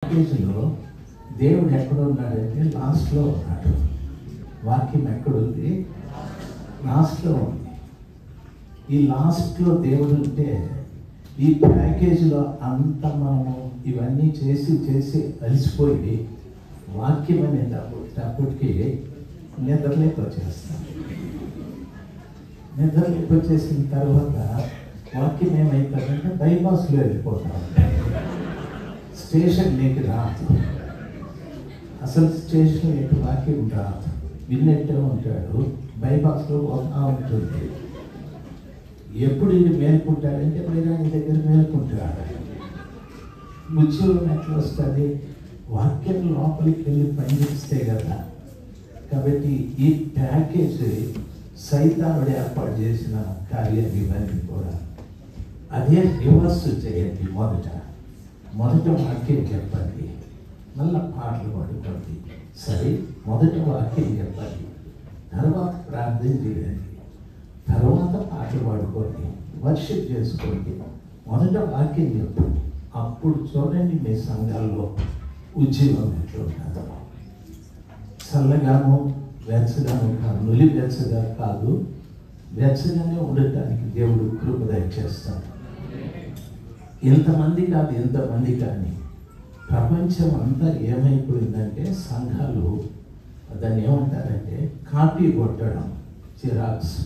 ప్యాకేజీలో దేవుడు ఎక్కడ ఉన్నాడంటే లాస్ట్లో ఉన్నాడు. వాక్యం ఎక్కడుంది? లాస్ట్లో ఉంది. ఈ లాస్ట్లో దేవుడు ఉంటే ఈ ప్యాకేజీలో అంత మనము ఇవన్నీ చేసి చేసి అలసిపోయి వాక్యం అనేటప్పటికీ నిద్రలేక వచ్చేస్తాం. నిద్రలేక వచ్చేసిన తర్వాత వాక్యం ఏమవుతుందంటే బైపాస్లో వెళ్ళిపోతాం. స్టేషన్ లేకి రాదు, అసలు స్టేషన్ లేకి వాక్యం రాదు. విన్నట్టే ఉంటాడు, బైపాస్లో పోతా ఉంటుంది. ఎప్పుడు ఇది మేలుకుంటాడంటే వైరాణి దగ్గర మేలుకుంటాడు. ఉద్యోగం ఎట్లా వస్తుంది? వాక్యం లోపలికి వెళ్ళి పనిచేస్తే కదా. కాబట్టి ఈ ప్యాకేజ్ సైతానుడు ఏర్పాటు చేసిన కార్యాలు ఇవన్నీ కూడా అదే రివర్స్ చేయండి. మొదట వాక్యం చెప్పండి, మళ్ళీ పాటలు పాడుకోండి. సరే, మొదట వాక్యం చెప్పండి, తర్వాత ప్రార్థన చేయండి, తర్వాత పాటలు పాడుకోండి, వర్షిప్ చేసుకోండి. మొదట వాక్యం చెప్పండి. అప్పుడు చూడండి మీ సంఘాల్లో ఉద్యోగం ఎట్లా ఉంటుందో. చల్లగాను వెచ్చగాను కాదు, నులి వెచ్చగా కాదు, వెచ్చగానే ఉండటానికి దేవుడు కృప దయచేస్తాడు. ఎంతమంది కానీ ప్రపంచం అంతా ఏమైపోయిందంటే సంఘాలు దాన్ని ఏమంటారంటే కాపీ కొట్టడం, జిరాక్స్.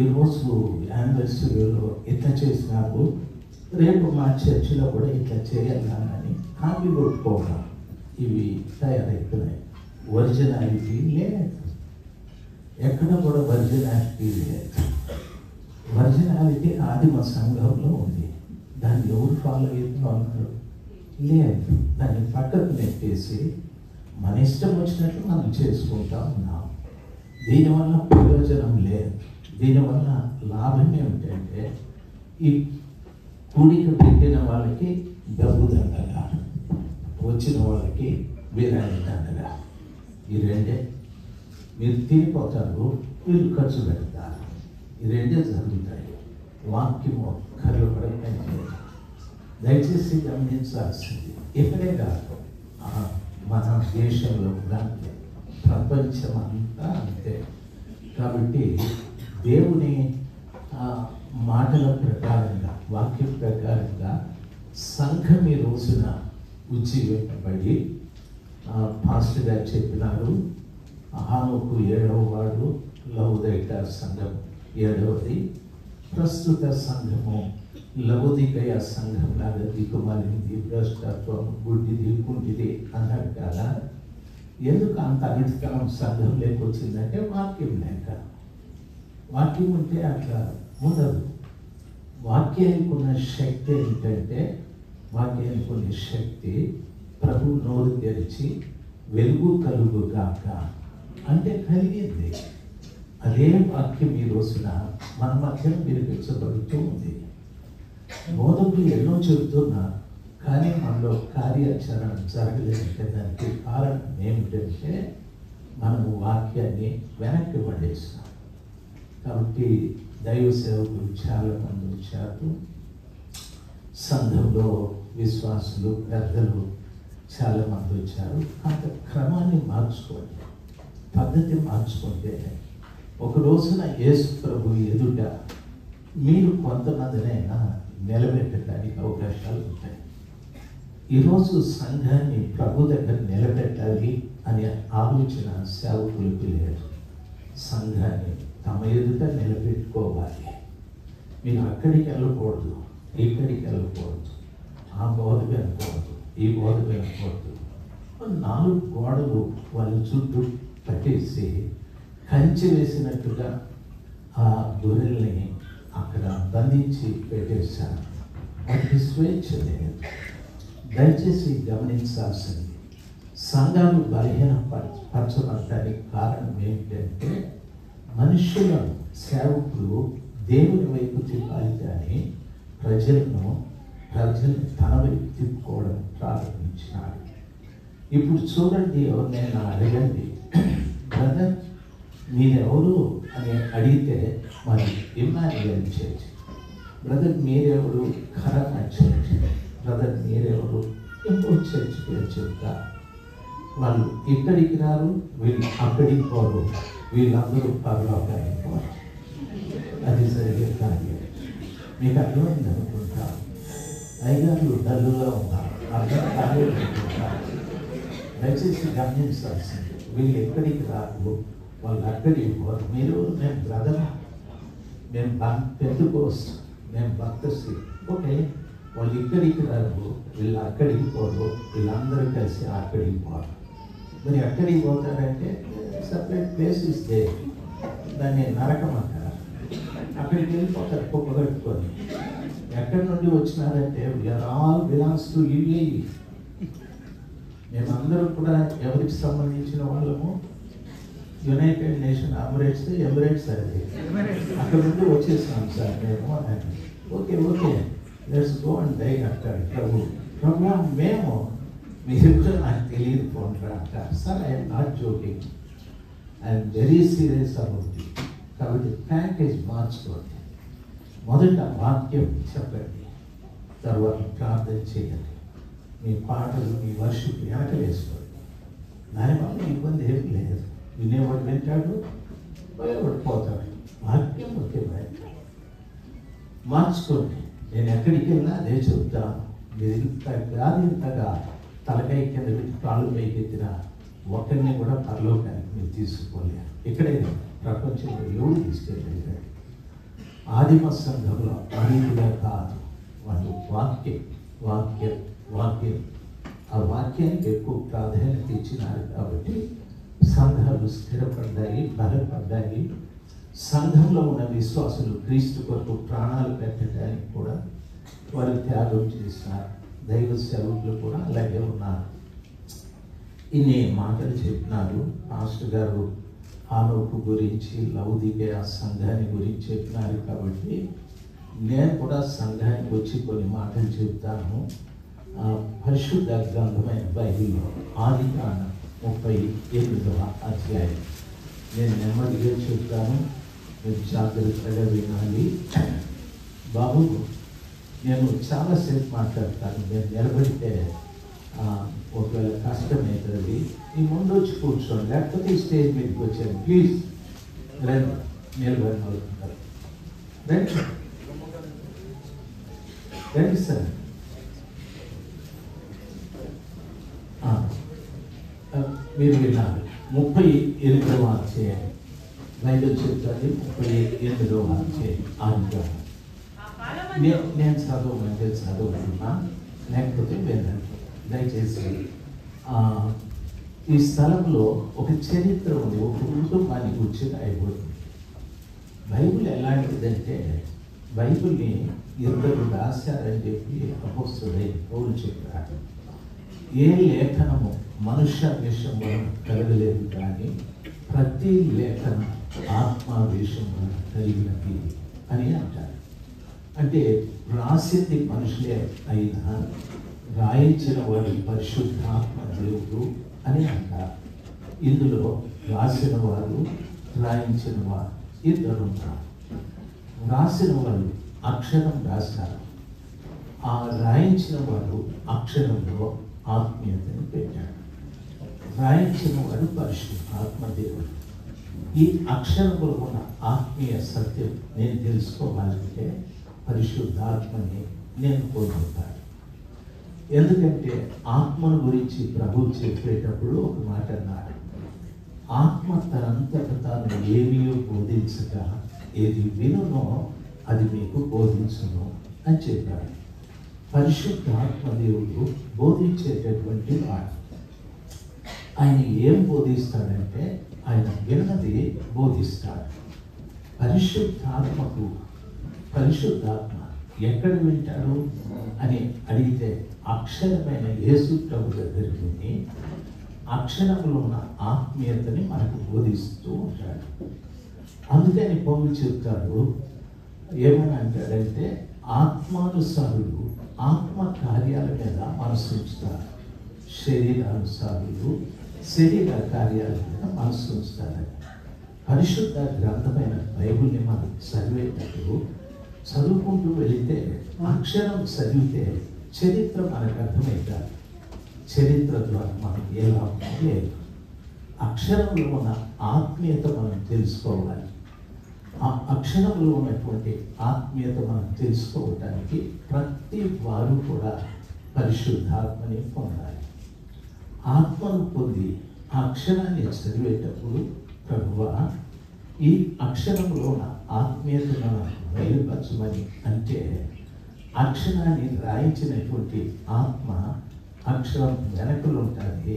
ఈరోజు యానివర్సరీలో ఇట్లా చేసినారు, రేపు మా చర్చిలో కూడా ఇట్లా చేయాలని కాపీ కొట్టుకోవడం, ఇవి తయారైతున్నాయి. ఒరిజినాలిటీ లేదు, ఎక్కడ కూడా ఒరిజినాలిటీ లేదు. ఒరిజినాలిటీ ఆదిమ సంఘంలో ఉంది. దాన్ని ఎవరు ఫాలో అవుతూ ఉన్నారు? లేదు. దాన్ని పక్కకు నెట్టేసి మన ఇష్టం వచ్చినట్లు మనం చేసుకుంటా ఉన్నాం. దీనివల్ల ప్రయోజనం లేదు. దీనివల్ల లాభం ఏమిటంటే ఈ కూడిక పెట్టిన వాళ్ళకి డబ్బు దండగా, వచ్చిన వాళ్ళకి బిర్యానీ దండగా. ఈ రెండే. మీరు తినిపోతారు, మీరు ఖర్చు పెడతారు. ఈ రెండే జరుగుతాయి. వాక్యము కర్లు పడకపోతే దయచేసి గమనించాల్సింది. ఇక్కడే కాదు, మన దేశంలో కూడా ప్రపంచం అంతా అంతే. కాబట్టి దేవుని మాటల ప్రకారంగా, వాక్య ప్రకారంగా సంఘం ఈ రోజున ఉజ్జీవింపబడి, పాస్టర్ గారు చెప్పినారు, హానోకు 7వ వాడు, లవోదికయ సంఘం 7వది. ప్రస్తుత సంఘము లవోదికయ సంఘం లాగా దిక్కుమాలింది, భ్రష్టత్వం, గుడ్డిది, కుంటిది అన్నాడు కదా. ఎందుకు అంత అనితనం సంఘం లేకొచ్చిందంటే వాక్యం లేక. వాక్యం ఉంటే అట్లా ఉండదు. వాక్యానికి ఉన్న శక్తి ఏంటంటే, వాక్యానికి ఉన్న శక్తి ప్రభు నోరు తెరిచి వెలుగు కలుగుగాక అంటే కలిగింది. అదే వాక్యం ఈ రోజున మన మధ్యలో వినిపించబడుతూ ఉంది. బోధకులు ఎన్నో చెబుతున్నారు, కానీ మనలో కార్యాచరణ జరగలేదంటే దానికి కారణం ఏమిటంటే మనము వాక్యాన్ని వెనక్కి పడేస్తాం. కాబట్టి దైవ సేవకులు చాలామంది వచ్చారు, సంఘంలో విశ్వాసులు, పెద్దలు చాలామంది వచ్చారు. అంత క్రమాన్ని మార్చుకోండి, పద్ధతి మార్చుకుంటే ఒక రోజున యేసు ప్రభు ఎదుట మీరు కొంతమందినైనా నిలబెట్టడానికి అవకాశాలు ఉంటాయి. ఈరోజు సంఘాన్ని ప్రభు దగ్గర నిలబెట్టాలి అనే ఆలోచన సేవకులకు లేదు. సంఘాన్ని తమ ఎదుట నిలబెట్టుకోవాలి. మీరు అక్కడికి వెళ్ళకూడదు, ఇక్కడికి వెళ్ళకూడదు, ఆ బోధ వినకూడదు, ఈ బోధ వినకూడదు. 4 గోడలు వాళ్ళ చుట్టూ కట్టేసి కంచె వేసినట్టుగా ఆ గొర్రెల్ని అక్కడ బంధించి పెట్టేశారు. వాటికి స్వేచ్ఛ లేదు. దయచేసి గమనించాల్సింది, సంఘాలు బలహీనపరచబడటానికి కారణం ఏమిటంటే మనుషులను, సేవకులు దేవుని వైపు తిప్పాలి కానీ ప్రజల్ని తన వైపు తిప్పుకోవడం ప్రారంభించినాడు. ఇప్పుడు చూడండి, ఎవరినైనా అడగండి, బ్రదర్ మీరెవరు అని అడిగితే మరి ఇమ్మాన్యుయల్ చర్చ్, బ్రదర్ మీరెవరు కరమ చర్చ్, బ్రదర్ మీరెవరు ఇంకో చర్చ్ పేరు చెప్తా. వాళ్ళు ఇక్కడికి రారు, వీళ్ళు అక్కడికి పోరు, వీళ్ళందరూ పరలోకానికి పోరు. అది సరిగ్గా కార్యం. మీకు అర్థమైంది అనుకుంటా. అయ్యగారు డల్లుగా ఉన్నారు, అర్థం కాలేదు అనుకుంటారు. దయచేసి గమనించాల్సింది, వీళ్ళు ఎక్కడికి రారు, వాళ్ళు అక్కడికి పోరు. మీరు మేము బ్రదర్, మేము పెంతుకోస్ట్, మేము భక్తశ్రీ. ఓకే, వాళ్ళు ఇక్కడికి రారు, వీళ్ళు అక్కడికి పోరు, వీళ్ళందరూ కలిసి అక్కడికి పోరు. మరి అక్కడికి పోతారంటే సపరేట్ ప్లేస్ ఇస్తే దాన్ని నరకం అంటారు. అక్కడికి వెళ్ళిపోతారు కుప్ప కట్టుకొని. ఎక్కడి నుండి వచ్చినారంటే we are all belongs to UAE. మేమందరూ కూడా ఎవరికి సంబంధించిన వాళ్ళము? యునైటెడ్ నేషన్ ఎమిరేట్స్ అది. అక్కడ నుండి వచ్చేసాం సార్ మేము అని. Okay okay, let's go and die అంటాడు ప్రభు. మేము మీరు నాకు తెలియదు పోండ్రా అంటారు. Sir I'm not joking, I'm very serious about it. కాబట్టి ప్యాకేజ్ మార్చుకోండి. మొదట వాక్యం చెప్పండి, తర్వాత ప్రార్థన చేయండి. మీ పాటలు, మీ వర్షిప్ వెనకలేసుకోండి. దానివల్ల ఇబ్బంది ఏం లేదు. వినేవాడు వింటాడు, పోయేవాడు పోతాడు. వాక్యం ముఖ్యమైన మార్చుకోండి. నేను ఎక్కడికి వెళ్ళినా అదే చెప్తాను. మీరు ఇంతగా తలకాయ కింద పెట్టి కాళ్ళు పైకెత్తిన ఒక్కరిని కూడా పరలోకానికి మీరు తీసుకోలేరు. ఇక్కడే ప్రపంచంలో ఎవరు తీసుకెళ్ళారు? ఆదిమ సంఘంలో అరీతిగా కాదు, వాళ్ళు వాక్యం వాక్యం వాక్యం ఆ వాక్యానికి ఎక్కువ ప్రాధాన్యత ఇచ్చినారు. కాబట్టి సంఘాలు స్థిరపడ్డాయి, బలపడ్డాయి. సంఘంలో ఉన్న విశ్వాసులు క్రీస్తు కొరకు ప్రాణాలు పెట్టడానికి కూడా వారు త్యాగం చేసినారు. దైవ సేవకులు కూడా అలాగే ఉన్నారు. ఇన్ని మాటలు చెప్పినారు మాస్టర్ గారు. హానోకు గురించి, లౌదికేయ సంఘాన్ని గురించి చెప్పినారు. కాబట్టి నేను కూడా సంఘానికి వచ్చి కొన్ని మాటలు చెప్తాను. పరిశుద్ధ గ్రంథమైన బైబిల్లో ఆదికాండం 38వ అధ్యాయం నేను నెమ్మదిగా చెప్తాను, మీరు జాగ్రత్తగా వినాలి. బాబు, నేను చాలాసేపు మాట్లాడతాను. నేను నిలబడితే ఒకవేళ కష్టమవుతుంది. ఈ ముందు వచ్చి కూర్చోండి, లేకపోతే ఈ స్టేజ్ మీదకి వచ్చాను. ప్లీజ్ రండి, నిలబడి అవుతున్నారు. రండి రండి సార్. మీరు విన్నారు 38వ అధ్యాయం బైబిల్ చెప్తాది. 38వ అధ్యాయం ఆదిగా నేను చదవమంటే చదువుతున్నా, లేకపోతే వినండి దయచేసి. ఈ స్థలంలో ఒక చరిత్ర ఉంది, ఒక కుటుంబాన్ని గురించి రాయబడింది. బైబిల్ ఎలాంటిదంటే, బైబిల్ని ఇద్దరు రాశారని చెప్పి అపోస్తలుడైన పౌలు చెప్పారు. ఏ లేఖనము మనుష్య విషయం వలన కలగలేదు, కానీ ప్రతి లేఖనం ఆత్మావేశం వలన కలిగినది అని అంటారు. అంటే రాసింది మనుషులే అయినా రాయించిన వాడు పరిశుద్ధాత్మ దేవుడు అని అంటారు. ఇందులో రాసిన వారు, రాయించిన వారు ఇద్దరు ఉన్నారు. రాసిన వారు అక్షరం రాశారు, ఆ రాయించిన వాడు అక్షరంలో ఆత్మీయతను పెట్టాడు. రాయించిన వాడు పరిశుద్ధాత్మ దేవుడు. ఈ అక్షరంలో ఉన్న ఆత్మీయ సత్యం నేను తెలుసుకోవాలంటే పరిశుద్ధాత్మని నేను పొందుతాను. ఎందుకంటే ఆత్మను గురించి ప్రభు చెప్పేటప్పుడు ఒక మాట అన్నాడు, ఆత్మ తనంతట తాను ఏమీయో బోధించక ఏది వినునో అది మీకు బోధించును అని చెప్పాడు. పరిశుద్ధ ఆత్మదేవుడు బోధించేటటువంటి వాడు. ఆయన ఏం బోధిస్తాడంటే ఆయన విన్నది బోధిస్తాడు. పరిశుద్ధాత్మ ఎక్కడ వింటాడు అని అడిగితే అక్షరమైన యేసు ప్రభు దగ్గరికి విని అక్షరంలో ఉన్న ఆత్మీయతని మనకు బోధిస్తూ ఉంటాడు. అందుకని పౌలు చెప్తాడు, ఏమని అంటాడంటే ఆత్మానుసారులు ఆత్మ కార్యాల మీద మనసు ఉంచుతారు, శరీరానుసారులు శరీర కార్యాల మీద మనసు ఉంచుతారని. పరిశుద్ధ గ్రంథమైన బైబిల్ని మనం చదివేటప్పుడు చదువుకుంటూ వెళితే అక్షరం చదివితే చరిత్ర మనకు అర్థమవుతారు. చరిత్ర ద్వారా మనకి ఏ లాభం లేదు. అక్షరంలో ఉన్న ఆత్మీయత మనం తెలుసుకోవాలి. ఆ అక్షరంలో ఉన్నటువంటి ఆత్మీయత మనం తెలుసుకోవడానికి ప్రతి వారు కూడా పరిశుద్ధాత్మని పొందాలి. ఆత్మను పొంది ఆ అక్షరాన్ని చదివేటప్పుడు ప్రభువా ఈ అక్షరంలో ఉన్న ఆత్మీయతను బయలుపరచమని అంటే, అక్షరాన్ని రాయించినటువంటి ఆత్మ అక్షరం వెనకలు ఉంటుంది.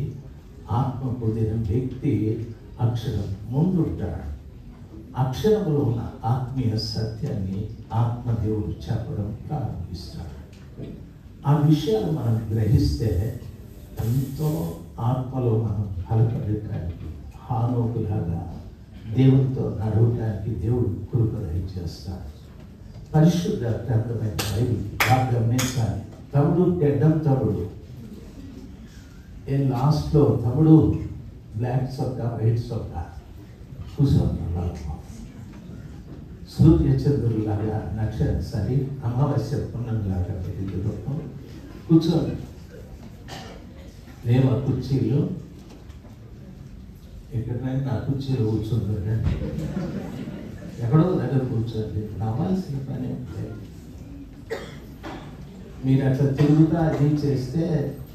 ఆత్మ పొందిన వ్యక్తి అక్షరం ముందుంటాడు. అక్షరంలో ఉన్న ఆత్మీయ సత్యాన్ని ఆత్మదేవుడు చెప్పడం ప్రారంభిస్తాడు. ఆ విషయాలు మనం గ్రహిస్తే ఎంతో ఆత్మలో మనం బలపడటానికి, హానోకులాగా దేవునితో నడవటానికి దేవుడు కృప దయచేస్తాడు. పరిశుద్ధ గ్రంథమైన బైబిల్ బాగా గమనించాలి. తమ్ముడు గడ్డం తమ్ముడు లాస్ట్లో తమ్ముడు బ్లాక్ సొక్క వైట్ సొక్క కూర్చోండి. సూర్యచంద్రులాగా నక్షత్రం అమావాస్య పున్నమిలాగా పెరుగుతూ కూర్చోండి. లేవా కుర్చీలు? ఎక్కడైనా నా కుర్చీలో కూర్చోండి. ఎక్కడో దగ్గర కూర్చోండి. రావాల్సిన పని లేదు. మీరు అట్లా తిరుగుతా అది చేస్తే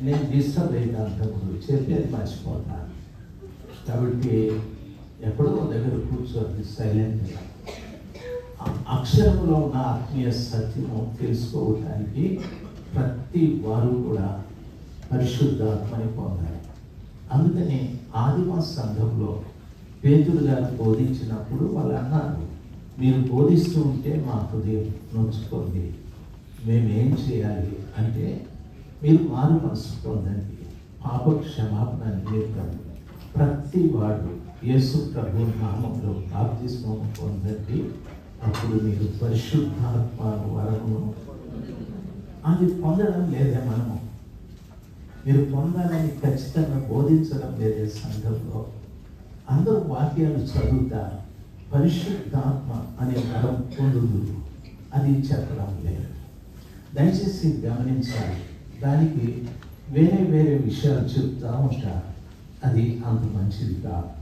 నేను డిస్టర్బ్ అవుతాను, చెప్పేది మర్చిపోతాను. కాబట్టి ఎక్కడో దగ్గర కూర్చోండి సైలెంట్గా. అక్షరంలో ఉన్న ఆత్మీయ సత్యము తెలుసుకోవటానికి ప్రతి వారు కూడా పరిశుద్ధాత్మని పొందాలి. అందుకని ఆదిమ సంఘంలో పేతురు గారు బోధించినప్పుడు వాళ్ళు అన్నారు, మీరు బోధిస్తూ ఉంటే మా హృదయం నొచ్చుకోండి, మేమేం చేయాలి అంటే మీరు మారు మనసు పొందండి, పాప క్షమాపణ నేర్పండి, ప్రతి వాడు యేసు ప్రభు నామంలో బాప్తిస్మం పొందండి, అప్పుడు మీరు పరిశుద్ధాత్మ వరమును. అది పొందడం లేదే మనము. మీరు పొందాలని ఖచ్చితంగా బోధించడం లేదే సంఘంలో. అందరూ వాక్యాలు చదువుతారు, పరిశుద్ధాత్మ అనే వరం పొందుదు అది చెప్పడం లేదు. దయచేసి గమనించాలి. దానికి వేరే వేరే విషయాలు చెప్తూ ఉంటారు. అది అంత మంచిది కాదు.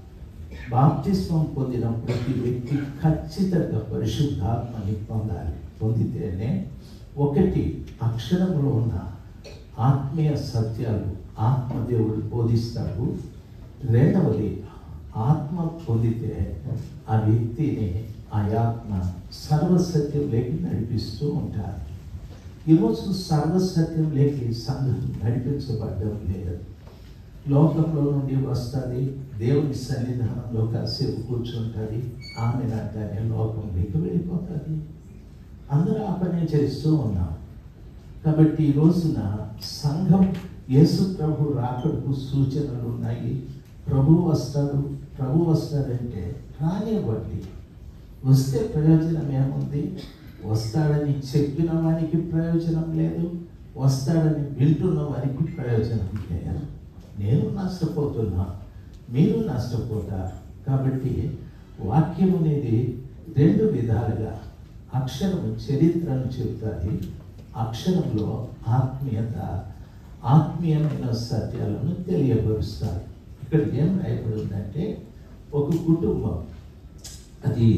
బాప్తిస్మం పొందిన ప్రతి వ్యక్తి ఖచ్చితంగా పరిశుద్ధాత్మని పొందాలి. పొందితేనే ఒకటి అక్షరంలో ఉన్న ఆత్మీయ సత్యాలు ఆత్మదేవుడు బోధిస్తాడు. రెండవది ఆత్మ పొందితే ఆ వ్యక్తిని ఆ ఆత్మ సర్వసత్యంలోకి నడిపిస్తూ ఉంటారు. ఈరోజు సర్వసత్యంలోకి సంఘం నడిపించబడ్డం లేదు. లోకంలో నుండి వస్తుంది, దేవుని సన్నిధానంలో కాసేపు కూర్చుంటుంది, ఆమె నాటనే లోకంలోకి వెళ్ళిపోతుంది. అందరూ ఆ పని చేస్తూ ఉన్నాం. కాబట్టి ఈ రోజున సంఘం యేసు ప్రభు రాకడకు సూచనలు ఉన్నాయి. ప్రభు వస్తాడంటే రానివ్వండి. వస్తే ప్రయోజనం ఏముంది? వస్తాడని చెప్పిన వారికి ప్రయోజనం లేదు, వస్తాడని వింటున్న వారికి ప్రయోజనం లేదు. నేను నష్టపోతున్నా, మీరు నష్టపోతారు. కాబట్టి వాక్యం అనేది రెండు విధాలుగా, అక్షరము చరిత్రను చెబుతుంది, అక్షరంలో ఆత్మీయమైన సత్యాలను తెలియపరుస్తారు. ఇక్కడ ఏం రాయబడిందంటే, ఒక కుటుంబం, అది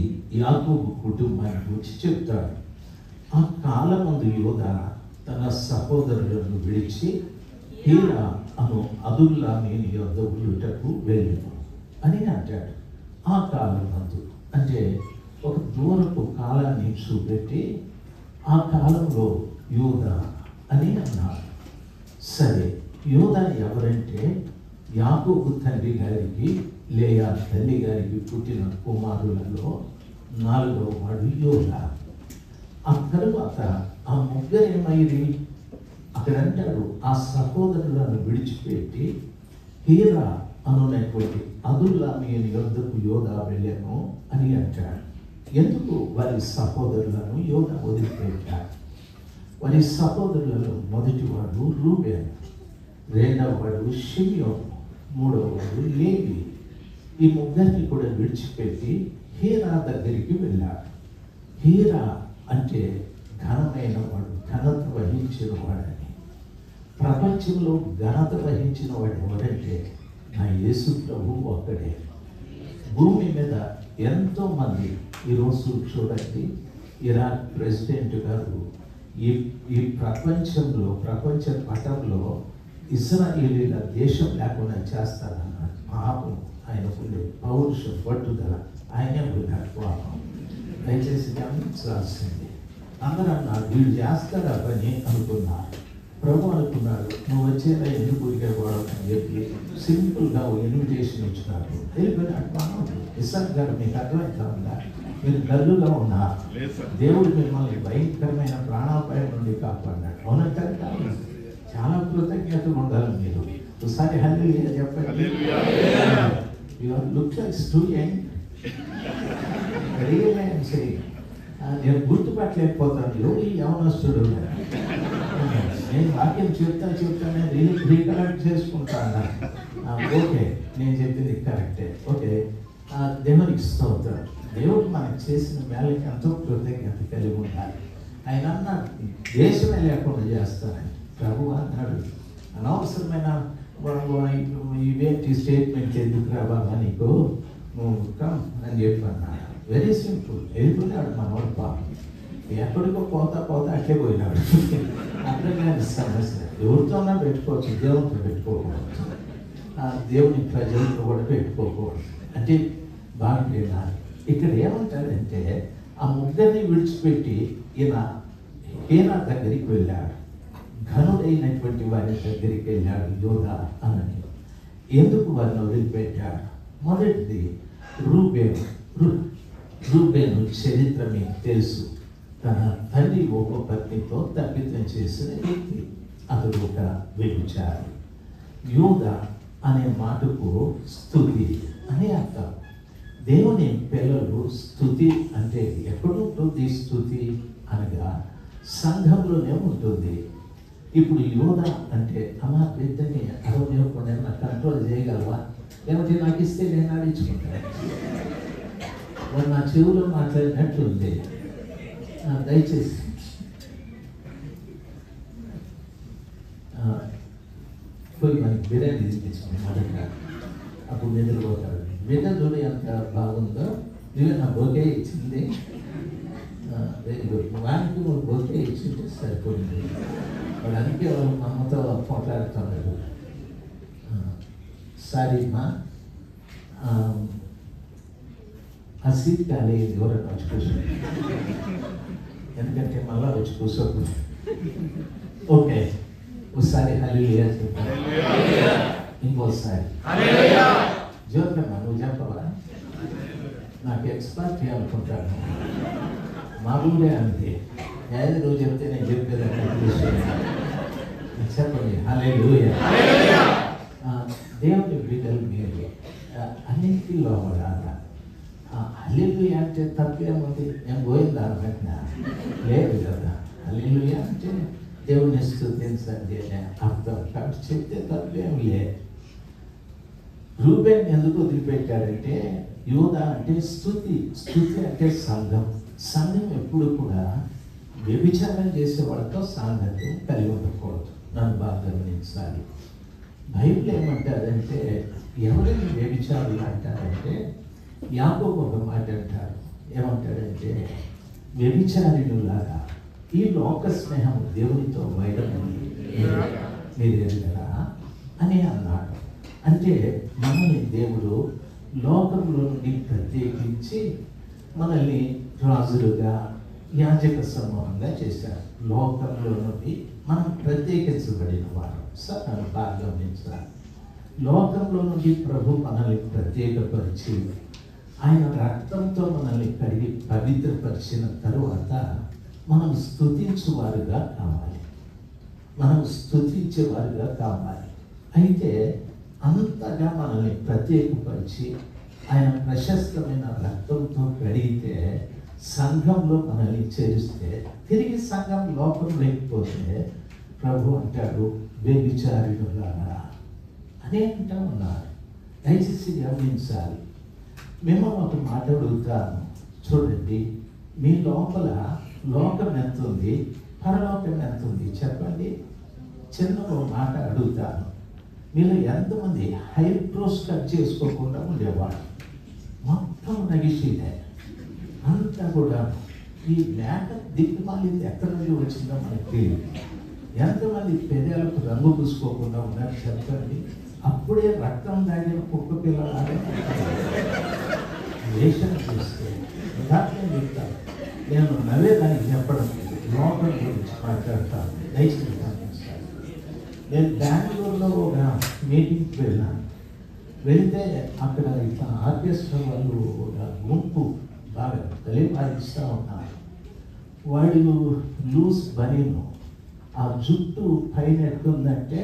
యాకోబు కుటుంబాన్ని గురించి చెప్తాడు. ఆ కాలమందు యోధా తన సహోదరులను విడిచి హీరా అను అదుల్లామీని యొద్ద ఉండుటకు వెళ్ళెను అని అంటాడు. ఆ కాలమందు అంటే ఒక దూరపు కాలాన్ని చూపెట్టి ఆ కాలంలో యోధా అని అన్నారు. సరే, యోధా ఎవరంటే యాకోబు తండ్రి గారికి లేయా తల్లి గారికి పుట్టిన కుమారులలో 4వ వాడు యోధా. ఆ తరువాత ఆ ముగ్గురు ఏమైంది? అక్కడ అంటాడు, ఆ సహోదరులను విడిచిపెట్టి హీరా అనున్నటువంటి అదుల్లామీయుని యొద్దకు యోధా వెళ్ళాను అని అంటాడు. ఎందుకు వారి సహోదరులను యోధా వదిలిపెట్టాడు? వారి సహోదరులలో మొదటివాడు రూబేను, రెండవ వాడు షిమ్యోను, మూడవ వాడు లేవి. ఈ ముగ్గురిని కూడా విడిచిపెట్టి హీరా దగ్గరికి వెళ్ళాడు. హీరా అంటే ఘనమైన వాడు, ఘనత వహించిన వాడని. ప్రపంచంలో ఘనత వహించిన వాడు ఎవరంటే నా యేసు ప్రభు ఒక్కడే. భూమి మీద ఎంతోమంది ఈరోజు చూడండి, ఇరాక్ ప్రెసిడెంట్ గారు ఈ ప్రపంచంలో ప్రపంచ పటంలో ఇజ్రాయేలీల దేశం లేకుండా చేస్తారన్నాడు. పాపం ఆయనకుండే పౌరుషం పట్టుదల ఆయనే పోయినాడు పాపం. దయచేసి గమనించాల్సింది. అందరూ అన్నారు వీళ్ళు చేస్తారా పని అనుకున్నారు. ప్రభు అనుకున్నాడు నువ్వు వచ్చేలా ఎందుకు ఊరికేవాడు అని చెప్పి సింపుల్గా ఇన్విటేషన్ ఇచ్చినాడు. వెళ్ళిపోయినాడు పాపం. ఇస్సాక్ గారు మీకు అర్థమైతే ఉందా? మీరు గల్లుగా ఉన్నారు, దేవుడు మిమ్మల్ని భయంకరమైన ప్రాణాపాయం నుండి కాపాడినాడు. అవునంటారు కాదు, చాలా కృతజ్ఞతగా ఉండాలి మీరు. ఒకసారి హల్లెలూయా చెప్పండి. Your look like two young. నేను గుర్తుపట్టలేకపోతాను ఎవరు ఈ యవనస్తుడు. నేను వాక్యం చెప్తానే రీకలెక్ట్ చేసుకుంటాను. ఓకే, నేను చెప్పింది కరెక్టే. ఓకే, దేవునికి స్తోత్రం. దేవుడు మనకు చేసిన మేళకి ఎంతో కృతజ్ఞత కలిగి ఉండాలి. ఆయన అన్నాడు దేశమే లేకుండా చేస్తానని. ప్రభు అన్నాడు అనవసరమైన ఇవేంటి స్టేట్మెంట్ ఎందుకు రావాలా నీకు, నువ్వు కమ్ అని చెప్పి అన్నాడు. Very simple. వెళ్ళిపోయినాడు మనవాడు పాపం. ఎక్కడికో పోతా అట్లే పోయినాడు. అర్థం కాని సమస్య. ఎవరితోనా పెట్టుకోవచ్చు, దేవునితో పెట్టుకోకూడదు, దేవుని ప్రజలతో కూడా పెట్టుకోకూడదు. అంటే బాగా వినాలి. ఇక్కడ ఏమంటాడంటే ఆ ముగ్గురిని విడిచిపెట్టి ఈయన దగ్గరికి వెళ్ళాడు. ఘనుడైనటువంటి వారి దగ్గరికి వెళ్ళాడు యోధా అని. ఎందుకు వారిని వదిలిపెట్టాడు? మొదటిది రూబేను చరిత్ర మీకు తెలుసు. తన తల్లి ఒక పత్నితో తప్పితం చేసిన వ్యక్తి. అతడు ఒక వ్యభిచారి. యోధా అనే మాటకు స్తుతి అని అర్థం. దేవుని పిల్లలు స్తుతి అంటే ఎక్కడుంటుంది స్తుతి అనగా సంఘంలోనే ఉంటుంది. ఇప్పుడు యోధ అంటే అమ్మా పెద్దని అరవకుండా నాకు కంట్రోల్ చేయగలవా, లేకపోతే నాకు ఇస్తే నేను ఆడించుకుంటాను. వాళ్ళు నా చెవులో మాట్లాడినట్టుంది. దయచేసి పోయి మనకి బిర్యానీ తినిపించుకోండి మొదట. అప్పుడు నిద్రపోతాడు. బిడ్డ చూడు ఎంత బాగుందో. ఇవే నా బొకే ఇచ్చింది. Very good. వానికి నువ్వు బొకే ఇచ్చింటే సరిపోయింది. వాడు అందుకే వాళ్ళు అమ్మతో పోట్లాడుతున్నాడు. సారీ మా ఆ సీట్ ఖాళీ ఎవరైనా వచ్చి కూర్చోండి, ఎందుకంటే మళ్ళా వచ్చి కూర్చోకూడదు. ఓకే, ఒకసారి హల్లెలూయా చెప్పాలి, ఇంకోసారి జోకమ్మా నువ్వు చెప్పవా? నాకు ఎక్స్పర్ట్ అనుకుంటాను. మా ఊరే అంతే. ఏది నువ్వు చెప్తే నేను చెప్పేదాన్ని చెప్పండి హల్లెలూయా. దేవుని బిడ్డలు మీరు అన్నింటిలో కూడా హల్లెలూయా అంటే తప్పేముంది? నేను పోయిందా అన్నట్టు లేదు కదా. హల్లెలూయా అంటే దేవుని స్తుతించండి అనే అర్థం. కాబట్టి చెప్తే తప్పేం లేదు. రూబేన్ ఎందుకు వదిలిపెట్టాడంటే యోధా అంటే స్తుతి అంటే సంఘం. సంఘం ఎప్పుడు కూడా వ్యభిచారం చేసే వాళ్ళతో సాంగత్యం కలిగి ఉండకూడదు. నన్ను బాగా గమనించాలి. బైబిల్ ఏమంటారంటే ఎవరైనా వ్యభిచారులు అంటారంటే యాకోబు ఒక మాట అంటారు. ఏమంటాడంటే వ్యభిచారిణులాగా ఈ లోక స్నేహం దేవునితో వైరమని మీరు ఎరుగరా అని అన్నాడు. అంటే మనల్ని దేవుడు లోకంలో నుండి ప్రత్యేకించి మనల్ని రాజులుగా యాజక సమూహంగా చేశారు. లోకంలో నుండి మనం ప్రత్యేకించబడిన వారు. సార్ నన్ను బాగా గమనించాలి. లోకంలో నుండి ప్రభు మనల్ని ప్రత్యేకపరిచి ఆయన రక్తంతో మనల్ని కడిగి పవిత్రపరిచిన తరువాత మనం స్తుతించేవారుగా కావాలి. మనం స్తుతించేవారుగా కావాలి. అయితే అంతగా మనల్ని ప్రత్యేకపరిచి ఆయన ప్రశస్తమైన రక్తంతో కడిగితే సంఘంలో మనల్ని చేరిస్తే తిరిగి సంఘం లోపం లేకపోతే ప్రభు అంటాడు వ్యభిచారిణులారా అని అంటూ ఉన్నారు. దయచేసి గమనించాలి. మిమ్మల్ని ఒక మాట అడుగుతాను. చూడండి, మీ లోపల లోకం ఎంత ఉంది, పరలోకం ఎంత ఉంది చెప్పండి. చిన్న ఒక మాట అడుగుతాను. మీరు ఎంతమంది హైబ్రోస్ కట్ చేసుకోకుండా ఉండేవాడు? మొత్తం నగిషీనే అంతా కూడా. ఈ మేక దిక్కుమాలింది ఎక్కడి నుండి వచ్చిందో మనకు తెలియదు. ఎంతమంది పెదాలకు రంగు పూసుకోకుండా ఉన్నారు చెప్పండి. అప్పుడే రక్తం తాగిన కుక్క పిల్లలాగా వేషం చూస్తే ఉదాహరణ చెప్తాను. నేను నవ్వేదానికి చెప్పడం లోకల్ గురించి మాట్లాడతాను, దయచేసి గమనించాలి. నేను బెంగళూరులో ఒక మీటింగ్కి వెళ్ళాను. వెళితే అక్కడ ఇట్లా ఆర్కెస్ట్రా వాళ్ళు ఒక గుంపు బాగా కలిపాయిస్తూ ఉన్నారు. వాడు లూజ్ బనీను, ఆ జుట్టు పైన ఎట్లుందంటే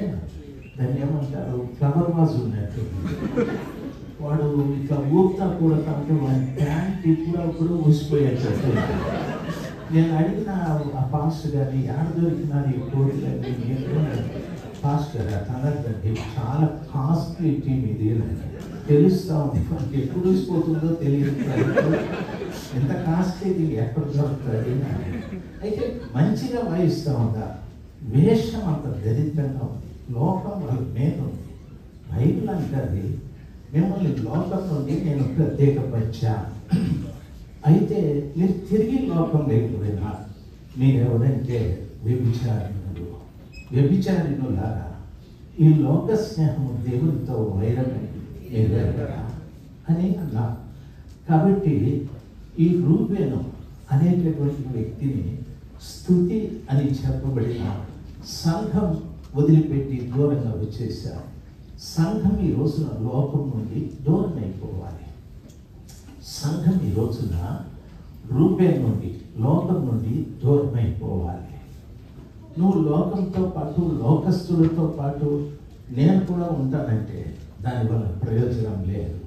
దాన్ని ఏమంటారు, ఫ్లవర్ వాజ్ ఉన్నట్టు. వాడు ఇట్లా ఊపుతా కూడా కాబట్టి వాడి ప్యాంట్ ఇప్పుడు ఊసిపోయేటట్టు. నేను అడిగిన ఆ పాస్టర్ గారిని, ఆడ దొరికిన ఈ కోరికలన్నీ పాస్టర్ గారు తనదండి చాలా కాస్ట్లీ టీమ్ ఇది తెలుస్తూ ఉంది, మనకి ఎప్పుడు ఊసిపోతుందో తెలియదు, ఎంత కాస్ట్లీ ఇది ఎక్కడ దొరుకుతుంది. అయితే మంచిగా వాయిస్తూ ఉందా, వేషం అంత దరిద్రంగా ఉంది, లోకం వాళ్ళ మీద ఉంది. బైబిల్ అంటుంది మిమ్మల్ని లోకం నుండి నేను ప్రత్యేకపరిచాను. అయితే మీరు తిరిగి లోకం లేకపోయినా మీరెవరంటే వ్యభిచారిణులారా. ఈ లోక స్నేహము దేవునితో వైరమని మీరు అని అన్నా. కాబట్టి ఈ రూబేను అనేటటువంటి వ్యక్తిని స్తుతి అని చెప్పబడిన సంఘం వదిలిపెట్టి దూరంగా వచ్చేసారు. సంఘం ఈ రోజున లోకం నుండి దూరం అయిపోవాలి. సంఘం ఈ రోజున రూబేన్ నుండి, లోకం నుండి దూరం అయిపోవాలి. నువ్వు లోకంతో పాటు, లోకస్తులతో పాటు నేను కూడా ఉంటానంటే దానివల్ల ప్రయోజనం లేదు,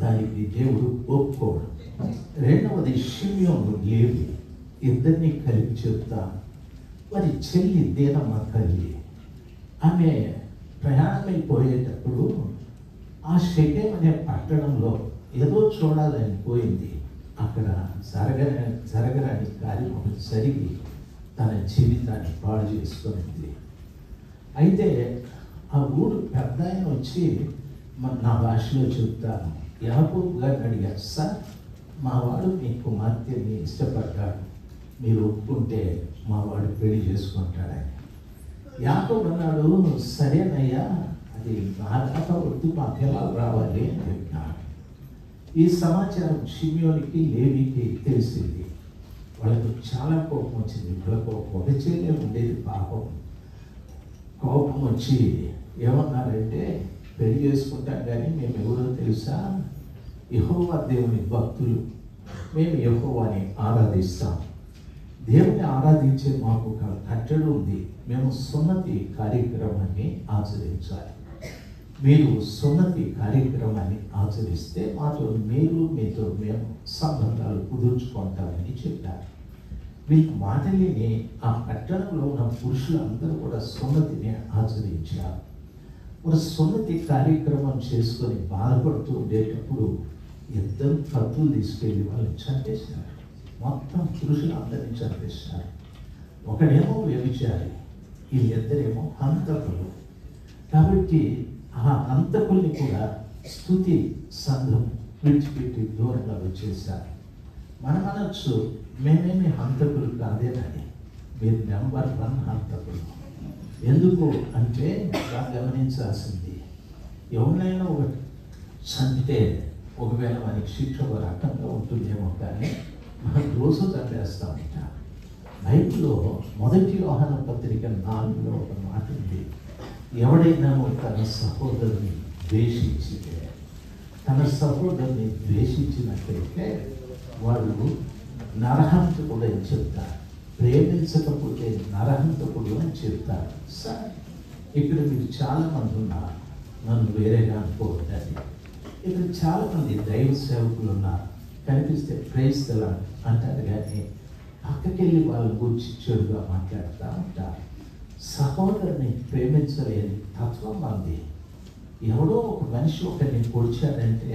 దానికి దేవుడు ఒప్పుకోడు. రెండవది షిమ్యోను, లేవి, ఇద్దరిని కలిపి చెప్తాను. మరి చెల్లి దేనమ్మ తల్లి, ఆమె ప్రయాణమైపోయేటప్పుడు ఆ షెకెం అనే పట్టణంలో ఏదో చూడాలని పోయింది. అక్కడ జరగరాని కార్యం ఒకటి జరిగి తన జీవితాన్ని పాడు చేసుకునింది. అయితే ఆ ఊరు పెద్ద ఆయన వచ్చి నా భాషలో చెప్తాను, యాకోబు గారిని అడిగారు, సార్ మా వాడు మీ కుమార్తెని ఇష్టపడ్డాడు, మీరు ఒప్పుకుంటే మా వాడు పెళ్లి చేసుకుంటాడని. యాకోబు అన్నాడు, సరేనయ్యా, అది నా దాక వద్దు, మా పిల్లలు రావాలి అని చెప్పినాడు. ఈ సమాచారం షిమ్యోనికి, లేవికి తెలిసింది. వాళ్ళకు చాలా కోపం వచ్చింది. వాళ్ళకు ఒక చెల్లె ఉండేది, పాపం. కోపం వచ్చి ఏమన్నారంటే, పెళ్లి చేసుకుంటాం కానీ మేము ఎవరో తెలుసా, యెహోవా దేవుని భక్తులు, మేము యెహోవాని ఆరాధిస్తాం, దేవుని ఆరాధించే మాకు ఒక కట్టడి ఉంది, మేము సున్నతి కార్యక్రమాన్ని ఆచరించాలి. మీరు సున్నతి కార్యక్రమాన్ని ఆచరిస్తే మాతో మీరు, మీతో మేము సంబంధాలు కుదుర్చుకుంటామని చెప్పారు. వీళ్ళ మాటలిని ఆ పట్టణంలో ఉన్న పురుషులందరూ కూడా సున్నతిని ఆచరించారు. ఒక సున్నతి కార్యక్రమం చేసుకొని బాధపడుతూ ఉండేటప్పుడు ఇద్దరు కత్తులు తీసుకెళ్ళి వాళ్ళని చంపేశారు. మొత్తం పురుషులందరినీ చంపేశారు. ఒకడేమో వ్యభిచారి, వీళ్ళిద్దరేమో హంతకులు. కాబట్టి ఆ హంతకుల్ని కూడా స్తుతి సంఘం విడిచిపెట్టి దూరంగా వచ్చేసారు. మనం అనొచ్చు, మేమేమి హంతకులు కాదేనని. మీరు నెంబర్ 1 హంతకులు. ఎందుకు అంటే గమనించాల్సింది, ఎవరినైనా ఒకటి చంపితే ఒకవేళ మనకి శిక్ష ఒక రకంగా ఉంటుందేమో, కానీ మనం రోజు చంపేస్తూ ఉంటాం. బైబిల్లో 1 యోహాను పత్రిక 4లో ఒక మాట ఉంది, ఎవడైనా తన సహోదరుని ద్వేషించితే, తన సహోదరుని ద్వేషించినట్లయితే వాడు నరహంతకుడు అని చెప్తారు. ప్రేమించకపోతే నరహంతకుడు అని చెప్తారు. సార్ ఇక్కడ మీరు చాలామంది ఉన్నారు, నన్ను వేరేగా అనుకోవద్దని. ఇక్కడ చాలామంది దైవ సేవకులు ఉన్నారు, కనిపిస్తే ప్రైజ్ తెలా అంటారు, కానీ పక్కకెళ్ళి వాళ్ళ గురించి చెడుగా మాట్లాడుతూ ఉంటారు. సహోదరుని ప్రేమించలేని తత్వం మంది. ఎవడో ఒక మనిషి ఒకరిని పొడిచాడంటే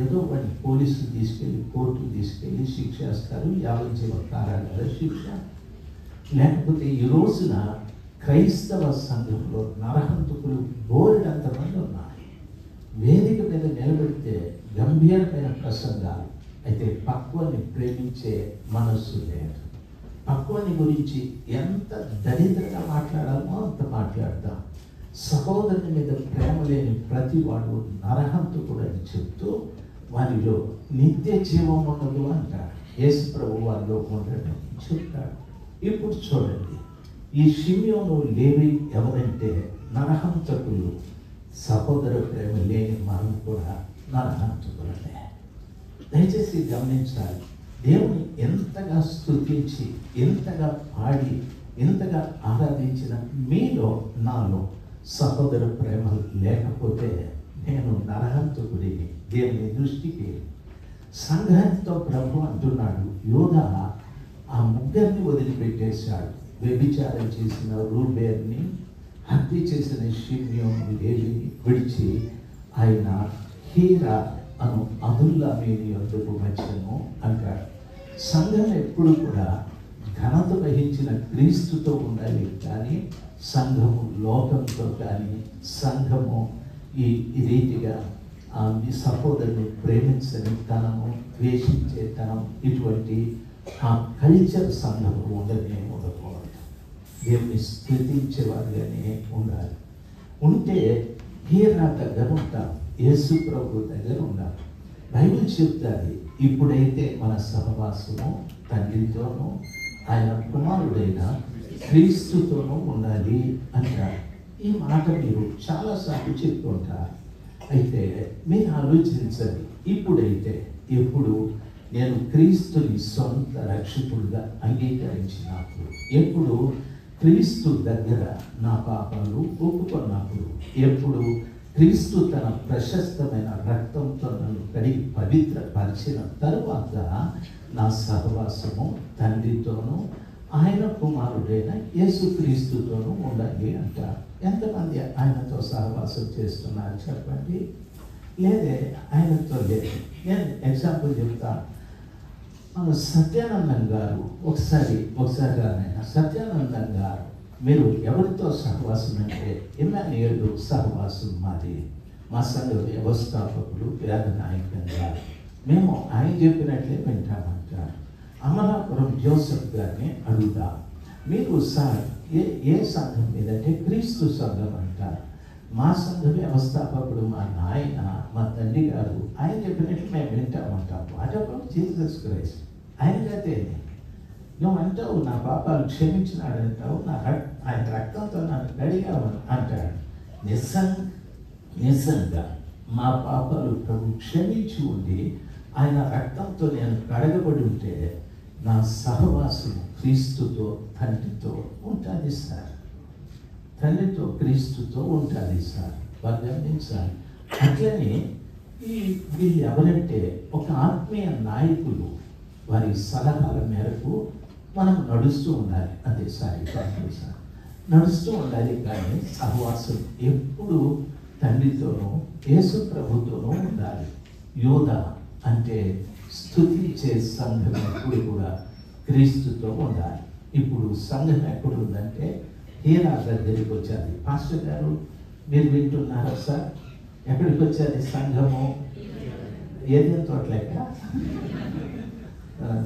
ఏదో వాడిని పోలీసులు తీసుకెళ్ళి కోర్టుకు తీసుకెళ్ళి శిక్షేస్తారు, 50 జీవ కారాగార శిక్ష. లేకపోతే ఈ రోజున క్రైస్తవ సంఘంలో నరహంతకులు బోలెడంతమంది ఉన్నారు. వేదిక మీద నిలబెడితే గంభీరమైన ప్రసంగాలు, అయితే పక్వాన్ని ప్రేమించే మనస్సు లేదు. పక్వాన్ని గురించి ఎంత దరిద్రంగా మాట్లాడాలో అంత మాట్లాడతాం. సహోదరుని మీద ప్రేమ లేని ప్రతి వాడు నరహంతకుడు అని చెప్తూ వారిలో నిత్య జీవం ఉండదు అంటాడు. యేసు ప్రభు వారిలో ఉండడం చెప్తాడు. ఇప్పుడు చూడండి, ఈ షిమ్యోను లేవి ఎవరంటే నరహంతకులు. సహోదర ప్రేమ లేని మనం కూడా నరహంతకులనే. దయచేసి గమనించాలి. దేవుని ఎంతగా స్తుతించి, ఎంతగా పాడి, ఎంతగా ఆరాధించిన మీలో నాలో సహోదర ప్రేమ లేకపోతే నేను నరహంతకుడిని దేవుని దృష్టికి. సంఘంతో ప్రభు అంటున్నాడు, యోధా ఆ ముగ్గురిని వదిలిపెట్టేశాడు. వ్యభిచారం చేసిన రూబేన్ని, హత్య చేసిన షిమ్యోను లేవిని విడిచి ఆయన హీరా అను అదుల్లామీని యొద్దకు వచ్చెను అంటాడు. సంఘం ఎప్పుడు కూడా ఘనత వహించిన క్రీస్తుతో ఉండాలి, కానీ సంఘము లోకంతో కానీ, సంఘము ఈ రీతిగా మీ సహోదరుని ప్రేమించని తనము, ద్వేషించే తనం, ఇటువంటి ఆ కల్చర్ సంఘము ఉండకూడదు. దేవుని స్థుతించేవారుగానే ఉండాలి. ఉంటే హీరా దగ్గర ఉంటాం, యేసు ప్రభు దగ్గర ఉండాలి. బైబిల్ చెప్తాది, ఇప్పుడైతే మన సహవాసము తండ్రితోనూ ఆయన కుమారుడైన క్రీస్తుతోనూ ఉండాలి అంటారు. ఈ మాట మీరు చాలాసార్లు చెప్తుంటారు. అయితే మీరు ఆలోచించండి, ఇప్పుడైతే ఎప్పుడు నేను క్రీస్తుని సొంత రక్షకుడుగా అంగీకరించినప్పుడు, ఎప్పుడు క్రీస్తు దగ్గర నా పాపాలు ఒప్పుకున్నప్పుడు, ఎప్పుడు క్రీస్తు తన ప్రశస్తమైన రక్తంతో నన్ను కడిగి పవిత్రపరిచిన తరువాత నా సహవాసము తండ్రితోనూ ఆయన కుమారుడైన యేసుక్రీస్తుతోనూ ఉండాలి అంటారు. ఎంతమంది ఆయనతో సహవాసం చేస్తున్నారు చెప్పండి? లేదే, ఆయనతో లేదు. నేను ఎగ్జాంపుల్ చెప్తాను. సత్యానందం గారు ఒకసారి ఆయన సత్యానందం గారు, మీరు ఎవరితో సహవాసం అంటే, ఇమ్మాన్యుయేల్ సహవాసం మాది. మా సంఘ వ్యవస్థాపకులు పేద నాయకం గారు, మేము ఆయన చెప్పినట్లే వింటామంటారు. అమలాపురం జోసెఫ్ గారిని అడుగుదాం, మీరు సార్ ఏ సంఘం మీదంటే క్రీస్తు సంఘం అంటారు. మా సంఘ వ్యవస్థాపకుడు మా నాయన, మా తండ్రి గారు, ఆయన చెప్పినట్లు మేము వింటామంటాం. What about Jesus Christ? ఆయనకైతే నువ్వు అంటావు నా పాపాలు క్షమించినాడు అంటావు, ఆయన రక్తంతో నన్ను కడిగావు అంటాడు. నిజంగా మా పాపాలు ప్రభు క్షమించి ఉండి ఆయన రక్తంతో నేను కడగబడి ఉంటే నా సహవాసం క్రీస్తుతో తండ్రితో ఉంటుంది సార్. తండ్రితో క్రీస్తుతో ఉంటుంది సార్. వాళ్ళు గమనించాలి. అట్లనే వీళ్ళు ఎవరంటే ఒక ఆత్మీయ నాయకులు, వారి సలహాల మేరకు మనం నడుస్తూ ఉండాలి. అదే సార్ నడుస్తూ ఉండాలి, కానీ సహవాసం ఎప్పుడు తండ్రితోనూ యేసు ప్రభుతోనూ ఉండాలి. యోధ అంటే స్తుతించే సంఘం ఎప్పుడు కూడా క్రీస్తుతో ఉండాలి. ఇప్పుడు సంఘం ఎక్కడుందంటే హీరా దగ్గరికి వచ్చేది. పాస్టర్ గారు మీరు వింటున్నారా సార్? ఎక్కడికి వచ్చేది సంఘము? ఏదేం తోటలేక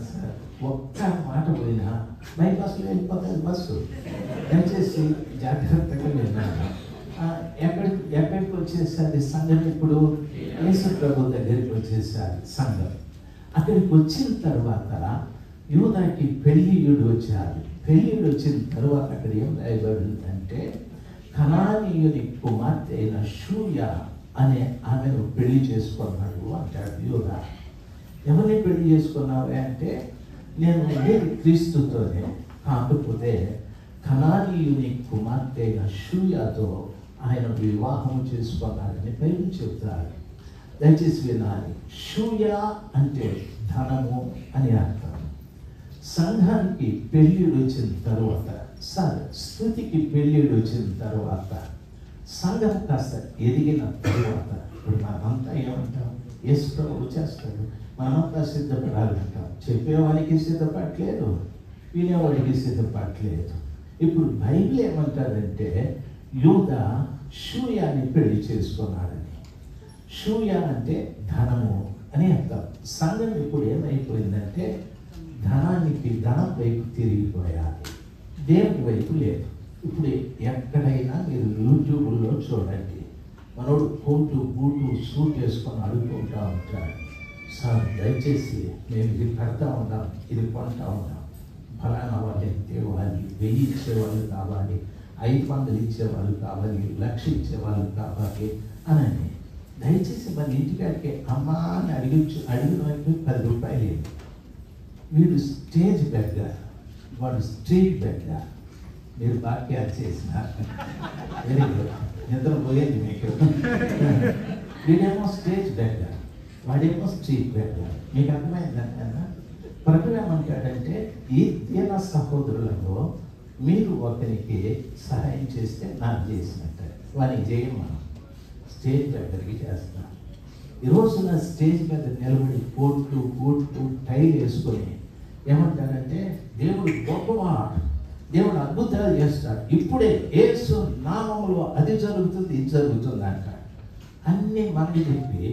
సార్ ఒక్క మాట పోయినా బైపాస్లో వెళ్ళిపోతుంది బస్సు. దయచేసి జాగ్రత్తగా విన్నాను. ఎక్కడికి వచ్చేసరి సంఘం? ఇప్పుడు యేసు ప్రభు దగ్గరికి వచ్చేసారి సంఘం. అక్కడికి వచ్చిన తర్వాత యూదాకి పెళ్ళియుడు వచ్చారు. పెళ్ళియుడు వచ్చిన తర్వాత అక్కడ ఏం రాయబడిందంటే, కనానీయుని కుమార్తె అయిన షూయ అనే ఆమెను పెళ్లి చేసుకున్నాడు అంటాడు యూదా. ఎవరిని పెళ్లి చేసుకున్నావే అంటే, నేను ఉండేది క్రీస్తుతోనే, కాకపోతే కనానీయుని కుమార్తె అయిన షూయాతో ఆయన వివాహం చేసుకున్నాడని బైబిల్ చెప్తారు. దయచేసి వినాలి. షూయా అంటే ధనము అని అర్థం. సంఘానికి పెళ్ళిడు వచ్చిన తర్వాత, స్తుతికి పెళ్ళిడు వచ్చిన తర్వాత, సంఘం కాస్త ఎదిగిన తర్వాత, ఇప్పుడు మనమంతా ఏమంటాం? యేసు ప్రభువు చేస్తాడు, మనమంతా సిద్ధపడాలంటాం. చెప్పేవాడికి సిద్ధపడలేదు, వినేవాడికి సిద్ధపడలేదు. ఇప్పుడు బైబిల్ ఏమంటారంటే యూద షూయాని పెళ్లి చేసుకున్నాడని. షూయా అంటే ధనము అని అర్థం. సంఘం ఇప్పుడు ఏమైపోయిందంటే ధనం వైపు తిరిగిపోయాలి, దేవుని వైపు లేదు. ఇప్పుడు ఎక్కడైనా మీరు యూట్యూబ్లో చూడండి, మనోడు కోటు బూటు సూట్ వేసుకొని అడుగుతుంటా ఉంటాడు, సార్ దయచేసి మేము ఇది కడతా ఉన్నాం, ఇది కొంటా ఉన్నాం, ఫలానా వాళ్ళు తేవాలి, 1000 ఇచ్చేవాళ్ళు కావాలి, 500 ఇచ్చేవాళ్ళు కావాలి, 1,00,000 ఇచ్చేవాళ్ళు కావాలి అని. దయచేసి మన ఇంటికాడికి అమ్మా అని అడిగిన వైపు 10 రూపాయలు లేదు. వీడు స్టేజ్ బెగ్గర్, వాడు స్ట్రీట్ బెగ్గర్. మీరు వాక్యాలు చేసిన వెరీ గుడ్, నిద్ర పోయేది మీకు. వీడేమో స్టేజ్ బెగ్గర్, వాడేమో స్ట్రీట్ బెగ్గర్. మీకు అర్థమైందన్నా? ప్రభు ఏమంటాడంటే ఈ దీన సహోదరులలో మీరు ఒకరికి సహాయం చేస్తే నాకు చేసినట్టే, వారికి చేయం. మనం స్టేజ్ దగ్గరికి చేస్తాం. ఈరోజు నా స్టేజ్ మీద నిలబడి కోట్లు బూట్లు టైల్ వేసుకొని ఏమంటారంటే దేవుడు గొప్పవాడు, దేవుడు అద్భుతాలు చేస్తాడు, ఇప్పుడే యేసు నామములో అది జరుగుతుంది ఇది జరుగుతుంది అంటాడు. అన్నీ మనకి చెప్పి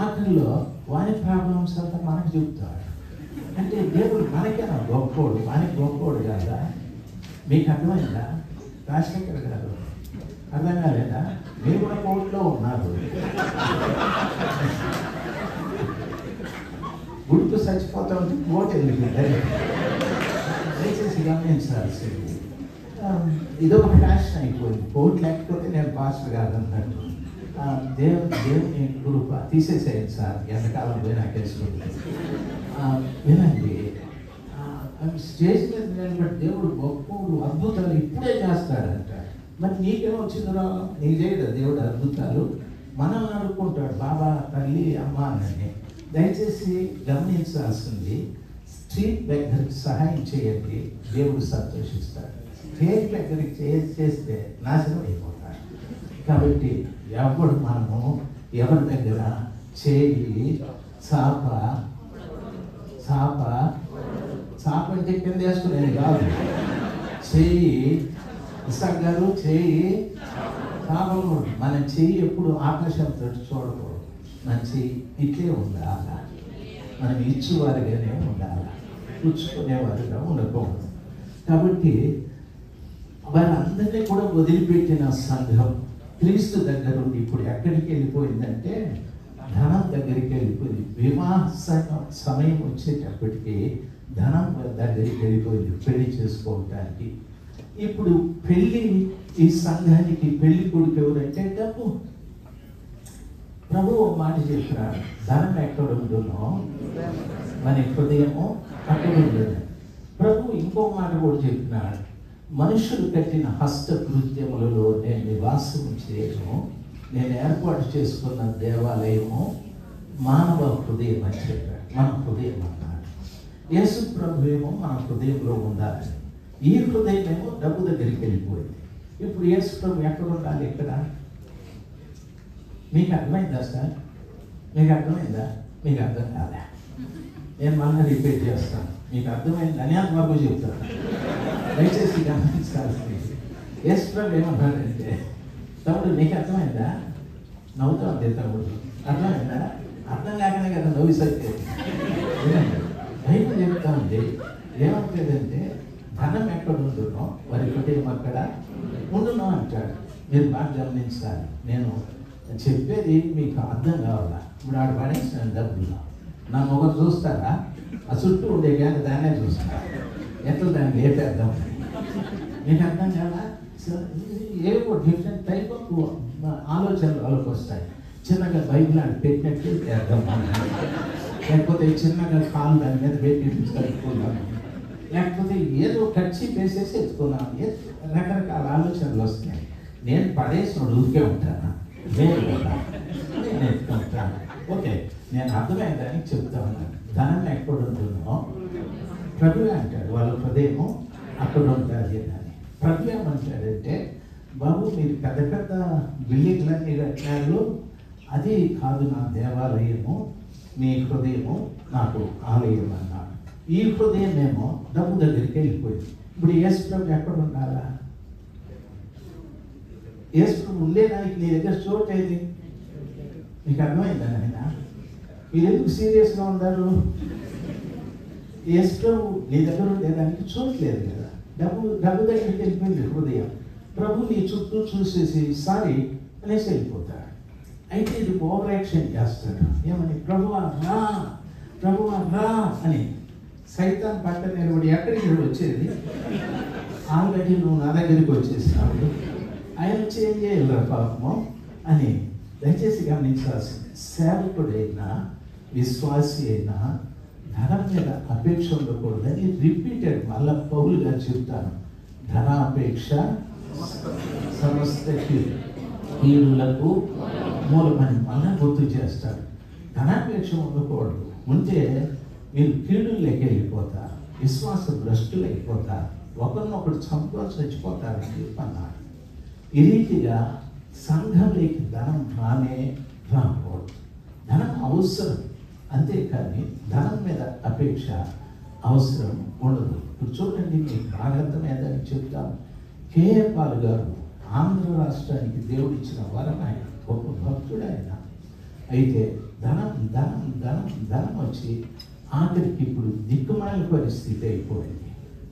ఆఖరిలో వారి ప్రాబ్లమ్స్ అంతా మనకు చెప్తాడు. అంటే దేవుడు మనకేనా గొప్పోడు, వానికి గొప్పోడు కాదా? మీకు అర్థమైందా? రాజశేఖర్ గారు అర్థం కాలేదా? మీరు కూడా కోర్టులో ఉన్నారు, గుడితో చచ్చిపోతా ఉంటే కోర్టు ఎందుకు? దయచేసి గమనించాల్సింది. ఇదొక ఫ్యాషన్ అయిపోయింది, కోర్టు లేకపోతే నేను పాస్టర్ కాదన్నట్టు. దేవుని కృప తీసేసేయండి సార్, ఎంతకాలం పోయినా కేసుకుంటే. వినండి, స్టేజ్ మీద నిలబడి దేవుడు గొప్పడు అద్భుతాలు ఇప్పుడే చేస్తాడంట. మరి నీకేమో వచ్చిందో నీకు చేయడు దేవుడు అద్భుతాలు. మనం అనుకుంటాడు బాబా తల్లి అమ్మ అని. దయచేసి గమనించాల్సింది, స్ట్రీట్ దగ్గరికి సహాయం చేయండి, దేవుడు సంతోషిస్తాడు. స్టేజ్ దగ్గరికి చేస్తే నాశనం అయిపోతాడు. కాబట్టి మనము ఎవరి దగ్గర చేయి చాప అంటే కింద వేసుకునేది కాదు, చేయి ఇసగారు చేయి చాపలు. మన చెయ్యి ఎప్పుడు ఆకాశంతో చూడకూడదు, మన చెయ్యి ఇట్లే ఉండాలి, మనం ఇచ్చేవారుగానే ఉండాలి, పుచ్చుకునేవారుగా ఉండకూడదు. కాబట్టి వారందరినీ కూడా వదిలిపెట్టిన సంఘం క్రీస్తు దగ్గర ఉండి ఇప్పుడు ఎక్కడికి వెళ్ళిపోయిందంటే ధనం దగ్గరికి వెళ్ళిపోయింది. వివాహ సమయం వచ్చేటప్పటికి ధనం దగ్గరికి వెళ్ళిపోయింది పెళ్లి చేసుకోవటానికి. ఇప్పుడు పెళ్లి, ఈ సంఘానికి పెళ్లి కొడుకు ఎవరంటే డబ్బు. ప్రభు ఒక మాట చెప్పినాడు, ధనం ఎక్కడ ఉండునో మన హృదయము అక్కడ ఉండదు. ప్రభు ఇంకో మాట కూడా చెప్పినాడు, మనుషులు కట్టిన హస్తకృత్యములలో నేను నివాసం చేయను, నేను ఏర్పాటు చేసుకున్న దేవాలయము మానవ హృదయం అని చెప్పాడు. మన హృదయం అన్నాడు. యేసు ప్రభు ఏమో మన హృదయంలో ఉండాలి. ఈ హృదయం ఏమో డబ్బు దగ్గరికి వెళ్ళిపోయింది. ఇప్పుడు యేసు ప్రభు ఎక్కడ ఉండాలి? ఎక్కడ? మీకు అర్థమైందా సార్? మీకు అర్థమైందా? మీకు అర్థం కాదా? నేను మళ్ళీ రిపీట్ చేస్తాను, మీకు అర్థమైంది అని అంతవరకు చెప్తాను. దయచేసి గమనించాల్సింది, యేసు ప్రభు ఏమన్నాడంటే, తమ్ముడు నీకు అర్థమైందా? నవ్వుతా ఉంది తమ్ముడు, అర్థమైందా? అర్థం కాకనే కదా నవ్వు సరిపోయింది. బైబిల్ చెప్తా ఉంది, ఏమంటాడంటే ధనం ఎక్కడ ఉండునో వారి హృదయం అక్కడ ఉండునో అంటాడు. మీరు బాగా గమనించాలి, నేను చెప్పేది మీకు అర్థం కావాలా. ఇప్పుడు ఆడ పడేసిన డబ్బులు నా మొగలు చూస్తారా? ఆ చుట్టూ ఉండే కానీ దాన్నే చూస్తారా? ఎట్లా దాన్ని లేపేద్దాం? మీకు అర్థం కాదా? ఏవో డిఫరెంట్ టైప్ ఆఫ్ ఆలోచనలు వాళ్ళకి వస్తాయి. చిన్నగా బైబిల్ ఆడ పెట్టినట్టు చేద్దాం, లేకపోతే చిన్నగా కాలు దాని మీద పెట్టి కలుపుకున్నాం, లేకపోతే ఏదో ఖర్చు వేసేసి ఎత్తుకున్నాం. రకరకాల ఆలోచనలు వస్తున్నాయి. నేను పడేసిన ఊరికే ఉంటాను, నేను ఎత్తుకుంటాను. ఓకే, నేను అర్థమైందని చెప్తా ఉన్నాను. ధనం ఎక్కడ ఉంటుందో ప్రభు అంటాడు, వాళ్ళ హృదయము అక్కడ ఉంటుంది అని. ప్రభు ఏమంటాడంటే, బాబు మీరు పెద్ద పెద్ద బిల్డింగ్లన్నీ కట్టినారు, అది కాదు నా దేవాలయము, మీ హృదయము నాకు ఆలయం అన్నాడు. ఈ హృదయం ఏమో డబ్బు దగ్గరికి వెళ్ళిపోయింది. ఇప్పుడు యేసు ప్రభు ఎక్కడ ఉండాలా? యేసు ప్రభు ఉండేదానికి నీ దగ్గర చోటు ఏది? మీకు అర్థమైందా నాయన? మీరు ఎందుకు సీరియస్గా ఉన్నారు? యేసు ప్రభు నీ దగ్గర ఉండేదానికి చోటు లేదు కదా. డబ్బు దగ్గరికి వెళ్ళిపోయింది హృదయం. ప్రభు నీ చుట్టూ చూసేసి సారీ అనేసి వెళ్ళిపోతాడు. అయితే ఇది ఓవర్ యాక్షన్ చేస్తాడు. ఏమని? ప్రభువా రా, ప్రభువా రా అని. సైతాన్ పట్ట నిలబడి ఎక్కడికి వచ్చేది? ఆల్రెడీ నువ్వు నా దగ్గరికి వచ్చేసినావు, ఆయన వచ్చి ఏం చేయాలి పాపము అని. దయచేసి గమనించాల్సింది, సేవకుడైనా విశ్వాసి అయినా ధనం మీద అపేక్ష ఉండకూడదని రిపీటెడ్ మళ్ళా పౌలు గారు చెప్తాను. ధనాపేక్ష సమస్త కీడులకు మూలమని మళ్ళా గుర్తు చేస్తాడు. ధనాపేక్ష ఉండకూడదు. ఉంటే మీరు కీడుల్లోకి వెళ్ళిపోతారు, విశ్వాస భ్రష్టులు అయిపోతారు, ఒకరినొకరు చంపుకొని చచ్చిపోతారని చెప్పన్నాడు. ఈ రీతిగా సంఘంలోకి ధనం రాకూడదు. ధనం అవసరం, అంతేకాని ధనం మీద అపేక్ష అవసరం ఉండదు. ఇప్పుడు చూడండి, మీకు భాగర్థమేదని చెప్తాను. కేఏ పాల్ గారు ఆంధ్ర రాష్ట్రానికి దేవుడిచ్చిన వరం. ఆయన గొప్ప భక్తుడు ఆయన. అయితే ధనం ధనం ధనం ధనం వచ్చి ఆఖరికి ఇప్పుడు దిక్కుమాలిన పరిస్థితి అయిపోయింది.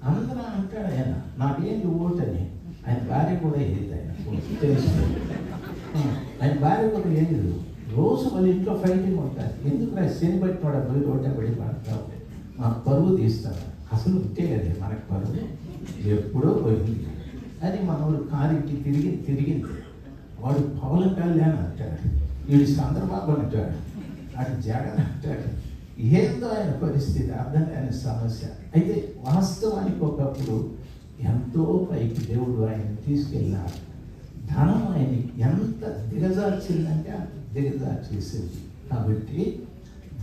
అందరూ అంటాడు ఆయన నాకేంటి ఓటని. ఆయన భార్య కూడా ఏది ఆయన తెలుసు. ఆయన భార్య కూడా ఏది రోజు వాళ్ళ ఇంట్లో ఫైటింగ్ ఉంటుంది. ఎందుకు శని బట్టి వాడు పోయి రోడ్డు పడి పడతావు, మాకు పరువు తీస్తారు. అసలు ఉంటే కదా మనకు పరువు ఎప్పుడో పోయింది అని మనవాడు కారికి తిరిగింది. వాడు పవన్ కళ్యాణ్ అంటాడు, వీడు చంద్రబాబు అంటాడు, అటు జగన్ అంటాడు. ఏందో ఆయన పరిస్థితి అర్థం కాని సమస్య. అయితే వాస్తవానికి ఒకప్పుడు ఎంతో పైకి దేవుడు ఆయన తీసుకెళ్ళాడు. ధనం ఆయన్ని ఎంత దిగజార్చిందంటే దిగజార్చేసేది. కాబట్టి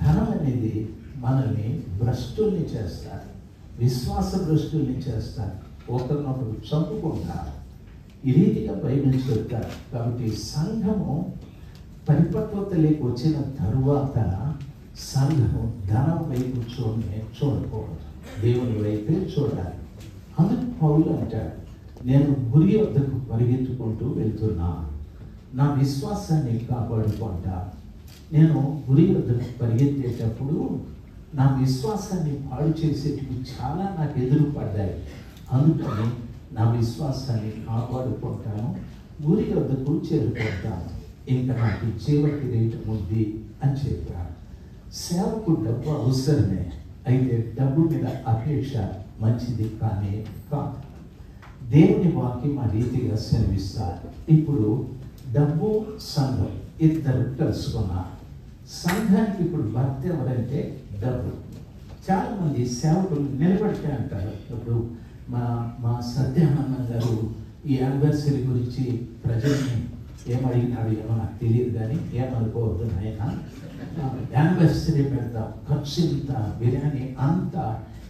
ధనం అనేది మనల్ని భ్రష్టుల్ని చేస్తారు, విశ్వాస భ్రష్టుల్ని చేస్తారు, ఒకరినొకరు చంపుకుంటారు. ఈ రీతిగా బైబిల్ చెప్తారు. కాబట్టి సంఘము పరిపక్వతలోకి వచ్చిన తరువాత సంఘము ధనం వైపు చూడకూడదు, దేవుని వైపే చూడాలి. అందుకు పౌలు అంటాడు, నేను గురి వద్దకు పరిగెత్తుకుంటూ వెళ్తున్నా, నా విశ్వాసాన్ని కాపాడుకుంటా. నేను గురి వద్దకు పరిగెత్తేటప్పుడు నా విశ్వాసాన్ని పాడు చేసేటివి చాలా నాకు ఎదురు పడ్డాయి. అందుకని నా విశ్వాసాన్ని కాపాడుకుంటాను, గురి వద్దకు చేరుకుంటాను, ఇంకా నాకు జీవ కిరీటం ఉంది అని చెప్పాడు. సేవకు డబ్బు అవసరమే, అయితే డబ్బు మీద అపేక్ష మంచిది కానీ కాదు. దేవుని వాక్యం ఆ రీతిగా సెలవిస్తారు. ఇప్పుడు డబ్బు సంఘం ఇద్దరు కలుసుకున్నారు. సంఘానికి ఇప్పుడు భర్త ఎవరంటే డబ్బు. చాలామంది సేవకులు నిలబడితే అంటారు. ఇప్పుడు మా సత్యానంద గారు ఈ యానివర్సరీ గురించి ప్రజల్ని ఏమడిగినాడు ఏమో నాకు తెలియదు, కానీ ఏమనుకోవద్దు ఆయన. యానివర్సరీ పెడతాం, ఖర్చు ఇంత, బిర్యానీ అంత,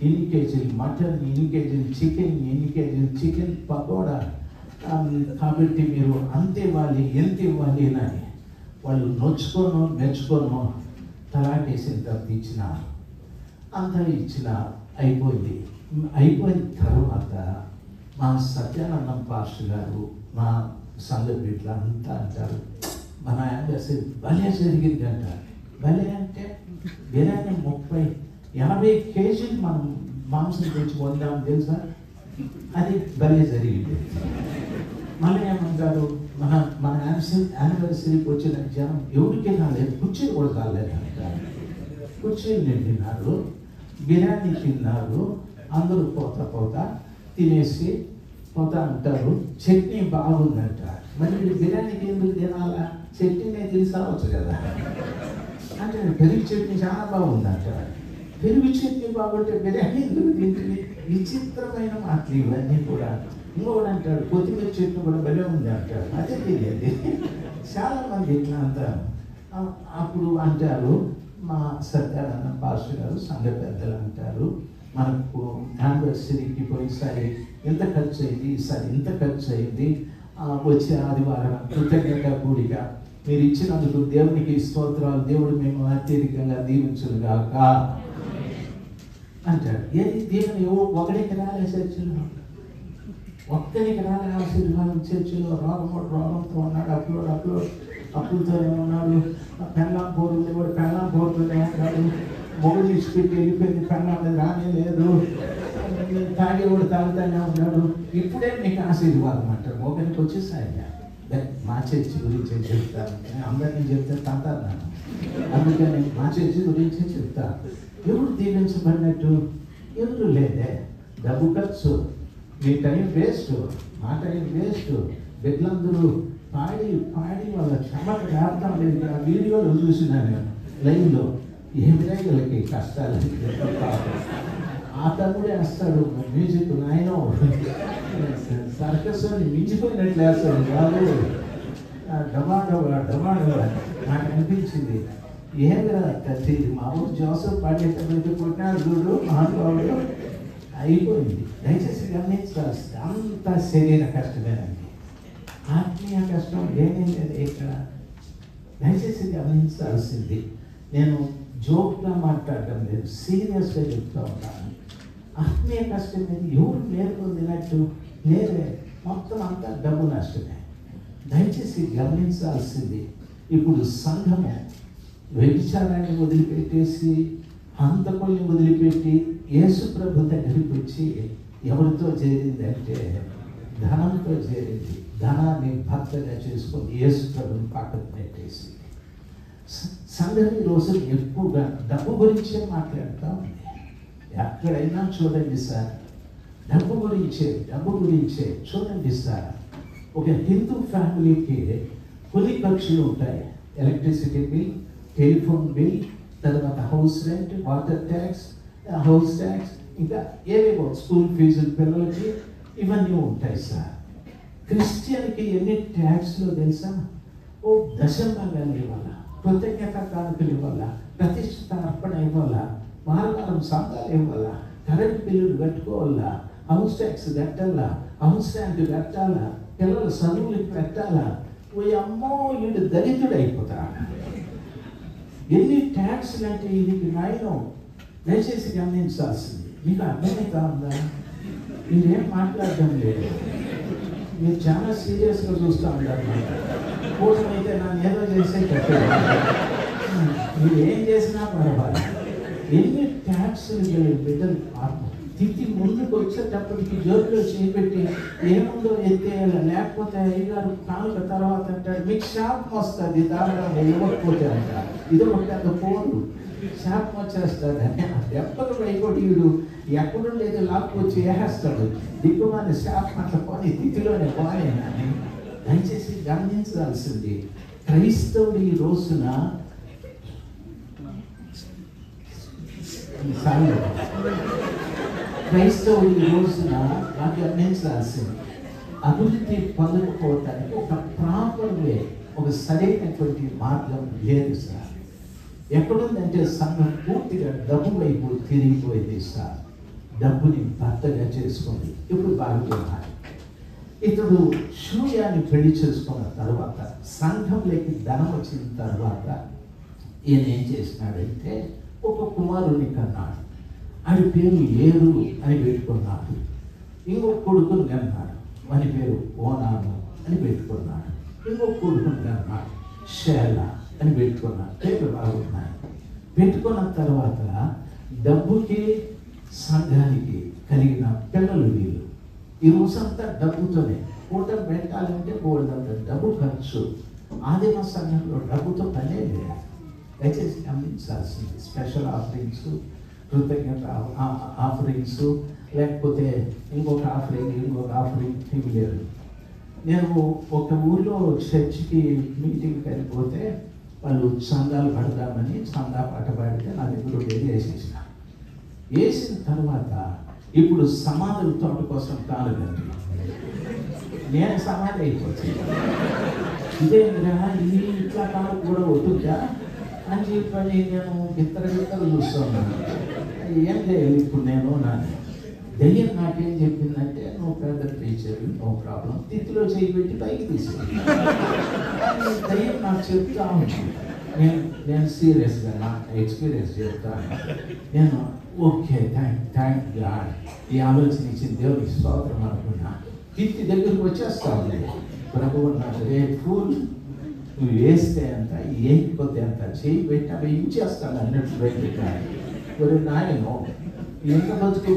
ఎన్ని కేజీలు మటన్, ఎన్ని కేజీలు చికెన్, ఎన్ని కేజీలు చికెన్ పకోడా, కాబట్టి మీరు అంత ఇవ్వాలి, ఎంత ఇవ్వాలి అని వాళ్ళు నొచ్చుకోను మెచ్చుకోను తలాటేసిన తర్వాత ఇచ్చినారు. అంతా ఇచ్చిన అయిపోయిన తర్వాత మా సత్యానందం పాస్టర్ గారు, మా సంఘ బిడ్డలు అంతా అంటారు, మన యానివర్సరీ భలే జరిగింది అంటారు. భలే అంటే బిర్యానీ 30-80 కేజీలు మనం మాంసం తెచ్చి వండాము తెలుసా, అది భలే జరిగింది. మళ్ళీ ఏమంటారు, మన యానివర్సరీకి వచ్చిన జనం ఎవరికి రాలేదు, కుర్చీలు కూడా రాలేదు అంటారు. కుర్చీలు నిండినారు, బిర్యానీ తిన్నారు, అందరూ పోతా తినేసి పోతా ఉంటారు. చట్నీ బాగుందంటారు. మరి బిర్యానీకి ఎందుకు తినాలా, చట్నీనే తిని సావచ్చు కదా అంటే. పెరుగు చట్నీ చాలా బాగుందంటారు. పెరుగు చట్నీ బాగుంటే బిర్యానీ ఎందుకు తింటుంది? విచిత్రమైన మాటలు ఇవన్నీ కూడా. ఇంకొకటి అంటాడు, కొత్తిమీర చెట్టు కూడా భలే ఉంది అంటాడు. అదే తెలియదు. చాలామంది ఇట్లా అంటారు. అప్పుడు అంటారు, మా సత్యానంద పాస్టర్ గారు సంఘ పెద్దలు అంటారు, మనకు యానివర్సరీకి పోయినసారి ఎంత ఖర్చు అయింది, ఈసారి ఇంత ఖర్చు అయింది, వచ్చే ఆదివారం కృతజ్ఞత కూడిక మీరు ఇచ్చినందుకు దేవునికి స్తోత్రాలు, దేవుడు మేము అత్యధికంగా దీవించుగాక అంటాడు. ఏది దేవుని ఒకడికి రాలే చర్చలు ఒక్కరికి రాలే ఆశీర్వాదం. చర్చిలో రోగంతో ఉన్నాడు, అప్పులతోనే ఉన్నాడు. పెళ్ళాం పోరుంది, వాడు పెళ్ళాం పోరుతూనే ఉన్నాడు. మొగుడు ఇచ్చిపెట్టి వెళ్ళిపోయింది, పెళ్ళాం మీద రానే లేదు. తాగేవాడు తాగుతానే ఉన్నాడు. ఇప్పుడే మీకు ఆశీర్వాదం అంటారు. మొగనికి వచ్చేసాయి. మా చర్చి గురించి చెప్తాను, అందరినీ చెప్తే తాతాను నన్ను. అందుకని మా చర్చి గురించి చెప్తాను. ఎవరు దీవించబడినట్టు? ఎవరు లేదే. డబ్బు ఖర్చు, మీ టైం వేస్ట్, మా టైం వేస్ట్. బిడ్డలందరూ పాడి వాళ్ళ క్షమత రావటం లేదు. ఆ వీడియోలో చూసినాను నేను లైవ్లో. ఏమిరా వీళ్ళకి కష్టాలు. ఆ తమ్ముడే వేస్తాడు మ్యూజిక్, నాయన సర్కస్ అని మించిపోయినట్లు వేస్తాడు వాళ్ళు. డమా నాకు అనిపించింది, ఏమిరా కత్తి మా ఊరు జోసఫ్ పాడేటప్పుడు పుట్టినాడు చూడు మహానుభావుడు. అయిపోయింది. దయచేసి గమనించాల్సింది, అంత శరీర కష్టమేనండి. ఆత్మీయ కష్టం ఏమీ లేదు ఇక్కడ. దయచేసి గమనించాల్సింది. నేను జోక్గా మాట్లాడటం లేదు, సీరియస్గా చెప్తూ ఉంటాను. ఆత్మీయ కష్టం మీద ఎవరు నేర్కొందినట్టు లేదే. మొత్తం అంతా డబ్బు నష్టమే. దయచేసి గమనించాల్సింది, ఇప్పుడు సంఘము వ్యభిచారాన్ని వదిలిపెట్టేసి హంతకుల్ని వదిలిపెట్టి యేసు ప్రభు దగ్గరికి వచ్చి ఎవరితో చేరిందంటే ధనంతో చేరింది. ధనాన్ని భర్తగా చేసుకొని యేసు ప్రభుని పక్కకు పెట్టేసి సంఘం ఈ రోజు ఎక్కువగా డబ్బు గురించే మాట్లాడుతూ ఉంది. ఎక్కడైనా చూడండి సార్, డబ్బు గురించే చూడండి సార్. ఒక హిందూ ఫ్యామిలీకి కొన్ని ఖర్చులు ఉంటాయి. ఎలక్ట్రిసిటీ బిల్, టెలిఫోన్ బిల్, తర్వాత house rent, water tax, house tax, ఇంకా ఏవేవో స్కూల్ ఫీజులు పిల్లలకి, ఇవన్నీ ఉంటాయి సార్. క్రిస్టియన్కి ఎన్ని ట్యాక్స్లో తెలుసా? ఓ దశంభాగాలు ఇవ్వాల, కృతజ్ఞత కానుకలు ఇవ్వాల, ప్రతిష్ఠిత అర్పణ ఇవ్వాల, వారం సంఘాలు ఇవ్వాల, కరెంట్ బిల్లులు కట్టుకోవాలా, హౌస్ ట్యాక్స్ కట్టాలా, హౌస్ రెంట్ కట్టాలా, పిల్లల చదువులకు పెట్టాలా. ఓ అమ్మో వీడు దరిద్రుడు అయిపోతాడు. ఎన్ని ట్యాక్స్లు అంటే ఇది నాయనం. దయచేసి గమనించాల్సింది. మీకు అర్థమైతే ఉందా? మీరేం మాట్లాడడం లేదు, మీరు చాలా సీరియస్గా చూస్తూ ఉంటారు. కోసం అయితే నన్ను ఏదో చేసే కట్టారు. మీరు ఏం చేసినా పర్వాలేదు. ఎన్ని ట్యాక్స్లు బిడ్డలు తిట్టి ముందుకు వచ్చేటప్పటికి జోబులో చేపెట్టి ఏముందో ఎత్తేయాలి, లేకపోతే అయ్యగారు కానుక తర్వాత అంటాడు మీకు శాపం వస్తుంది దారుణంగా ఇవ్వకపోతే అంట. ఇది ఒక పెద్ద పోరు, శాపం వచ్చేస్తుంది అని ఎప్పటికీ వైకోటీయుడు ఎక్కడుండేది లాక్కొచ్చి వేసేస్తాడు. దిక్కుమాని శాపం అట్లా పోనీ తిథిలోనే పోనీ అని. దయచేసి గమనించాల్సింది, క్రైస్తవుడు ఈ రోజున గమనించాల్సింది అభివృద్ధి పొందకపోవటానికి ఒక ప్రాపర్ వే, ఒక సరైనటువంటి మార్గం లేదు సార్. ఎక్కడుందంటే సంఘం పూర్తిగా డబ్బు వైపు తిరిగిపోయింది సార్. డబ్బుని భర్తగా చేసుకుంది. ఇప్పుడు బాగున్నాడు. ఇతడు షూయాన్ని పెళ్లి చేసుకున్న తర్వాత సంఘంలోకి ధనం వచ్చిన తర్వాత ఈయన ఏం చేసినాడంటే ఒక కుమారుని కన్నాడు. ఆయన పేరు ఏరు అని పెట్టుకున్నాడు. ఇంకొక కొడుకుని కన్నాడు, వాని పేరు ఓనాను అని పెట్టుకున్నాడు. ఇంకొక కొడుకుని కన్నాడు, షేల అని పెట్టుకున్నాడు. పేరు బాగున్నాయి. పెట్టుకున్న తర్వాత డబ్బుకి సంఘానికి కలిగిన పిల్లలు వీళ్ళు. ఈ రోజంతా డబ్బుతోనే పూట పెట్టాలంటే పోవడంత డబ్బు ఖర్చు. ఆదిమ సంఘంలో డబ్బుతో పనే లేదు. దయచేసి గమనించాల్సింది. స్పెషల్ ఆఫరింగ్స్, కృతజ్ఞత ఆఫరింగ్స్, లేకపోతే ఇంకొక ఆఫరింగ్ ఇవి లేదు. నేను ఒక ఊర్లో చర్చికి మీటింగ్కి వెళ్ళిపోతే వాళ్ళు చందాలు పడదామని చందా పాట పాడితే నా దగ్గర వెళ్ళి వేసేసిన తర్వాత ఇప్పుడు సమాధుల తోట కోసం కాలేదండి. నేను సమాధి అయిపోతుంది. ఇదేంద్రా ఇది ఇట్లా కాలు కూడా వద్దుగా అని చెప్పని నేను గిత్తలు చూస్తున్నాను. ఏం చేయాలి ఇప్పుడు నేను? దెయ్యం నాకేం చెప్పిందంటే నువ్వు పెద్ద టీచర్, నో ప్రాబ్లం, తిత్తిలో చేయి పెట్టి పైకి తీసుకెళ్ళి దెయ్యం నాకు చెప్తా ఉంటుంది. నేను సీరియస్గా నా ఎక్స్పీరియన్స్ చెప్తాను. ఓకే థ్యాంక్ గాడ్, ఈ ఆలోచన ఇచ్చిన దేవుడికి స్తోత్రం అనుకున్నా. కిట్టి దగ్గరికి వచ్చేస్తా ఉంది. ప్రభు అన్నాడు, రే ఫూల్, నువ్వు వేస్తే అంత ఏకపోతే అంత చేయి పెట్టి అవి ఇచ్చేస్తాను అన్నట్టు బయట నాయను ఎంత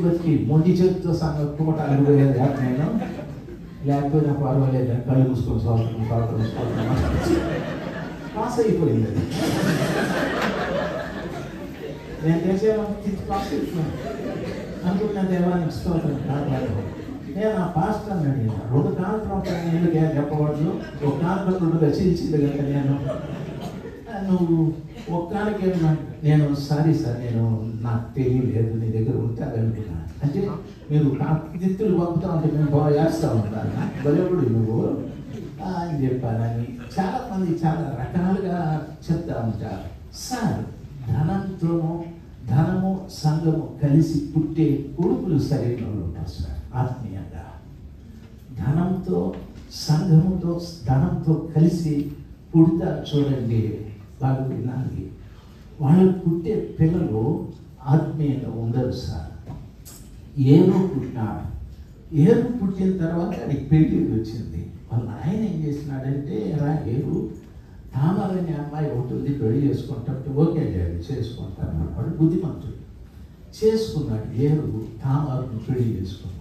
బతికి మొండి చేతితో సంగట్టుకోవటానికి పోయేది నేను, లేకపోయినా పర్వాలేదు కళ్ళు మూసుకొని సంవత్సరం పాస్ అయిపోయింది అది. నేను చేసేవాళ్ళ పాస్ అయిపోయాను అనుకున్న దేవానికి స్తోత్రం కాదు. నేను ఆ పాస్టర్ని అడిగిన 2 కాంట్రాక్టర్ ఎందుకే చెప్పవచ్చు, ఒక కాంట్రాక్ట్ 2గా చీల్చింది కదా. నేను నువ్వు ఒక్కడానికి నేను సారీ సార్, నేను నాకు తెలియలేదు, నీ దగ్గర ఉంటే అది అనుకున్నాను. అంటే మీరు దిత్తులు పంపుతా ఉంటే మేము బాగా చేస్తూ ఉంటాను, బలవుడు నువ్వు అని చెప్పానని చాలామంది చాలా రకాలుగా చెప్తా ఉంటారు. సార్, ధనము సంఘము కలిసి పుట్టే కొడుకులు శరీరంలో ఉంటారు సార్. ఆత్మీయంగా ధనంతో సంఘముతో ధనంతో కలిసి పుడతా చూడండి, వాళ్ళు వినాలి. వాళ్ళు పుట్టే పిల్లలు ఆత్మీయంగా ఉండరు సార్. ఏదో పుట్టినాడు, ఏరు పుట్టిన తర్వాత అది పెళ్లి వచ్చింది. వాళ్ళ ఆయన ఏం చేసినాడంటే, ఏరు తామరని అమ్మాయి ఉంటుంది, పెళ్లి చేసుకుంటే ఓకే డాడీ చేసుకుంటాను వాడు బుద్ధిమంతుడు. చేసుకున్నాడు, ఏరు తామరను పెళ్లి చేసుకున్నాడు.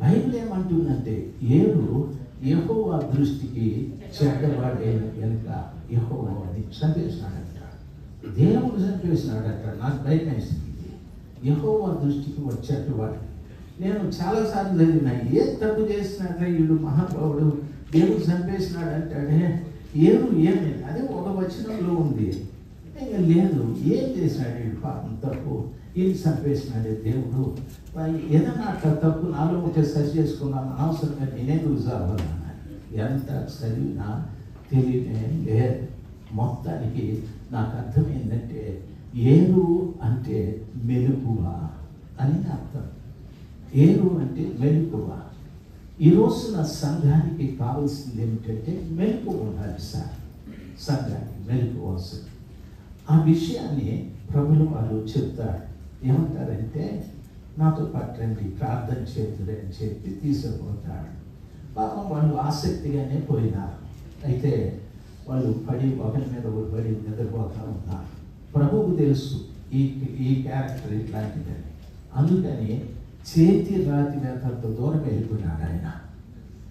బైబిల్ ఏమంటుందంటే, ఏరు యెహోవా దృష్టికి చెడ్డవాడైన కనుక యెహోవా అది చంపేసినాడట. దేవుడు చంపేసినాడట. నాకు భయం వేసింది. యెహోవా దృష్టికి వచ్చేటవాడు. నేను చాలాసార్లు చదివినా, ఏ తప్పు చేసినట్లే వీడు మహాభావుడు దేవుడు చంపేసినాడు అంటాడే. ఏమైంది? అదే ఒక వచనంలో ఉంది. ఇంకా లేదు, ఏం చేసినాడు వీడు పాపం తప్పు, ఏం చంపేసినాడే దేవుడు. ఏదన్నా అట్లా తప్పు నాలో ఉంటే సరి చేసుకున్నాను, అనవసరంగా నేనేందుకు చావాలన్నా. ఎంత చదివినా తెలియనే లేదు. మొత్తానికి నాకు అర్థమైందంటే, ఏరు అంటే మెలుకువ అని అర్థం. ఏరు అంటే మెలుకువ. ఈ రోజున సంఘానికి కావాల్సింది ఏమిటంటే మెలుకువ ఉండాలి సార్. సంఘానికి మెలుకువ అవసరం. ఆ విషయాన్ని ప్రభులు వారు చెప్తారు. ఏమంటారంటే, నాతో పాటు రండి ప్రార్థన చేతులు అని చెప్పి తీసుకుపోతాడు. పాపం వాళ్ళు ఆసక్తిగానే పోయినారు. అయితే వాళ్ళు ఒకరి మీద ఒకరు పడి నిద్రపోతా ఉన్నారు. ప్రభువుకు తెలుసు ఈ క్యారెక్టర్ ఇట్లాంటిదని. అందుకని చేతి రాతి వేతలతో దూరం వెళ్ళిపోయినాడు ఆయన.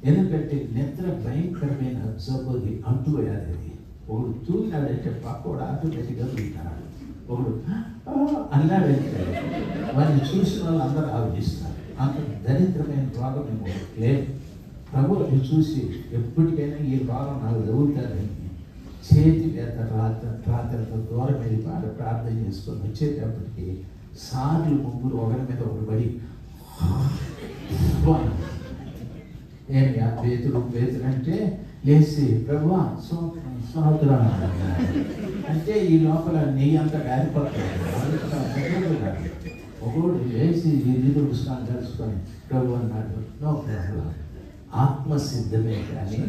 ఎందుకంటే నిద్ర భయంకరమైన జబ్బుది అంటుపోయాది. అది ఒకడు తూగినాడంటే పక్కోడు ఆటోమేటిక్గా తూగినాడు. ఒకడు అన్నాడంటే వారిని చూసిన వాళ్ళు అందరూ ఆలోచిస్తారు. అంత దరిద్రమైన రోగం లేదు. ప్రభు అది చూసి ఎప్పటికైనా ఈ రోగం నాకు తగులుతారని చేతి వేత రాత్రితో దూరం వెళ్ళి ప్రార్థన చేసుకొని వచ్చేటప్పటికి సార్లు ముగ్గురు ఒకరి మీద ఒకరు పడి ఏమి ఆ పేతురు అంటే లేచి ప్రభువా సోదరా అంటే ఈ లోపల నెయ్యి అంతా కారిపోతుంది. ఒకడు లేచి వీధుడు స్నానం తెలుసుకొని ప్రభు అన్నాడు, నో ప్రాబ్లం, ఆత్మసిద్ధమే కానీ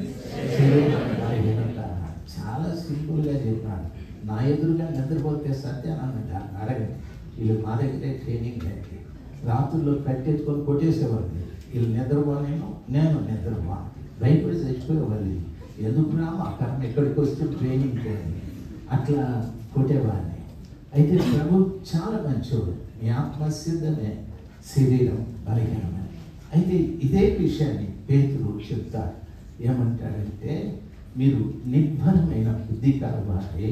చాలా సింపుల్గా చెప్పినాడు. నా ఎదురుగా నిద్రపోతే సత్యానందంగా అడగండి. వీళ్ళు మా దగ్గరే ట్రైనింగ్ లేదు. రాత్రుల్లో కట్టెత్తుకొని కొట్టేసేవాడిని. వీళ్ళు నిద్రపోనేమో నేను నిద్రపో భయపడి చచ్చిపోయేవాళ్ళు. ఎందుకు రాము అక్కడ ఎక్కడికి వస్తే ట్రైనింగ్ చేయండి అట్లా కొట్టేవాడిని. అయితే ప్రభు చాలా మంచోడు. మీ ఆత్మసిద్ధమే, శరీరం బలహీనమే. అయితే ఇదే విషయాన్ని పేతురు చెప్తారు. ఏమంటారంటే, మీరు నిర్భరమైన బుద్ధి కలవాలి,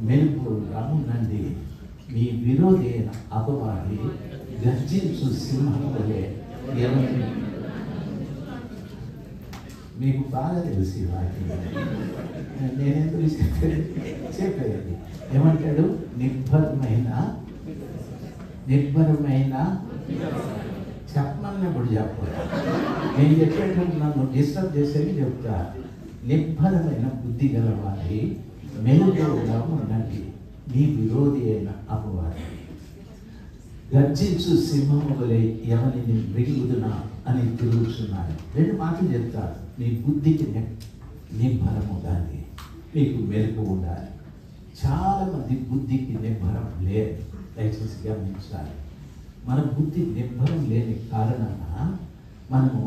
మెలుకువగా ఉండండి. మీ విరోధి అయిన అపవాది గర్జించు సింహం వలె ఎవరిని. మీకు బాగా తెలిసి వాటి నేనెందుకు చెప్పేది. ఏమంటాడు? నిర్భరమైన చెప్పమన్నప్పుడు చెప్పాలి. నేను చెప్పేటప్పుడు నన్ను డిస్టర్బ్ చేసేది చెప్తా. నిర్భరమైన బుద్ధి గలవారి మెలుకువగా ఉండండి. మీ విరోధి అయిన అపవాది గర్జించు సింహము వలె ఎవరిని మిగులుదునా అని తిరుగుతున్నాడు. 2 మాటలు చెప్తాడు. మీ బుద్ధికి నిబ్బరం ఉండాలి, మీకు మెలకు ఉండాలి. చాలామంది బుద్ధికి నిబ్బరం లేదు. దయచేసి గమనించాలి. మన బుద్ధి నిబ్బరం లేని కారణంగా మనము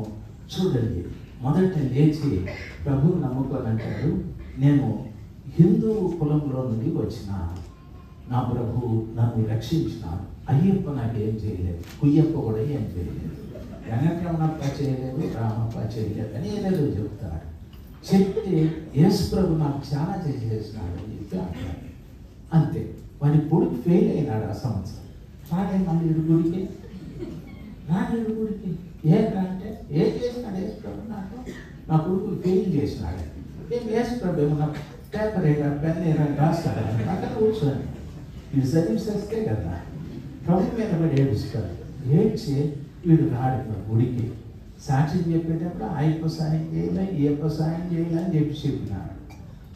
చూడండి, మొదట లేచి ప్రభువు నమ్ముకొని అంటాడు, నేను హిందూ కులంలో నుండి వచ్చిన నా ప్రభువు నన్ను రక్షించినాడు. అయ్యప్ప నాకేం చేయలేదు, కుయ్యప్ప కూడా ఏం చేయలేదు, వెంకటరమణప్ప చేయలేదు, రామప్ప చేయలేదు అని ఏదేదో చెప్తాడు. చెప్తే యేసు ప్రభు నాకు చాలా చేసినాడు అని చెప్పి అంటాడు. అంతే, వాడి కొడుకు ఫెయిల్ అయినాడు ఆ సంవత్సరం. రాడే మళ్ళీ గుడికి, రాడు గుడికి. అంటే ఏం చేసినాడు యేసు ప్రభు? నాకు నా కొడుకు ఫెయిల్ చేసినాడు. ఏం యేసు ప్రభు ఏమన్నా పేపర్ ఏడా పెన్ ఏడా రాస్తాడు? అక్కడ కూర్చొని వీడు చదివిస్తే కదా ప్రభు మీద పడి ఏడుస్తాడు. ఏడ్చి వీడు రాడు గుడికి. సాక్ష్యం చెప్పేటప్పుడు ఆయప్ప సాయం చేయలే, ఏప్ప సాయం చేయలే అని చెప్పినాడు.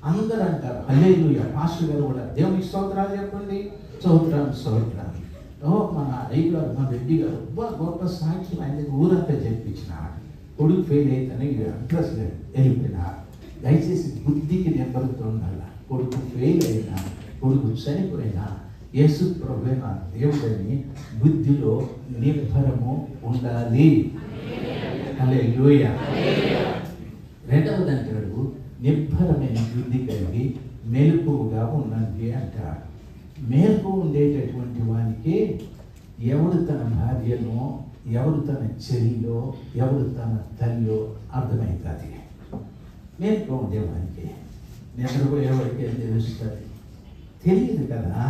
అందరూ అంటారు హల్లెలూయా. పాస్టర్ గారు కూడా దేవునికి స్తోత్రాలు చెప్పండి, స్తోత్రాలు. మన అయ్య గారు, మన రెడ్డి గారు గొప్ప సాక్షి ఆయన ఊరంతా చెప్పించినాడు. కొడుకు ఫెయిల్ అయితేనే అడ్రస్ వెళ్ళిపోయినాడు. దయచేసి బుద్ధికి నెంబరుతో ఉండాల. కొడుకు ఫెయిల్ అయినా, కొడుకు చనిపోయినా యేసు ప్రభువే నా దేవుడని బుద్ధిలో నిర్భరము ఉండాలి. హల్లెలూయా. రెండవది అంటాడు, నిర్భరమైన బుద్ధి కలిగి మెలకువగా ఉండండి అంటాడు. మేలుకు ఉండేటటువంటి వానికి ఎవడు తన భార్యనో, ఎవరు తన చెల్లిలో, ఎవరు తన తల్లిలో అర్థమవుతుంది. మేలుకు ఉండేవానికి, నిద్రపోయేవాడికి ఏం తెలుస్తుంది? తెలియదు కదా.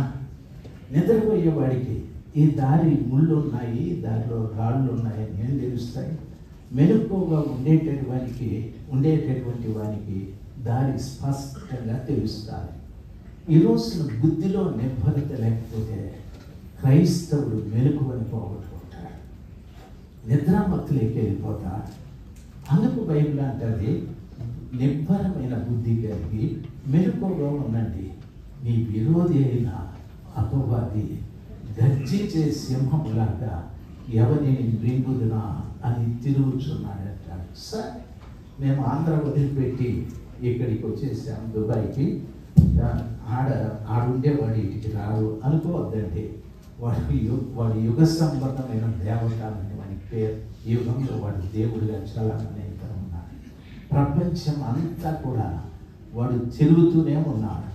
నిద్రపోయేవాడికి ఈ దారి ముళ్ళు ఉన్నాయి, దారిలో రాళ్ళు ఉన్నాయని ఏం తెలుస్తాయి? మెలకువగా ఉండేటటువంటి వానికి దారి స్పష్టంగా తెలుస్తుంది. ఈరోజున బుద్ధిలో నిర్భరత లేకపోతే క్రైస్తవుడు మెలకువని పోగొట్టుకుంటాడు, నిద్రామత్తులోకి వెళ్ళిపోతాడు. అందుకు బైబిల్ అంటది, నిర్భరమైన బుద్ధి కలిగి మెలకువగా ఉండండి. మీ విరోధి అయిన అపవాది గర్జించే సింహములాగా ఎవరిని మృంగుదునా అని తిరుగుచున్నాడంటాడు. సార్, మేము ఆంధ్ర వదిలిపెట్టి ఇక్కడికి వచ్చేసాం దుబాయ్కి. ఆడుండేవాడు ఇంటికి రాడు అనుకోవద్దండి. వాడు యుగ సంబంధమైన దేవత అని వాడి పేరు. యుగంలో వాడు దేవుడిగా చాలా ఉన్నాడు. ప్రపంచం అంతా కూడా వాడు తిరుగుతూనే ఉన్నాడు.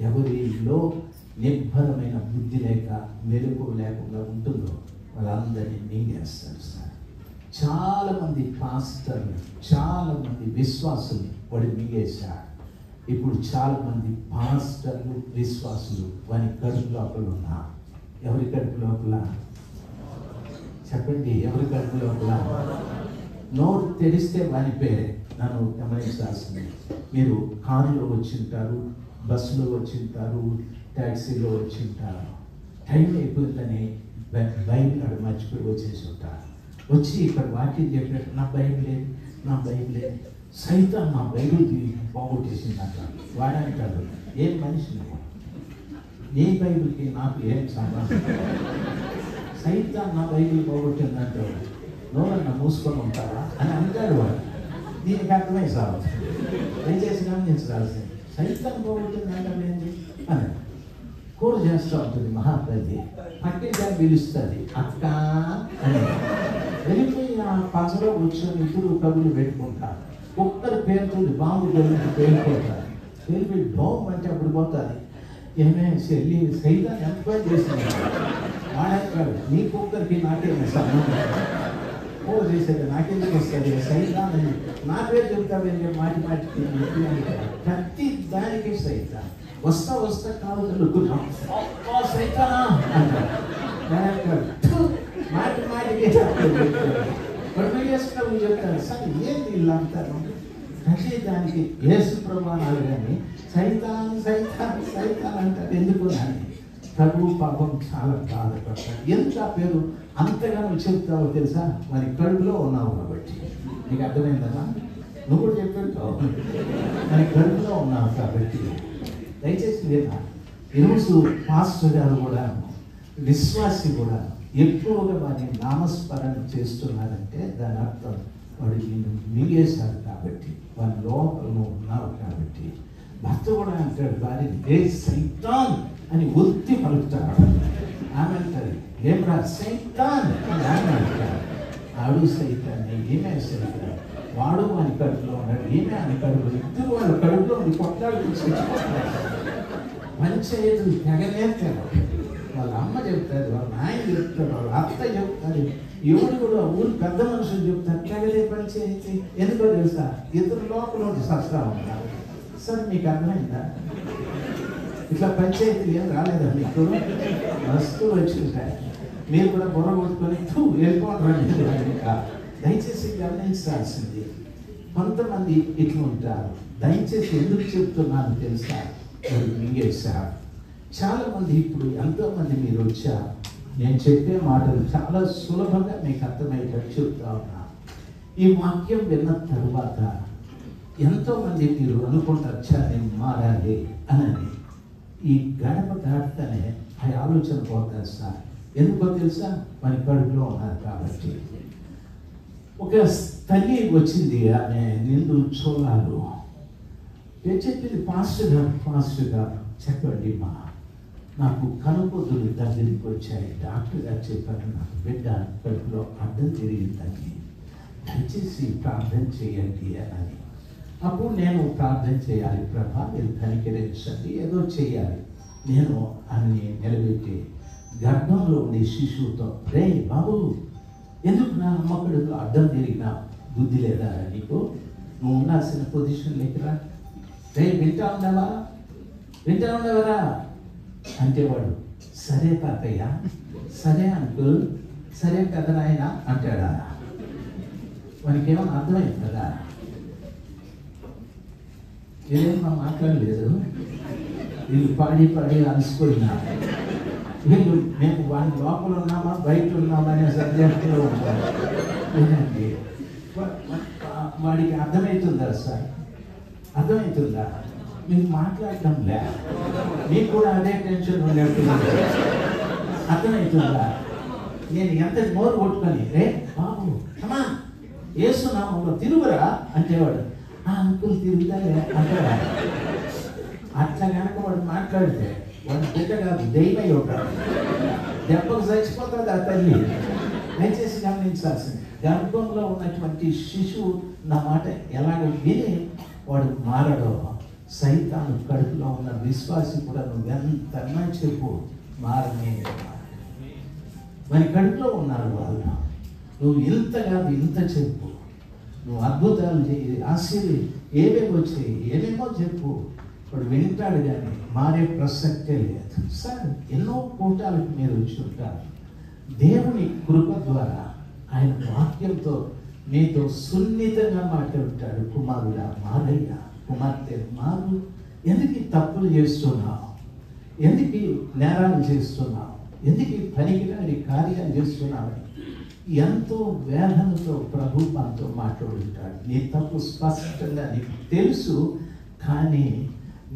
ఎవరిలో నిర్భరమైన బుద్ధి లేక మెలకు లేకుండా ఉంటుందో వాళ్ళందరినీ మింగేస్తారు సార్. చాలామంది పాస్టర్లు, చాలామంది విశ్వాసులు వాడు మింగేశాడు. ఇప్పుడు చాలామంది పాస్టర్లు, విశ్వాసులు వారి కడుపు లోపల ఉన్నా. ఎవరి కడుపు లోపల చెప్పండి? ఎవరి కడుపు లోపల? నోరు తెరిస్తే వాని పేరే. నన్ను గమనించాల్సింది, మీరు కారులో వచ్చింటారు, బస్సులో వచ్చింటారు, ట్యాక్సీలో వచ్చింటారు. టైం అయిపోయిందని బైబిల్ అక్కడ మర్చిపోయి వచ్చేసి ఉంటారు. వచ్చి ఇక్కడ వాక్యం చెప్పినట్టు నా బైబిల్ లేదు, సైతం నా బైబిల్ పోగొట్టేసింది అంటారు. వాడంటాడు, ఏం మనిషి నీ బైబిల్కి నాకు ఏం సంబంధం? సైతం నా బైబిల్ పోగొట్టింది అంటాడు. నోరన్నా మూసుకొని ఉంటారా అని అంటాడు వాడు. దీనికి అర్థమై సార్ దయచేసి గమనించాల్సింది. సైతం పోగొట్టింది అంటాడేంటి అని కూర చేస్తూ ఉంటుంది మహాతల్లి. పట్టిగా పిలుస్తుంది అక్క అని. వెళ్ళిపోయి ఆ పసలో కూర్చొని ఇద్దరు కబుర్లు పెట్టుకుంటారు. ఒక్కరి పేరుతుంది బాబు వెళ్ళి పేరుకుంటారు. వెళ్ళిపోయి డోమ్ అంటే అప్పుడు పోతుంది. ఏమైనా చెల్లి సైతాన్ని ఎంక్వైరీ చేసింది వాడేస్తాడు. నీ కుక్కరికి నాకేమైనా సంబంధం? కూర చేసేది నాకెందుకు వస్తుంది? సైతాన్ని నా పేరు చెప్తావేంటి మాటికి ప్రతి దానికి సైతాన్. వస్తా కాదు అనుకున్నాం సైతానా అంటాడు. మాటికి చేసుకున్నప్పుడు చెప్తారు. సార్ ఏంది ఇలా అంటారు? ప్రతి దానికి యేసు ప్రమాణాలు కానీ సైతాన్ అంటారు. ఎందుకు అని ప్రభు పాపం చాలా బాధపడతాడు. ఎంత పేరు అంతగానో చెప్తావో తెలుసా? మరి కడుపులో ఉన్నావు కాబట్టి. నీకు అర్థమైందమ్మా? నువ్వు కూడా చెప్పావు, మరి కడుపులో ఉన్నావు కాబట్టి. దయచేసి లేదా ఈరోజు పాస్టర్ గారు కూడా, విశ్వాసి కూడా ఎక్కువగా వారిని నామస్మరణ చేస్తున్నారంటే దాని అర్థం వాడు నిన్ను మింగేశాడు కాబట్టి, వాళ్ళ లోపల ఉన్నావు కాబట్టి. భర్త కూడా అంటాడు భార్య సైతాన్ అని ఒత్తి పలుకుతాడు. ఆమె అంటారు ఏమరా సైతాన్ అని ఆమె అంటారు. ఆడు సైతాన్ని, ఏమే సైతాన్. వాడు వాని కడుపులో ఉన్నాడు, ఈమె ఆయన కడుపులో, ఇద్దరు వాళ్ళ కడుపులో ఉంది, కొట్లాడు పంచాయతీలు తెగనేస్తాడు. వాళ్ళ అమ్మ చెప్తారు, వాళ్ళ నాయన చెప్తాడు, వాళ్ళ అత్త చెప్తారు, ఎవరు కూడా ఊరు పెద్ద మనుషులు చెప్తారు. తెగలే పంచాయతీ ఎందుకో తెలుసా? ఇద్దరు లోపల ఉండి సస్తా ఉంటారు. సార్ మీకు అర్థమైందా? ఇట్లా పంచాయతీలు ఏం రాలేదా మీకు? వస్తువులు వచ్చింటాయి, మీరు కూడా బుర్ర కొట్టుకొని వెళ్ళిపోవడం. దయచేసి గమనించాల్సింది, కొంతమంది ఇట్లా ఉంటారు. దయచేసి ఎందుకు చెప్తున్నాను తెలుసా? మింగేశారు. చాలామంది ఇప్పుడు ఎంతోమంది మీరు వచ్చారు. నేను చెప్పే మాటలు చాలా సులభంగా మీకు అర్థమయ్యేటట్టు చెప్తా ఉన్నా. ఈ వాక్యం విన్న తరువాత ఎంతోమంది మీరు అనుకుంటారు, నేను మారాలి అని. ఈ గడప దాటితేనే ఆ ఆలోచన పోతారు సార్. ఎందుకో తెలుసా? మన కడుపులో ఉన్నారు కాబట్టి. ఒక తల్లి వచ్చింది, ఆమె నిండు చోళాలు. చెప్పింది, పాస్టర్ గారు చెప్పండి మా, నాకు కనుపొద్దులు దగ్గరికి వచ్చాయి, డాక్టర్ గారు చెప్పారు నాకు బిడ్డ కడుపులో అడ్డం తిరిగిందని, దయచేసి ప్రార్థన చేయండి అని. అప్పుడు నేను ప్రార్థన చేయాలి, ప్రభా మీరు కనికరించండి, ఏదో చేయాలి. నేను అన్ని నిలబెట్టి గర్భంలో ఉండే శిశువుతో, రే బాబు ఎందుకు నా అమ్మ కడుపులో అడ్డం తిరిగినా బుద్ధి లేదా నీకు? నువ్వు ఉండాల్సిన పొజిషన్ లేకరా, రే వింటా ఉండవరా అంటే వాడు, సరే తాతయ్య, సరే అంకుల్, సరే కదా నాయన అంటాడా? వానికి ఏమన్నా అర్థమైంది కదా? ఏమన్నా మాట్లాడలేదు, వీళ్ళు పాడి అలసిపోయినా, వీళ్ళు మేము వాడి లోపల ఉన్నామా బయట ఉన్నామా అనే సబ్జెక్టులో ఉంటారు. లేదండి, వాడికి అర్థమవుతుందా సార్? అర్థమవుతుందా? మీరు మాట్లాడటం లే, మీకు కూడా అదే టెన్షన్ ఉండేట్టున్నారు. అర్థమవుతుందా? నేను ఎంత నోరు కొట్టుకొని, రే బాబు అమ్మా ఏసునామంలో తిరుగురా అంటేవాడు, అంకుల్ తిరుగుతాలే అంటాడా? అట్లా కనుక వాడు మాట్లాడితే వాడు బిడ్డ కాదు, దైవై ఉంటాడు. దెబ్బకు చచ్చిపోతుంది ఆ తల్లి. దయచేసి గమనించాల్సింది, గర్భంలో ఉన్నటువంటి శిశువు నా మాట ఎలాగ విని వాడు మారడో, సైతాను కడుపులో ఉన్న విశ్వాసి కూడా నువ్వెంతన్నా చెప్పు మారనే. మన కడుపులో ఉన్నారు వాళ్ళు, నువ్వు ఇంత కాదు ఇంత చెప్పు, నువ్వు అద్భుతాలు చేయి, ఆశ్చర్యం ఏమేమో చేయి, ఏమేమో చెప్పు, వాడు వింటాడు కానీ మారే ప్రసక్తే లేదు. సార్ ఎన్నో కూటాలకు మీరు వచ్చి ఉంటారు. దేవుని కృప ద్వారా ఆయన వాక్యంతో మీతో సున్నితంగా మాట్లాడుతాడు. కుమారుడా మారయ్యా, కుమార్తె మారు, ఎందుకు తప్పులు చేస్తున్నావు, ఎందుకు నేరాలు చేస్తున్నావు, ఎందుకు పనికిరాని కార్యాలు చేస్తున్నావని ఎంతో వేదనతో ప్రభు మనతో మాట్లాడుతాడు. నీ తప్పు స్పష్టంగా నీకు తెలుసు, కానీ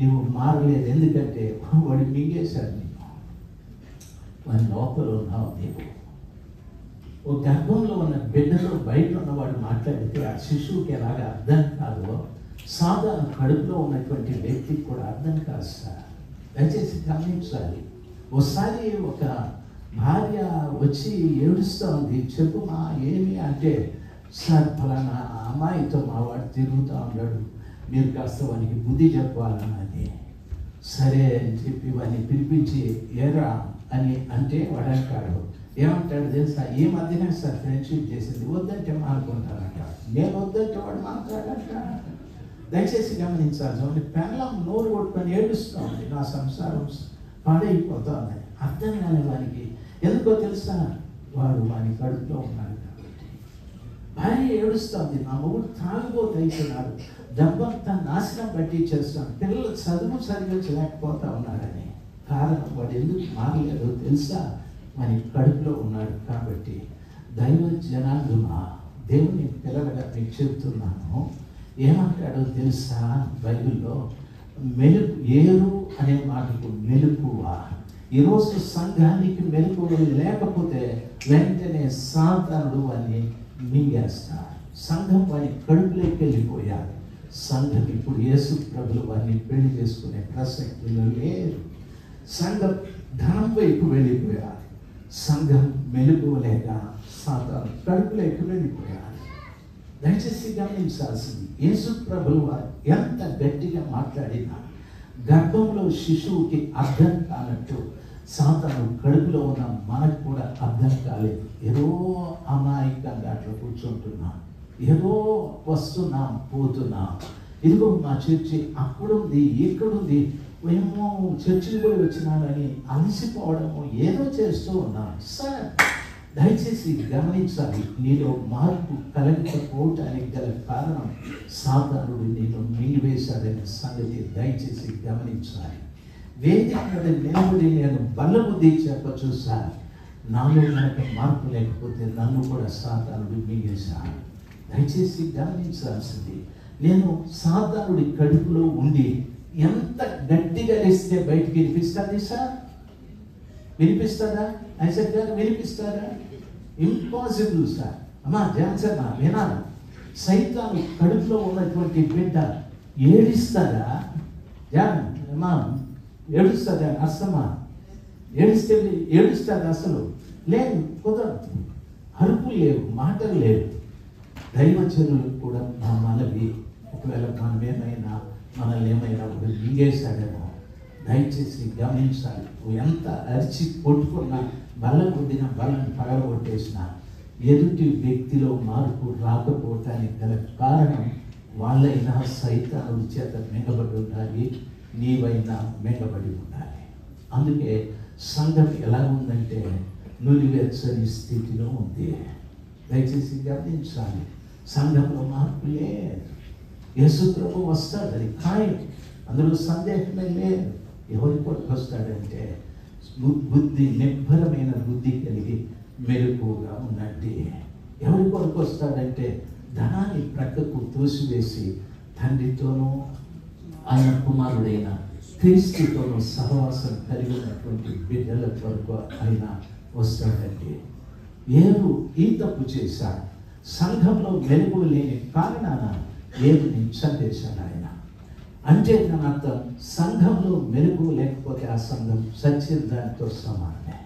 నువ్వు మారలేదు. ఎందుకంటే వాడు మింగేశాడు నీకు, వాడి లోపల ఉన్నావు నీవు. ఓ గర్భంలో ఉన్న బిడ్డతో బయట ఉన్నవాడు మాట్లాడితే ఆ శిశువుకి ఎలాగ అర్థం కాదో సాధారణ కడుపులో ఉన్నటువంటి వ్యక్తికి కూడా అర్థం కాదు సార్. దయచేసి గమనించాలి. ఒకసారి ఒక భార్య వచ్చి ఏడుస్తూ ఉంది, చెప్పుమా ఏమి అంటే, సార్ ఫలానా అమ్మాయితో మా వాడు తిరుగుతూ ఉన్నాడు, మీరు కాస్త వానికి బుద్ధి చెప్పాలన్నది. సరే అని చెప్పి వాడిని పిలిపించి ఏరా అని అంటే వాడు అంటాడు, ఏమంటాడు తెలుసా? ఈ మధ్యనే సార్ ఫ్రెండ్షిప్ చేసింది, వద్దంటే మానుకుంటానంట. నేను వద్దంటే వాడు మాట్లాడంట. దయచేసి గమనించాల్సి ఉంది. పెళ్ళం నోరు కొట్టుకొని ఏడుస్తూ ఉంది, నా సంసారం పాడైపోతా ఉంది. అర్థం కాని వానికి, ఎందుకో తెలుసా? వాడు వాని కడుపులో ఉన్నాడు కాబట్టి. భార్య ఏడుస్తుంది, నా మొగుడు తాగుబోతు అవుతున్నాడు, డబ్బంతా నాశనం పట్టి చేస్తాను, పిల్లలు చదువు చదివించలేకపోతా ఉన్నాడని. కారణం వాడు ఎందుకు మారలేదో తెలుసా? వాని కడుపులో ఉన్నాడు కాబట్టి. దైవ జనాలుమా, దేవుని పిల్లలుగా మీకు చెప్తున్నాను, ఏమంటాడో తెలుసా? బైబిల్లో మెలుపు, ఏరు అనే మాటకు మెలుకువ. ఈరోజు సంఘానికి మెలుకువ లేకపోతే వెంటనే సాతానుడు వాడిని మింగేస్తాడు. సంఘం వాని కడుపులోకి వెళ్ళిపోయారు. సంఘం ఇప్పుడు యేసు ప్రభులు వారిని పెళ్లి చేసుకునే ప్రసక్తిలో లేరు. సంఘం ధనం వైపు వెళ్ళిపోయారు. సంఘం మెలుకువ లేక సాతాను కడుపులోకి వెళ్ళిపోయారు. దయచేసి గమనించాల్సింది, యేసు ప్రభువు వారు ఎంత గట్టిగా మాట్లాడినా గర్భంలో శిశువుకి అర్థం కానట్టు సాతాను కడుపులో ఉన్న మనకు కూడా అర్థం కాలేదు. ఏదో అమాయకంగా అట్లా కూర్చుంటున్నాం, ఏదో వస్తున్నాం పోతున్నాం. ఇదిగో మా చర్చి అక్కడుంది ఇక్కడుంది, ఏమో చర్చికి పోయి వచ్చినానని అలసిపోవడము ఏదో చేస్తూ ఉన్నాం. సార్ దయచేసి గమనించాలి, నీలో మార్పు కలగకపోవటానికి గల కారణం సాతానుడు నేను మింగివేశాడనే సంగతి దయచేసి గమనించాలి. వేదిక మీద నిలబడి నేను బల్లబుద్ధి చెప్పచ్చు సార్, నాలో కనుక మార్పు లేకపోతే నన్ను కూడా సాతానుడు మింగేశాడు. దయచేసి గమనించాల్సింది, నేను సాతానుడి కడుపులో ఉండి ఎంత గట్టిగా ఇస్తే బయటికి వినిపిస్తుంది సార్? వినిపిస్తుందా? ఐజాక్ గారు వినిపిస్తారా? Impossible sir. అమ్మా జాన్సన్ వినాలి, సైతాను కడుపులో ఉన్నటువంటి బిడ్డ ఏడిస్తారా? జాన్ అమ్మా ఏడుస్తుందా? అసమా ఏడిస్తే ఏడుస్తుంది అసలు లేదు, కుదరదు. అరుపులు లేవు, మాటలు లేవు. దైవచనులకు కూడా మా మనవి, ఒకవేళ మనల్ని ఏమైనా కూడా మింగేశాడేమో దయచేసి గమనించాలి. ఎంత అరిచి కొట్టుకున్నా, బల్ల కొద్దిన బల్లని పగలగొట్టేసిన ఎదుటి వ్యక్తిలో మార్పు రాకపోవటానికి గల కారణం వాళ్ళైనా సైతానుడి చేత మింగబడి ఉండాలి, నీవైనా మింగబడి ఉండాలి. అందుకే సంఘం ఎలా ఉందంటే నులివెచ్చని స్థితిలో ఉంది. దయచేసి గమనించాలి, సంఘంలో మార్పు లేదు. యేసు ప్రభు వస్తాడు, అది ఖాయం, అందులో సందేహమే లేదు. ఎవరి కొరకు వస్తాడంటే బుద్ధి నిర్భరమైన బుద్ధి కలిగి మెరుగుగా ఉన్నట్టు. ఎవరి కొరకు వస్తాడంటే ధనాన్ని ప్రక్కకు తోసివేసి తండ్రితోనూ ఆయన కుమారుడైన క్రీస్తుతోనూ సహవాసం కలిగినటువంటి బిడ్డల కొరకు ఆయన వస్తాడంటే. ఏరు ఈ తప్పు చేశాడు, సంఘంలో వెలుగు లేని కారణాన ఏరుని చంపేశాడు ఆయన. అంటే దాని అర్థం సంఘంలో మెరుగు లేకపోతే ఆ సంఘం చచ్చిన దానితో సమానమే.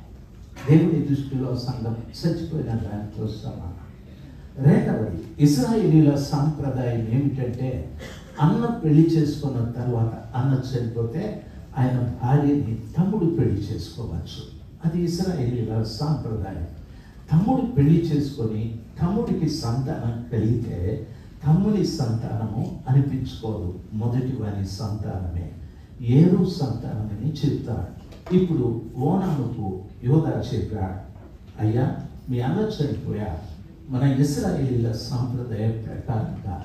దేవుని దృష్టిలో సంఘం చచ్చిపోయిన దానితో సమానం. రెండవది, ఇశ్రాయేలీల సాంప్రదాయం ఏమిటంటే అన్న పెళ్లి చేసుకున్న తర్వాత అన్న చనిపోతే ఆయన భార్యని తమ్ముడు పెళ్లి చేసుకోవచ్చు. అది ఇశ్రాయేలీల సాంప్రదాయం. తమ్ముడు పెళ్లి చేసుకొని తమ్ముడికి సంతానం కలిగితే తమ్ముని సంతానము అనిపించుకోదు, మొదటి వారి సంతానమే, ఏరు సంతానమని చెప్తాడు. ఇప్పుడు ఓనానుకు యోధా చెప్పాడు, అయ్యా మీ అన్న చనిపోయా, మన ఇశ్రాయేలీల సాంప్రదాయ ప్రకారంగా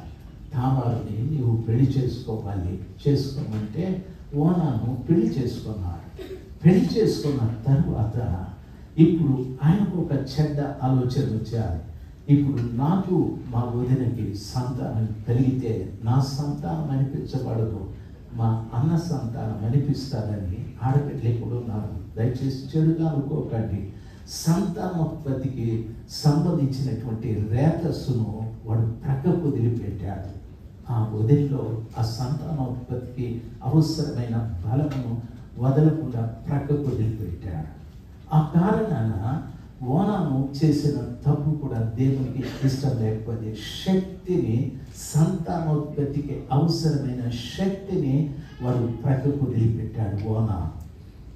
తామారుని నీవు పెళ్లి చేసుకోమంటే ఓనాను పెళ్లి చేసుకున్నాడు. పెళ్లి చేసుకున్న తరువాత ఇప్పుడు ఆయనకు ఒక చెడ్డ ఆలోచన వచ్చారు. ఇప్పుడు నాకు మా వదినకి సంతానం కలిగితే నా సంతానం అనిపించబడదు, మా అన్న సంతానం అనిపిస్తారని ఆడపిల్లలు కూడా ఉన్నారు. దయచేసి చెడుగా అనుకోకండి. సంతానోత్పత్తికి సంబంధించినటువంటి రేతస్సును వాడు ప్రక్కకు వదిలిపెట్టాడు. ఆ వదిలిలో ఆ సంతానోత్పత్తికి అవసరమైన బలమును వదలకుండా ప్రక్కకు వదిలిపెట్టాడు. ఆ కారణాన ఓనాను చేసిన తప్పు కూడా దేవునికి ఇష్టం లేకపోతే శక్తిని, సంతానోత్పత్తికి అవసరమైన శక్తిని వాడు ప్రక్కకు వదిలిపెట్టాడు ఓనా.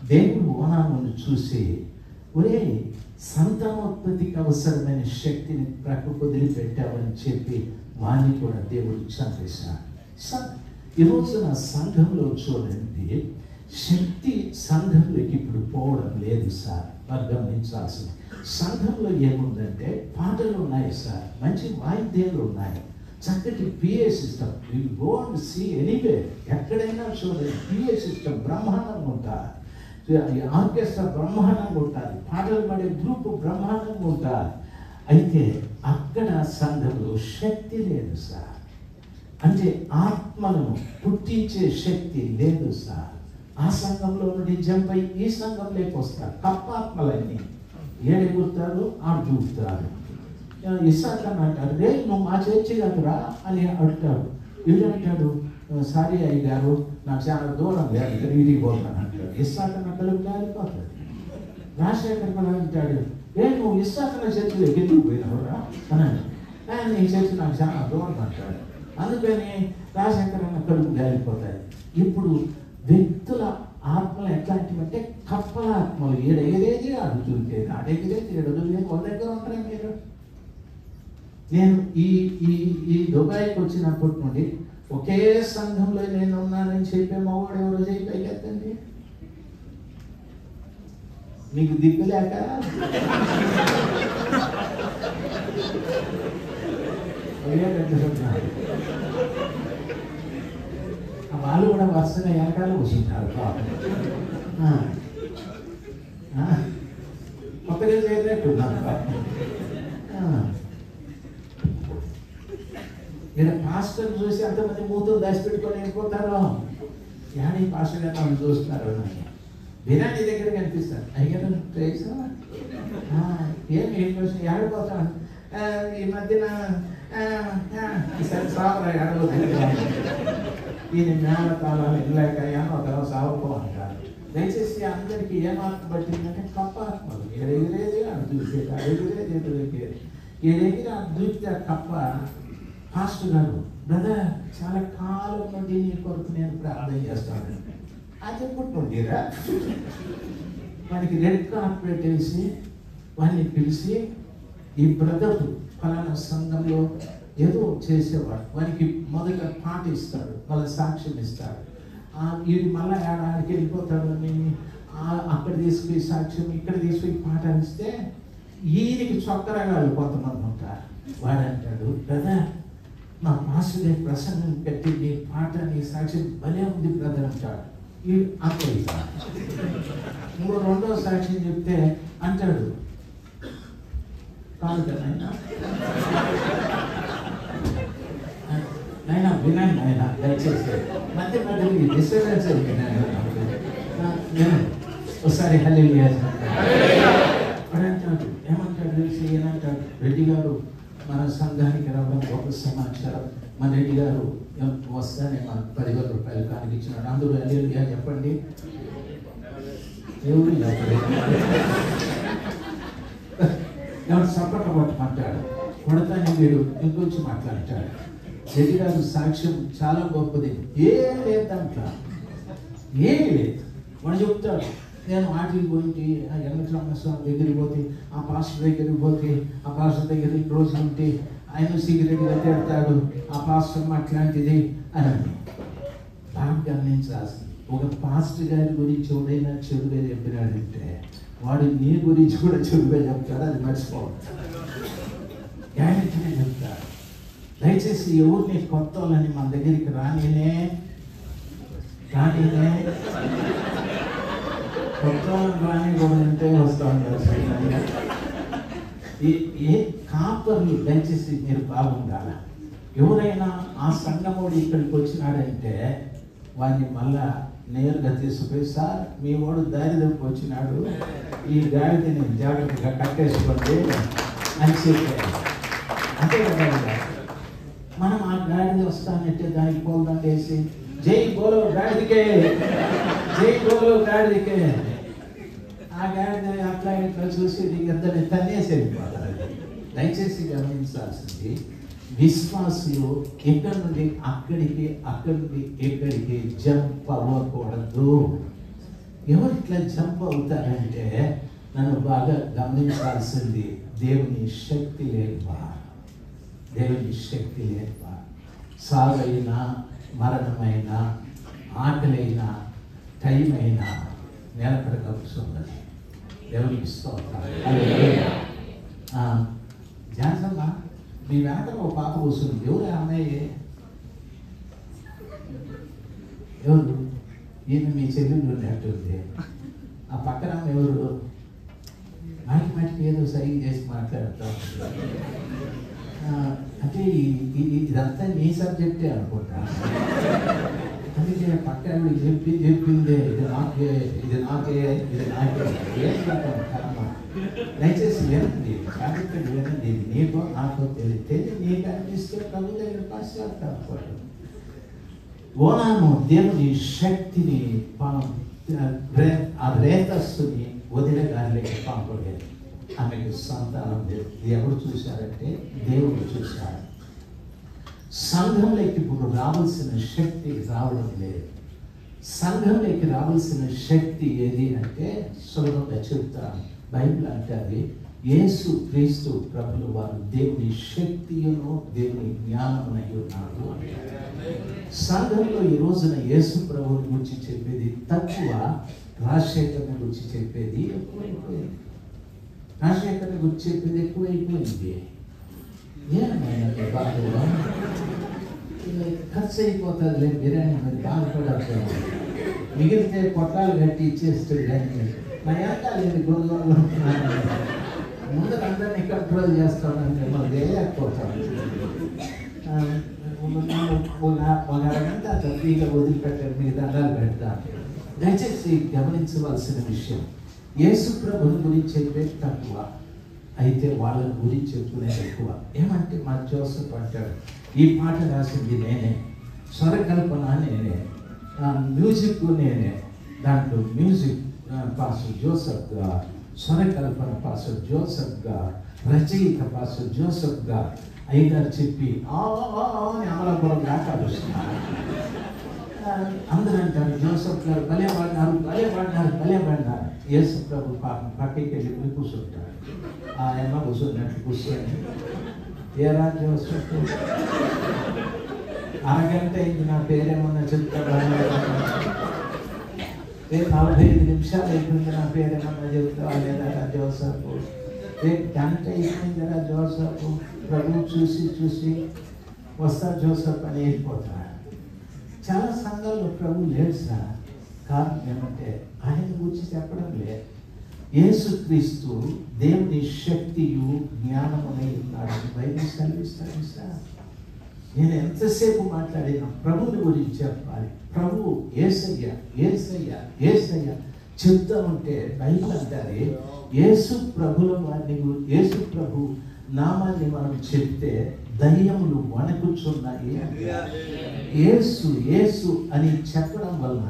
దేవుడు ఓనాను చూసి, ఒరే సంతానోత్పత్తికి అవసరమైన శక్తిని ప్రక్కకు వదిలిపెట్టావని చెప్పి వాణ్ణి కూడా దేవుడు చంపేశాడు. ఈరోజు నా సంఘంలో చూడండి, శక్తి సంఘంలోకి ఇప్పుడు పోవడం లేదు సార్. వారు గమనించాల్సింది, సంఘంలో ఏముందంటే పాటలు ఉన్నాయి సార్, మంచి వాయిద్యాలు ఉన్నాయి, చక్కటి PA system. You go and see anyway, ఎక్కడైనా చూడండి పిఏ సిస్టమ్ బ్రహ్మాండంగా ఉంటారు, ఆర్కెస్ట్రా బ్రహ్మాండంగా ఉంటుంది, పాటలు పాడే గ్రూప్ బ్రహ్మాండంగా ఉంటారు. అయితే అక్కడ సంఘంలో శక్తి లేదు సార్. అంటే ఆత్మలను పుట్టించే శక్తి లేదు సార్. ఆ సంఘంలో నుండి జంపై ఈ సంఘంలోకి వస్తారు. కప్పాత్మలన్నీ ఏడెగురుతారు, ఆడు చూపుతారు. ఇస్సాక్ అని అంటాడు, రే నువ్వు మా చర్చి కదరా అని అడుగుతాడు. వీళ్ళు అంటాడు, సారీ అయ్య గారు నాకు చాలా దూరం లేదు, ఇంటికి పోతాను అంటాడు. ఇస్సాక్ అన్న కలుపు కాలిపోతాడు. రాజశేఖర్ కూడా అంటాడు, ఏ నువ్వు ఇస్సాక్ అన్న చర్చిలోకి ఎందుకు పోయినావురా అని. నీ చర్చి నాకు చాలా దూరం అంటాడు. అందుకని రాజశేఖరన్న కడుపు గాలిపోతాయి. ఇప్పుడు వ్యక్తుల ఆత్మలు ఎట్లాంటివంటే కప్పల ఆత్మలు. ఏడెగిరేది అడు చూసేది, అడెగిరేది ఏడొదిలేది. వాళ్ళ దగ్గర ఉంటారా మీరు? నేను ఈ దుబాయ్కి వచ్చినప్పటి నుండి ఒకే సంఘంలో నేను ఉన్నానని చెప్పే మగవాడు ఎవరో చేయి పైకెత్తండి. మీకు దిక్కులేక వాళ్ళు కూడా వరుసగా వెనకాల కూర్చుంటారు. కొత్తగా చేరినట్టున్నారు. ఇక్కడ పాస్టర్ చూసి అంతమంది మూతులు దాచిపెట్టుకొని వెళ్ళిపోతారు. యాని పాస్టర్ గారు నన్ను చూస్తున్నారు. బిర్యానీ దగ్గర కనిపిస్తారు. అయ్యారు ఏం కోసం ఆడిపోతాను ఈ మధ్యన ఈయన మేళతాళాలు వెళ్ళాక ఏమో సాగుపో అంటారు. దయచేసి అందరికీ ఏ మార్పు పట్టిందంటే కప్ప ఆత్మలు. ఎగిరేది అది చూసేది, ఎగిరేది ఎదురెక్కేది. ఎగిరి అది చూస్తే ఆ కప్ప పాస్టర్ గారు, బ్రదర్ చాలా కాలం నుండి నీ కొరకు నేను ప్రార్థన చేస్తాను. అది ఎప్పుడు నుండిరా? వానికి రెడ్ కార్పెట్ వేసి వాడిని పిలిచి, ఈ బ్రదర్ ఫలానా సంఘంలో ఏదో చేసేవాడు, వానికి మొదట పాట ఇస్తాడు, మళ్ళీ సాక్ష్యం ఇస్తాడు. వీడు మళ్ళీ ఆడికి వెళ్ళిపోతాడు. అక్కడ తీసుకుని సాక్ష్యం, ఇక్కడ తీసుకుని పాట ఇస్తే ఈయనకి చొక్కరగాళ్ళు కొంతమంది ఉంటారు. వాడంటాడు, బ్రదర్ నా మాస్టర్ గారి ప్రసంగం పెట్టి నీ పాట నీ సాక్ష్యం భలే ఉంది బ్రదర్ అంటాడు. ఈ అక్కడ రెండో సాక్ష్యం చెప్తే అంటాడు, కాదు కదా నాయన వినండి నాయన దయచేసి మధ్య మధ్య డిస్టర్బెన్స్ ఒకసారి హల్లెలూయా అంటాడు. ఏమంటాడు తెలిసి ఏమంటాడు, రెడ్డి గారు మన సంఘానికి రావడం గొప్ప సమాచారం. మన రెడ్డి గారు వస్తానే మనకు 10,000 రూపాయలు కానికి ఇచ్చినాడు. అందరూ హల్లెలూయా చెప్పండి. ఎవరు ఎవరు సపోర్ట్ కొట్టమంటాడు. కొడతానే వీడు ఇంకొంచెం మాట్లాడతాడు. రెడ్డి గారు సాక్ష్యం చాలా గొప్పది. ఏం లేదు దాంట్లో, ఏమీ లేదు. వాడు చెప్తాడు, నేను వాటికి పోయి ఆ వెంకటరామస్వామి దగ్గరికి పోతే, ఆ పాస్టర్ దగ్గరికి పోతే, ఆ పాస్టర్ దగ్గర రోజు ఉంటే ఆయన సిగరెట్ కట్టేస్తాడు, ఆ పాస్టర్ అట్లాంటిది అని బాగా గమనించాల్సింది. ఒక పాస్టర్ గారి గురించి ఎవడైనా చెడుగా చెప్పినాడంటే వాడు నీ గురించి కూడా చెడుగా చెప్తాడు. అది మర్చిపోవాలి, గ్యారెంటీనే చెప్తాడు. దయచేసి ఎవరిని కొత్త వాళ్ళని మన దగ్గరికి రానినే కొత్త రాని కూడా ఉంటే వస్తూ ఉంటారు. ఏ కాపర్లు దయచేసి మీరు బాగుండాల. ఎవరైనా ఆ సంఘమోడు ఇక్కడికి వచ్చినాడంటే వాడిని మళ్ళా నేరుగా తీసుకుపోయి, సార్ మీ వాడు దారి తప్పి వచ్చినాడు, ఈ గాడిని జాగ్రత్తగా కట్టేసుకోండి అని చెప్పారు. అంతే కదా, మనం ఆ గాడిద వస్తానంటే దానికి పోల్దాం వేసి జై బోలో గాడిదికే, జై బోలో గాడిదికే. ఆ గాడిద అట్లా ఇట్లా చూసి ఇద్దరిని తన్నేసి వెళ్ళిపోతారు. దయచేసి గమనించాల్సింది, విశ్వాసులు ఎక్కడి నుండి అక్కడికి, అక్కడి నుండి ఎక్కడికి జంప్ అవ్వకూడదు. ఎవరు ఇట్లా జంప్ అవుతారంటే నన్ను బాగా గమనించాల్సింది, దేవుని శక్తి లేనివారు, దేవుని శక్తి లేనివారు. సాగైనా, మరణమైన, ఆకలైనా, టైం అయినా నిలకడగా కూర్చున్నది. దేవునికి స్తోత్రం. జాన్సమ్మా, మీ వెనక ఒక పాప కూర్చుంది. ఎవరు అమ్మాయి? ఎవరు? ఈయన మీ చెల్లెలు ఉన్నట్టుంది. ఆ పక్కన ఎవరు? మాటికి ఏదో సైన్ చేసి మాట్లాడుతూ ఉంటుంది. అంటే ఇదంతా నీ సబ్జెక్టే అనుకుంటా. అందుకే పక్కన చెప్పిందే ఇది నాకే, ఇది నాకే, ఇది నాకే. ఏం కర్మ. దయచేసి వినండి, జాగ్రత్తగా వినండి. ఇది నీకో నాకో తెలిస్తే నీకు అనిపిస్తే ప్రభు దగ్గర పశ్చాత్తాపడు. ఓనాను దేవుని శక్తిని ఆ రేతస్సుని వదిలగాలికి పంపలేదు. ఆమెకు సంతానం లేదు. ఎవరు చూశారంటే దేవుడు చూశాడు. సంఘంలోకి ఇప్పుడు రావాల్సిన శక్తి రావడం లేదు. సంఘంలోకి రావాల్సిన శక్తి ఏది అంటే సులభంగా చెప్తాను. బైబిల్ అంటారు యేసు క్రీస్తు ప్రభులు వారు దేవుని శక్తియును దేవుని జ్ఞానమునై ఉన్నాడు. సంఘంలో ఈ రోజున యేసు ప్రభువుని గురించి చెప్పేది తక్కువ, రాజశేఖర్ని గురించి చెప్పేది ఎక్కువైపోయింది. రాజశేఖర్ని గురించి చెప్పేది ఎక్కువైపోయింది. ఏమైనా బాగా ఖర్చు అయిపోతుంది బిర్యానీ మరి బాధపడతాను. మిగిలితే పొట్టాలు కట్టి ఇచ్చేస్తుంది. కానీ నా ఏకాలేదు గురువులు ముందు అందరినీ కంట్రోల్ చేస్తానంటే మనం వేయలేకపోతాం. ఒక అరగంట ఫ్రీగా వదిలిపెట్టారు, మీకు దండాలు పెడతాను. దయచేసి గమనించవలసిన విషయం, యేసు ప్రభుని గురించి చెప్పేది తక్కువ, అయితే వాళ్ళని గురించి చెప్పుకునేది ఎక్కువ. ఏమంటే మా జోసెఫ్ అంటాడు, ఈ పాట రాసింది నేనే, స్వరకల్పన నేనే, మ్యూజిక్ నేనే, దాంట్లో మ్యూజిక్ పాస్టర్ జోసెఫ్గా, స్వరకల్పన పాస్టర్ జోసెఫ్గా, రచయిత పాస్టర్ జోసెఫ్గా అయ్యగారు చెప్పి అమలాపురం దాకా వస్తున్నారు. అందరూ అంటారు జోసెఫ్ గారు భలే పాడినారు, భలే పాడినారు, భలే పాడినారు. యేసు ప్రభు పాపం పక్కకి వెళ్ళి కూర్చుంటారు. ఆ అమ్మ కూర్చున్నట్లు కూర్చొని ఏరా జోసెఫ్ అరగంట అయింది, నా పేరేమన్నా చెప్తారా? 45 నిమిషాలు అయిపోయింది, నా పేరేమన్నా చెప్తావా లేదా జోసెఫ్? గంట అయిపోయిందిరా జోసెఫ్. ప్రభు చూసి వస్తా జోసెఫ్ అని వెళ్ళిపోతాడు. చాలా సంఘాల్లో ప్రభు లేడు సార్. కారణం ఏమంటే ఆయన గురించి చెప్పడం లేదు. యేసుక్రీస్తు దేవుని శక్తియు జ్ఞానమునై ఉన్నాడని బైబిల్ సెలవిస్తాడు సార్. నేను ఎంతసేపు మాట్లాడినా ప్రభుని గురించి చెప్పాలి. ప్రభు యేసయ్య యేసయ్య యేసయ్య చెప్తా ఉంటే బైబిల్ అంటారే యేసు ప్రభుల వారిని, యేసు ప్రభు నామాన్ని మనం చెప్తే దయ్యములు వణకుచున్నాయి. యేసు యేసు అని చెప్పడం వలన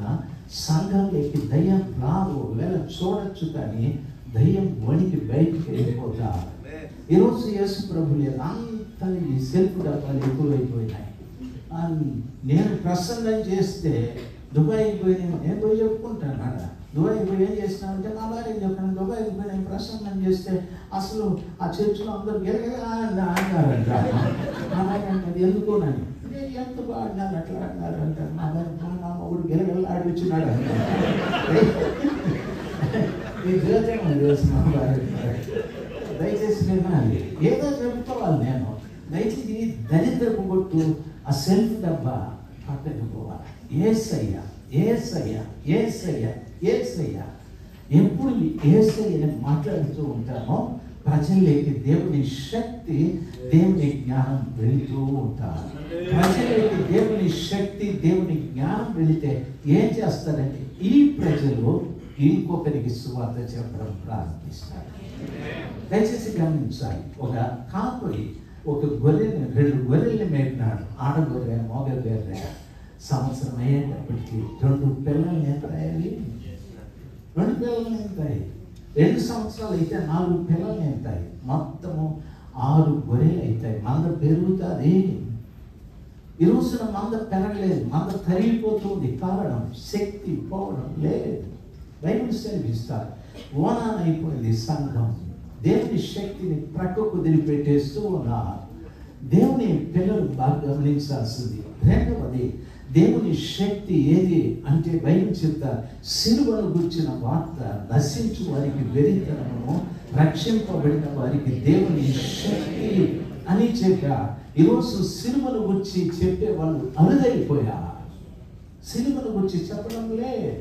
సంఘంలోకి దయ్యం రాదు. వేళ చూడొచ్చు కానీ దయ్యం వణికి బయటికి వెళ్ళిపోతా. ఈరోజు యేసు ప్రభు లేదు, అంతా ఈ సెల్ఫ్ డబ్బాలు ఎక్కువైపోయినాయి. నేను ప్రసంగం చేస్తే దుబాయ్కి పోయి నేను పోయి చెప్పుకుంటాను. దుబాయ్కి పోయి ఏం చేసినానంటే నా భార్య చెప్పాను, దుబాయ్కి పోయి నేను ప్రసంగం చేస్తే అసలు ఆ చర్చిలో అందరూ గెలగలా ఆడినారంట. నా భార్య అంటారు ఎందుకోనని, నేను ఎందుకు ఆడినారు అట్లా ఆడినారు అంటారు. నా మొగుడు గెలగలా ఆడి వచ్చినాడు అంటారు. ఈ జ్యోతిమం చేసిన దయచేసి వినాలి, ఏదో చెప్పుకోవాలి. నేను దయచేసి దరిద్రపు కొట్టు ఆ సెల్ఫ్ డబ్బా పక్కకు పోవాలి. ఏసయ్య ఏసయ్య ఏసయ్య ఏసయ్య ఎప్పుడు ఏసయ్యని మాట్లాడుతూ ఉంటామో ప్రజల్లోకి దేవుని శక్తి దేవుని జ్ఞానం వెళుతూ ఉంటారు. ప్రజలకి దేవుని శక్తి దేవుని జ్ఞానం వెళితే ఏం చేస్తారంటే ఈ ప్రజలు ఇంకొకరికి సువార్త చెప్పడం ప్రారంభిస్తారు. దయచేసి గమనించాలి. ఒక కాపరి ఒక గొర్రెని 2 గొర్రెల్ని మేపినాడు. ఆడగొర్రె మగ గొర్రె. సంవత్సరం అయ్యేటప్పటికి 2 పిల్లల్ని ఎంతాయి, 2 పిల్లల్ని ఎంతాయి. 2 సంవత్సరాలు అయితే 4 పిల్లల్ని ఎంతాయి. మొత్తము 6 గొర్రెలు అవుతాయి. మంద పెరుగుతుంది. ఈ రోజున మంద పెరగలేదు, మంద తరిగిపోతుంది. కారణం శక్తి పోవడం లేదు. బైబిల్ సెలవిస్తారు ఓనాన్ అయిపోయింది సంఘం. దేవుని శక్తిని ప్రక్కకు వదిలిపెట్టేస్తూ ఉన్నారు. దేవుని పిల్లలు బాగా గమనించాల్సింది. రెండవది దేవుని శక్తి ఏది అంటే బైబిల్ చెప్తారు సిలువను గుర్చిన వార్త నశించు వారికి వెరితనము, రక్షింపబడిన వారికి దేవుని శక్తి అని చెప్పా. ఈరోజు సిలువను గురించి చెప్పే వాళ్ళు అరుదైపోయారు. సిలువను గురించి చెప్పడం లేదు.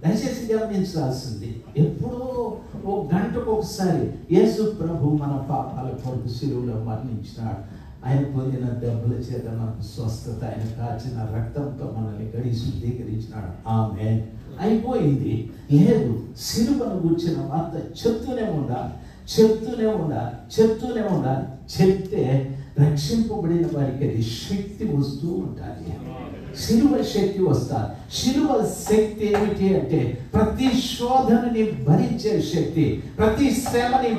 దయచేసి గమనించాల్సింది. ఎప్పుడో 1 గంటకు ఒకసారి యేసు ప్రభు మన పాపాల కొరకు సిలువలో మరణించినాడు. ఆయన పొందిన దెబ్బల చేత మనకు స్వస్థత, ఆయన కాచిన రక్తంతో మనల్ని కడిగి శుద్ధీకరించినాడు. ఆమేన్. అయిపోయింది. లేదు, సిలువను గుర్చిన వార్త చెప్తూనే ఉండాలి, చెప్తూనే ఉండాలి, చెప్తూనే ఉండాలి. చెప్తే రక్షింపబడిన వారికి అది శక్తి వస్తూ ఉంటుంది. శిలువ శక్తి వస్తారు. శిలువ శక్తి ఏమిటి అంటే ప్రతి శోధనని భరించే శక్తి, ప్రతి శ్రమని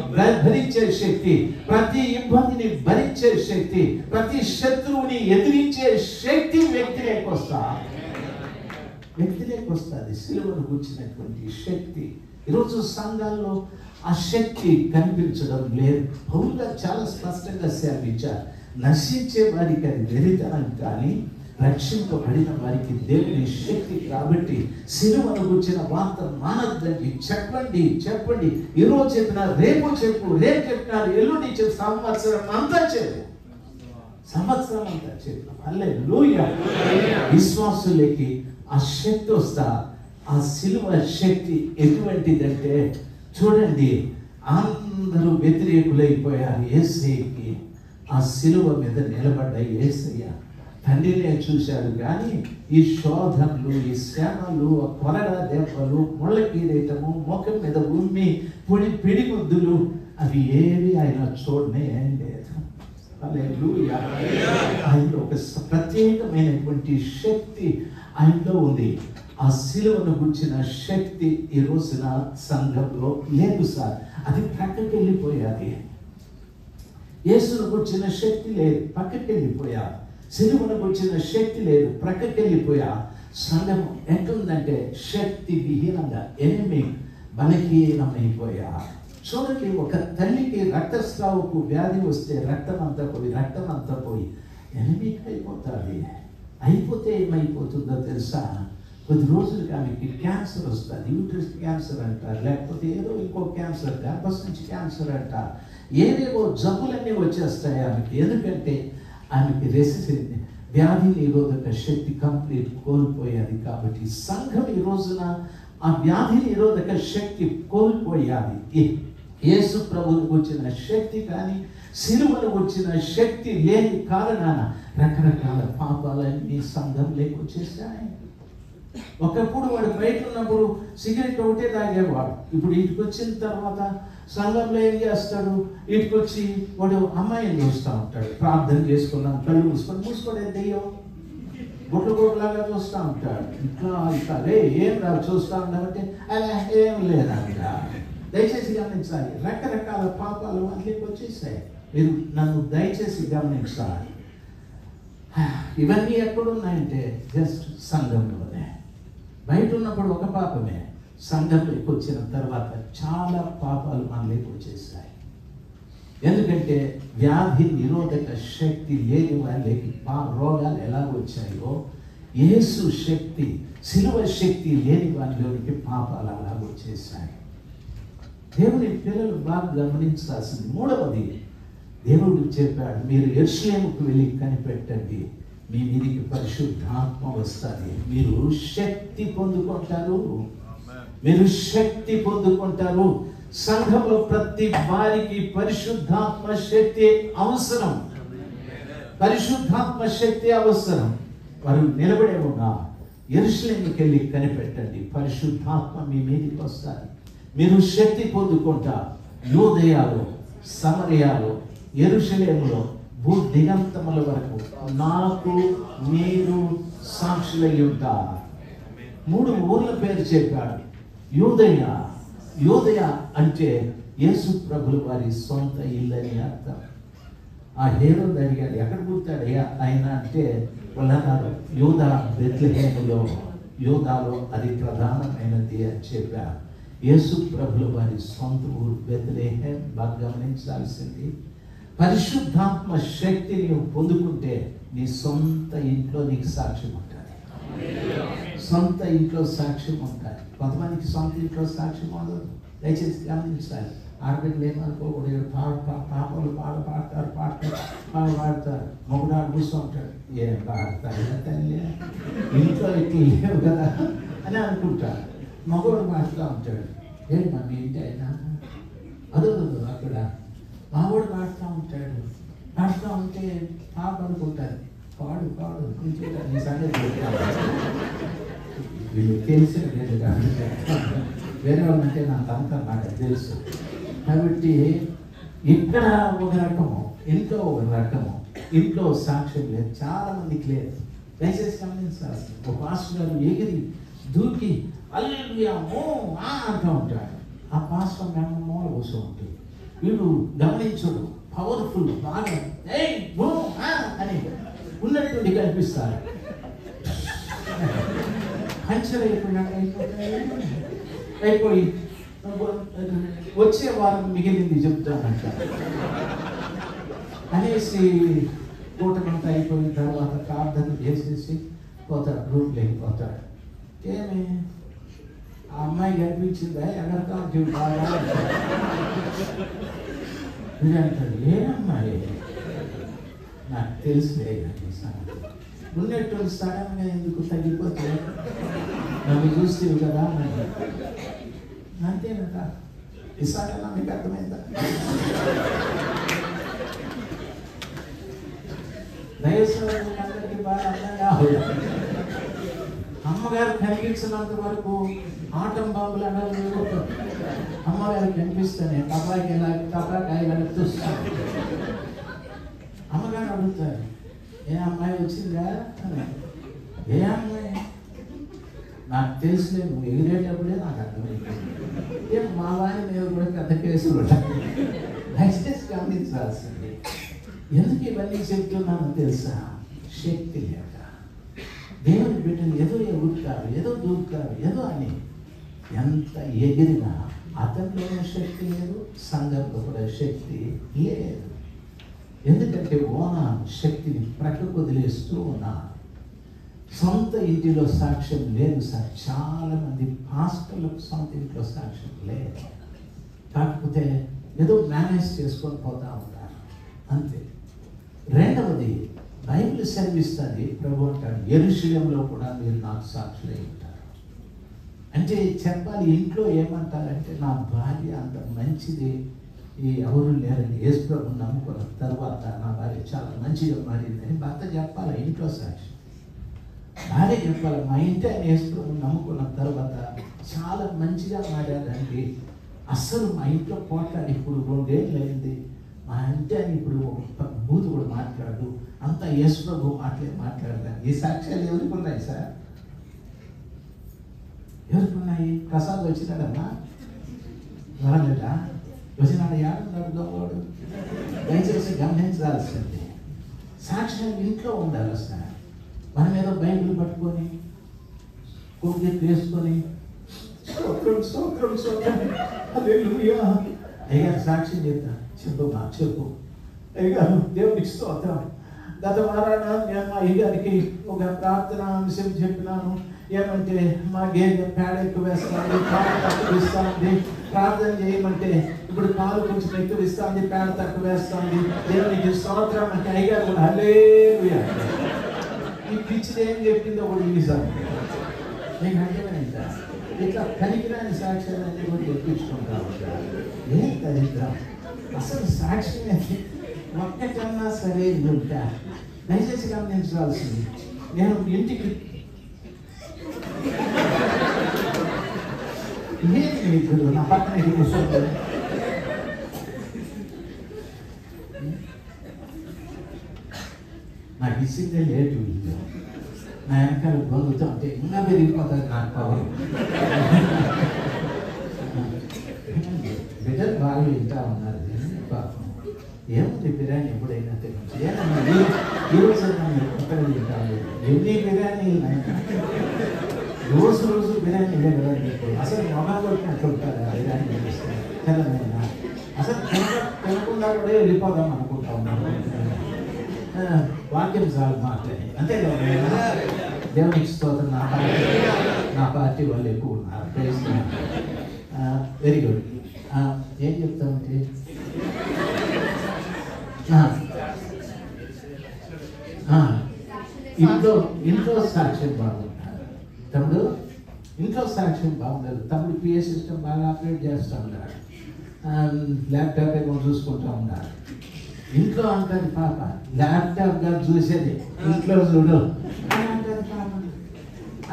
భరించే శక్తి, ప్రతి ఇబ్బందిని భరించే శక్తి, ప్రతి శత్రువుని ఎదిరించే శక్తి వ్యక్తిలోకి వస్తుంది. శిలువను కూర్చున్నటువంటి శక్తి ఈరోజు సంఘాల్లో ఆ శక్తి కనిపించడం లేదు. పౌలు గారు చాలా స్పష్టంగా సెలవిచ్చారు, నశించే వారికి అది వెరితనం, కానీ రక్షింపబడిన వారికి దేవుని శక్తి. కాబట్టి సిలువను గురించిన వార్త మానద్దండి. చెప్పండి. ఈరోజు చెప్పినా రేపు చెప్పు, రేపు చెప్పినా ఎల్లుండి చెప్పు, సంవత్సరం అంతా చెప్పు. హల్లెలూయా. విశ్వాసులకి ఆ శక్తి వస్తా. ఆ సిలువ శక్తి ఎటువంటిదంటే చూడండి, అందరూ వ్యతిరేకులైపోయారు యేసయ్యకి. ఆ సిలువ మీద నిలబడ్డ యేసయ్య తండ్రినే చూశాడు, కానీ ఈ శోధనలు, ఈ శ్రమలు, ఆ కొరడ దెబ్బలు, ముళ్ళ కిరీటము, ముఖం మీద ఉమ్మి పిడిగుద్దులు అవి ఏవి ఆయన చూడనే లేదు. హల్లెలూయా. ఆయనలో ఒక ప్రత్యేకమైనటువంటి శక్తి ఆయనలో ఉంది. ఆ సిలువను గుర్చిన శక్తి ఈ రోజున సంఘంలో లేదు సార్. అది పక్కకి వెళ్ళిపోయాది. యేసును గుర్చిన శక్తి లేదు, పక్కకి వెళ్ళిపోయా. సిలువను గుర్చిన శక్తి లేదు, ప్రక్కకి వెళ్ళిపోయా. సంఘం ఎట్లుందంటే శక్తి విహీనంగా, ఎనిమి బలహీనమైపోయా. చూడండి, ఒక తల్లికి రక్తస్రావపు వ్యాధి వస్తే రక్తం అంతా పోయి ఎనిమిక్ అయిపోతుంది. అయిపోతే ఏమైపోతుందో తెలుసా? కొద్ది రోజులకి ఆమెకి క్యాన్సర్ వస్తుంది. యూట్రస్ క్యాన్సర్ అంటారు, లేకపోతే ఏదో ఇంకో క్యాన్సర్, గర్భసంచి క్యాన్సర్ అంటారు. ఏవేవో జబ్బులన్నీ వచ్చేస్తాయి ఆమెకి. ఎందుకంటే ఆమెకి వ్యాధి నిరోధక శక్తి కంప్లీట్ కోల్పోయాది. కాబట్టి సంఘం ఈ రోజున ఆ వ్యాధి నిరోధక శక్తి కోల్పోయాది. యేసు ప్రభువుకు వచ్చిన శక్తి కానీ సిలువను వచ్చిన శక్తి లేని కారణాన రకరకాల పాపాలన్నీ సంఘంలోకి వచ్చేసాయి. ఒకప్పుడు వాడు బయట ఉన్నప్పుడు సిగరెట్ ఒకటే తాగేవాడు. ఇప్పుడు ఇంటికి వచ్చిన తర్వాత సంఘంలో ఏం చేస్తాడు? ఇంటికి వచ్చి వాడు అమ్మాయిని చూస్తూ ఉంటాడు. ప్రార్థన చేసుకున్నాం, కళ్ళు మూసుకోడే దెయ్యం గుడ్లలాగా చూస్తూ ఉంటాడు. ఇట్లా రే ఏం రా చూస్తూ ఉంటామంటే అలా ఏం లేదంట. దయచేసి గమనించాలి, రకరకాల పాపాలు అందులోకి వచ్చేసాయి. మీరు నన్ను దయచేసి గమనించాలి. ఇవన్నీ ఎక్కడున్నాయంటే జస్ట్ సంఘంలోనే. బయట ఉన్నప్పుడు ఒక పాపమే, సంఘంలోకి వచ్చిన తర్వాత చాలా పాపాలు మనలోకి వచ్చేసాయి. ఎందుకంటే వ్యాధి నిరోధక శక్తి లేని వాళ్ళకి రోగాలు ఎలా వచ్చాయో, యేసు శక్తి, సిలువ శక్తి లేని వాళ్ళకి పాపాలు అలా వచ్చేసాయి. దేవుని పిల్లలు బాగా గమనించాల్సింది. మూడవది, దేవుడు చెప్పాడు, మీరు యెరూషలేముకు వెళ్ళి కనిపెట్టండి, మీ మీదికి పరిశుద్ధాత్మ వస్తుంది, మీరు శక్తి పొందుకుంటారు. సంఘంలో ప్రతి వారికి పరిశుద్ధాత్మ శక్తి అవసరం. వారు నిలబడే ఉన్నా యెరూషలేముకి వెళ్ళి కనిపెట్టండి, పరిశుద్ధాత్మ మీ మీదికి వస్తుంది, మీరు శక్తి పొందుకుంటారు. యూదయలో, సమరయలో, యెరూషలేములో భూదిగంతముల వరకు నాకు మీరు సాక్షులై ఉంటారు. 3 ఊర్ల పేరు చెప్పాడు. యూదయ అంటే యేసు ప్రభుల వారి సొంత ఇల్లని అర్థం. ఆ హేరోదు అడిగాడు, ఎక్కడ పుట్టాడయ్యా ఆయన అంటే, వాళ్ళన్నారు యూదా బెత్లెహేములో, యూదాలో అది ప్రధానమైనది అని చెప్పారు. యేసు ప్రభుల వారి సొంత ఊరు బెత్లెహేం. బాగా గమనించాల్సింది, పరిశుద్ధాత్మ శక్తి నీవు పొందుకుంటే నీ సొంత ఇంట్లో నీకు సాక్ష్యం ఉంటుంది. కొంతమందికి సొంత ఇంట్లో సాక్ష్యం ఉండదు. దయచేసి గమనించాలి. ఆడబిడ్డలు ఏమనుకోకూడదు, పాపలు పాడతారు, మొగుడాడు కూర్చో ఉంటాడు, ఏం పాడతారు తల్లి, ఇంట్లో ఇట్లా లేవు కదా అని అనుకుంటారు. మగవాడు పాడుతూ ఉంటాడు, ఏంటి మా మీ ఇంటి అయినా అదో అక్కడ మావాడు పాడుతూ ఉంటే పాప అనుకుంటారు, పాడు నీ సంగతి వీళ్ళు తెలిసిన లేదు కాదు, వేరే వాళ్ళంటే నాకు తెలుసు. కాబట్టి ఇక్కడ ఒక రకము, ఇంట్లో ఒక రకము, ఇంట్లో సాక్ష్యం లేదు, చాలా మందికి లేదు. దయచేసి గమనించాల్సింది. ఒక పాస్టర్ గారు ఎగిరి దూకి హల్లెలూయా అంటూ ఉంటాడు. ఆ పాస్టర్ మేము మూల కూర్చో ఉంటుంది. వీడు గమనించడు, పవర్ఫుల్ బాగా అని ఉన్నట్టుండి కనిపిస్తారు. పంచర్ అయిపోయి వచ్చే వారం మిగిలింది చెప్తానంట అనేసి కూటమంతా అయిపోయిన తర్వాత ప్రార్థన చేసేసి పోతాడు, రూమ్కి వెళ్ళిపోతాడు. ఏమి ఆ అమ్మాయి కనిపించిందా ఎగరతా బాగా అంటాడు. ఏ అమ్మాయి నాకు తెలుసులే ఉన్నట్టు సడన్గా ఎందుకు తగ్గిపోతే నన్ను చూస్తేవి కదా అంతేనట. ఈ సడన్ మీకు అర్థమైందా? అందరికీ బాగా అర్థం కావాలి. అమ్మగారు కనిపించినంత వరకు ఆటం బాంబులు అన్నారు. అమ్మగారు కనిపిస్తానే టపాకాయలు చూస్తాను. అమ్మగారు అడుగుతారు, ఏ అమ్మాయి వచ్చిందా అని. ఏ అమ్మాయి నాకు తెలుసులే, నువ్వు ఎగిరేటప్పుడే నాకు అర్థమైపోయింది. ఏం మా వారి మీద కూడా పెద్ద కేసులు దయచేసి గమనించాల్సింది. ఎందుకు ఇవన్నీ చెప్తున్నానో తెలుసా? శక్తి లేక దేవుని బిడ్డలు ఏదో ఎగురుతారు, ఏదో దూకుతారు, ఏదో అని ఎంత ఎగిరినా అతనిలోనే శక్తి లేదు, సంఘంలో కూడా శక్తి లేదు. ఎందుకంటే ఓనా శక్తిని ప్రక్కకు వదిలేస్తూ ఉన్నారు. సొంత ఇంటిలో సాక్ష్యం లేదు సార్. చాలా మంది పాస్టర్లకు సొంత ఇంట్లో సాక్ష్యం లేదు. కాకపోతే ఏదో మేనేజ్ చేసుకొని పోతా ఉంటారు అంతే. రెండవది, బైబిల్ సెలవిస్తుంది, ప్రభు అంటాడు యెరూషలేములో కూడా మీరు నాకు సాక్షులై ఉంటారు. అంటే చెప్పాలి, ఇంట్లో ఏమంటారంటే నా భార్య అంత మంచిది ఎవరు లేరని యేసు ప్రభువుని నమ్ముకున్న తర్వాత నా భార్య చాలా మంచిగా మారిందని భర్త చెప్పాలి. ఇంట్లో సాక్షి భార్య చెప్పాలి, మా ఇంటి ఆయన యేసు ప్రభువుని నమ్ముకున్న తర్వాత చాలా మంచిగా మారాడండి. అస్సలు మా ఇంట్లో పోట్లాడి ఇప్పుడు 2 ఏళ్ళు అయింది. మా ఇంటి ఆయన ఇప్పుడు బూతు కూడా మాట్లాడు, అంతా యేసు ప్రభువు మాట్లాడతాను. ఈ సాక్ష్యాలు ఎవరికి ఉన్నాయి సార్? ఎవరికి ఉన్నాయి? ప్రసాద్ వచ్చినాడమ్మా రాలేదా? వచ్చినాడు ఏడున్నాడు దొంగోడు? దయచేసి గమనించాల్సింది, సాక్ష్యం ఇంట్లో ఉండాలి సార్. మనం ఏదో బైబిల్ పట్టుకొని కొద్దిగా వేసుకొని అయ్యారు సాక్ష్యం చెప్తా. చెప్పమ్మా చెప్పు. అయ్యారు దేవుడికి స్తోత్రం. గత వారాన నేను మా అయ్యగారికి ఒక ప్రార్థన అంశం చెప్పినాను. ఏమంటే మా గేదె పేడ ఎక్కువ వేస్తుంది, పాలు తక్కువ ఇస్తుంది. ప్రార్థన చేయమంటే ఇప్పుడు పాలు కొంచెం ఎక్కువ ఇస్తుంది, పేడ తక్కువ వేస్తుంది. దేవునికి స్తోత్రం అంటే అయ్యగారు కూడా హల్లెలూయా. ఈ పిచ్చిది ఏం చెప్పిందో కూడా వినిసాను. నేను అర్థమైందా? ఇట్లా పనికిరాని సాక్ష్యాలన్నీ కూడా తెప్పించుకుంటా ఉంటారు. ఏం దరిద్రం అసలు సాక్ష్యం ఒక్కటన్నా సరే ఉంటా. దయచేసి గమనించాల్సింది, నేను ఇంటికి నా పక్కన కూర్చోండి. నాకు ఇచ్చిందే లేటు. నా వెనకాల గొంతుతో అంటే ఇంకా పెరిగిపోతుంది నాకు పవర్. బిడ్డలు బాగా వింటా ఉన్నారు. పాపం ఏముంది బిర్యానీ ఎప్పుడైనా తినచ్చు. ఈరోజు ఎక్కడ తింటాను ఎన్ని బిర్యానీలు రోజు బిర్యానీ కదా మీకు. అసలు మొగాలు అట్లుంటారు ఆ బిర్యానీ చూపిస్తారు తెలంగాణ. అసలు తినకుండా కూడా వెళ్ళిపోదాం అనుకుంటా ఉన్నాను. వాక్యం చాలు మాట్లాడి అంతే కదా. దేవునికి స్తోత్రం. నా పార్టీ వాళ్ళు ఎక్కువ ఉన్నారు. Very good. ఏం చెప్తామంటే ఇంట్లో సాక్ష్యం బాగుంటారు. తమ్ముడు ఇంట్లో సాక్ష్యం బాగుండదు. తమ్ముడు పిఏ సిస్టమ్ బాగా ఆపరేట్ చేస్తూ ఉన్నాడు, ల్యాప్టాప్ ఏమో చూసుకుంటూ ఉన్నాడు. ఇంట్లో అంటారు పాప, ల్యాప్టాప్ గా చూసేది ఇంట్లో చూడు అని అంటారు పాప.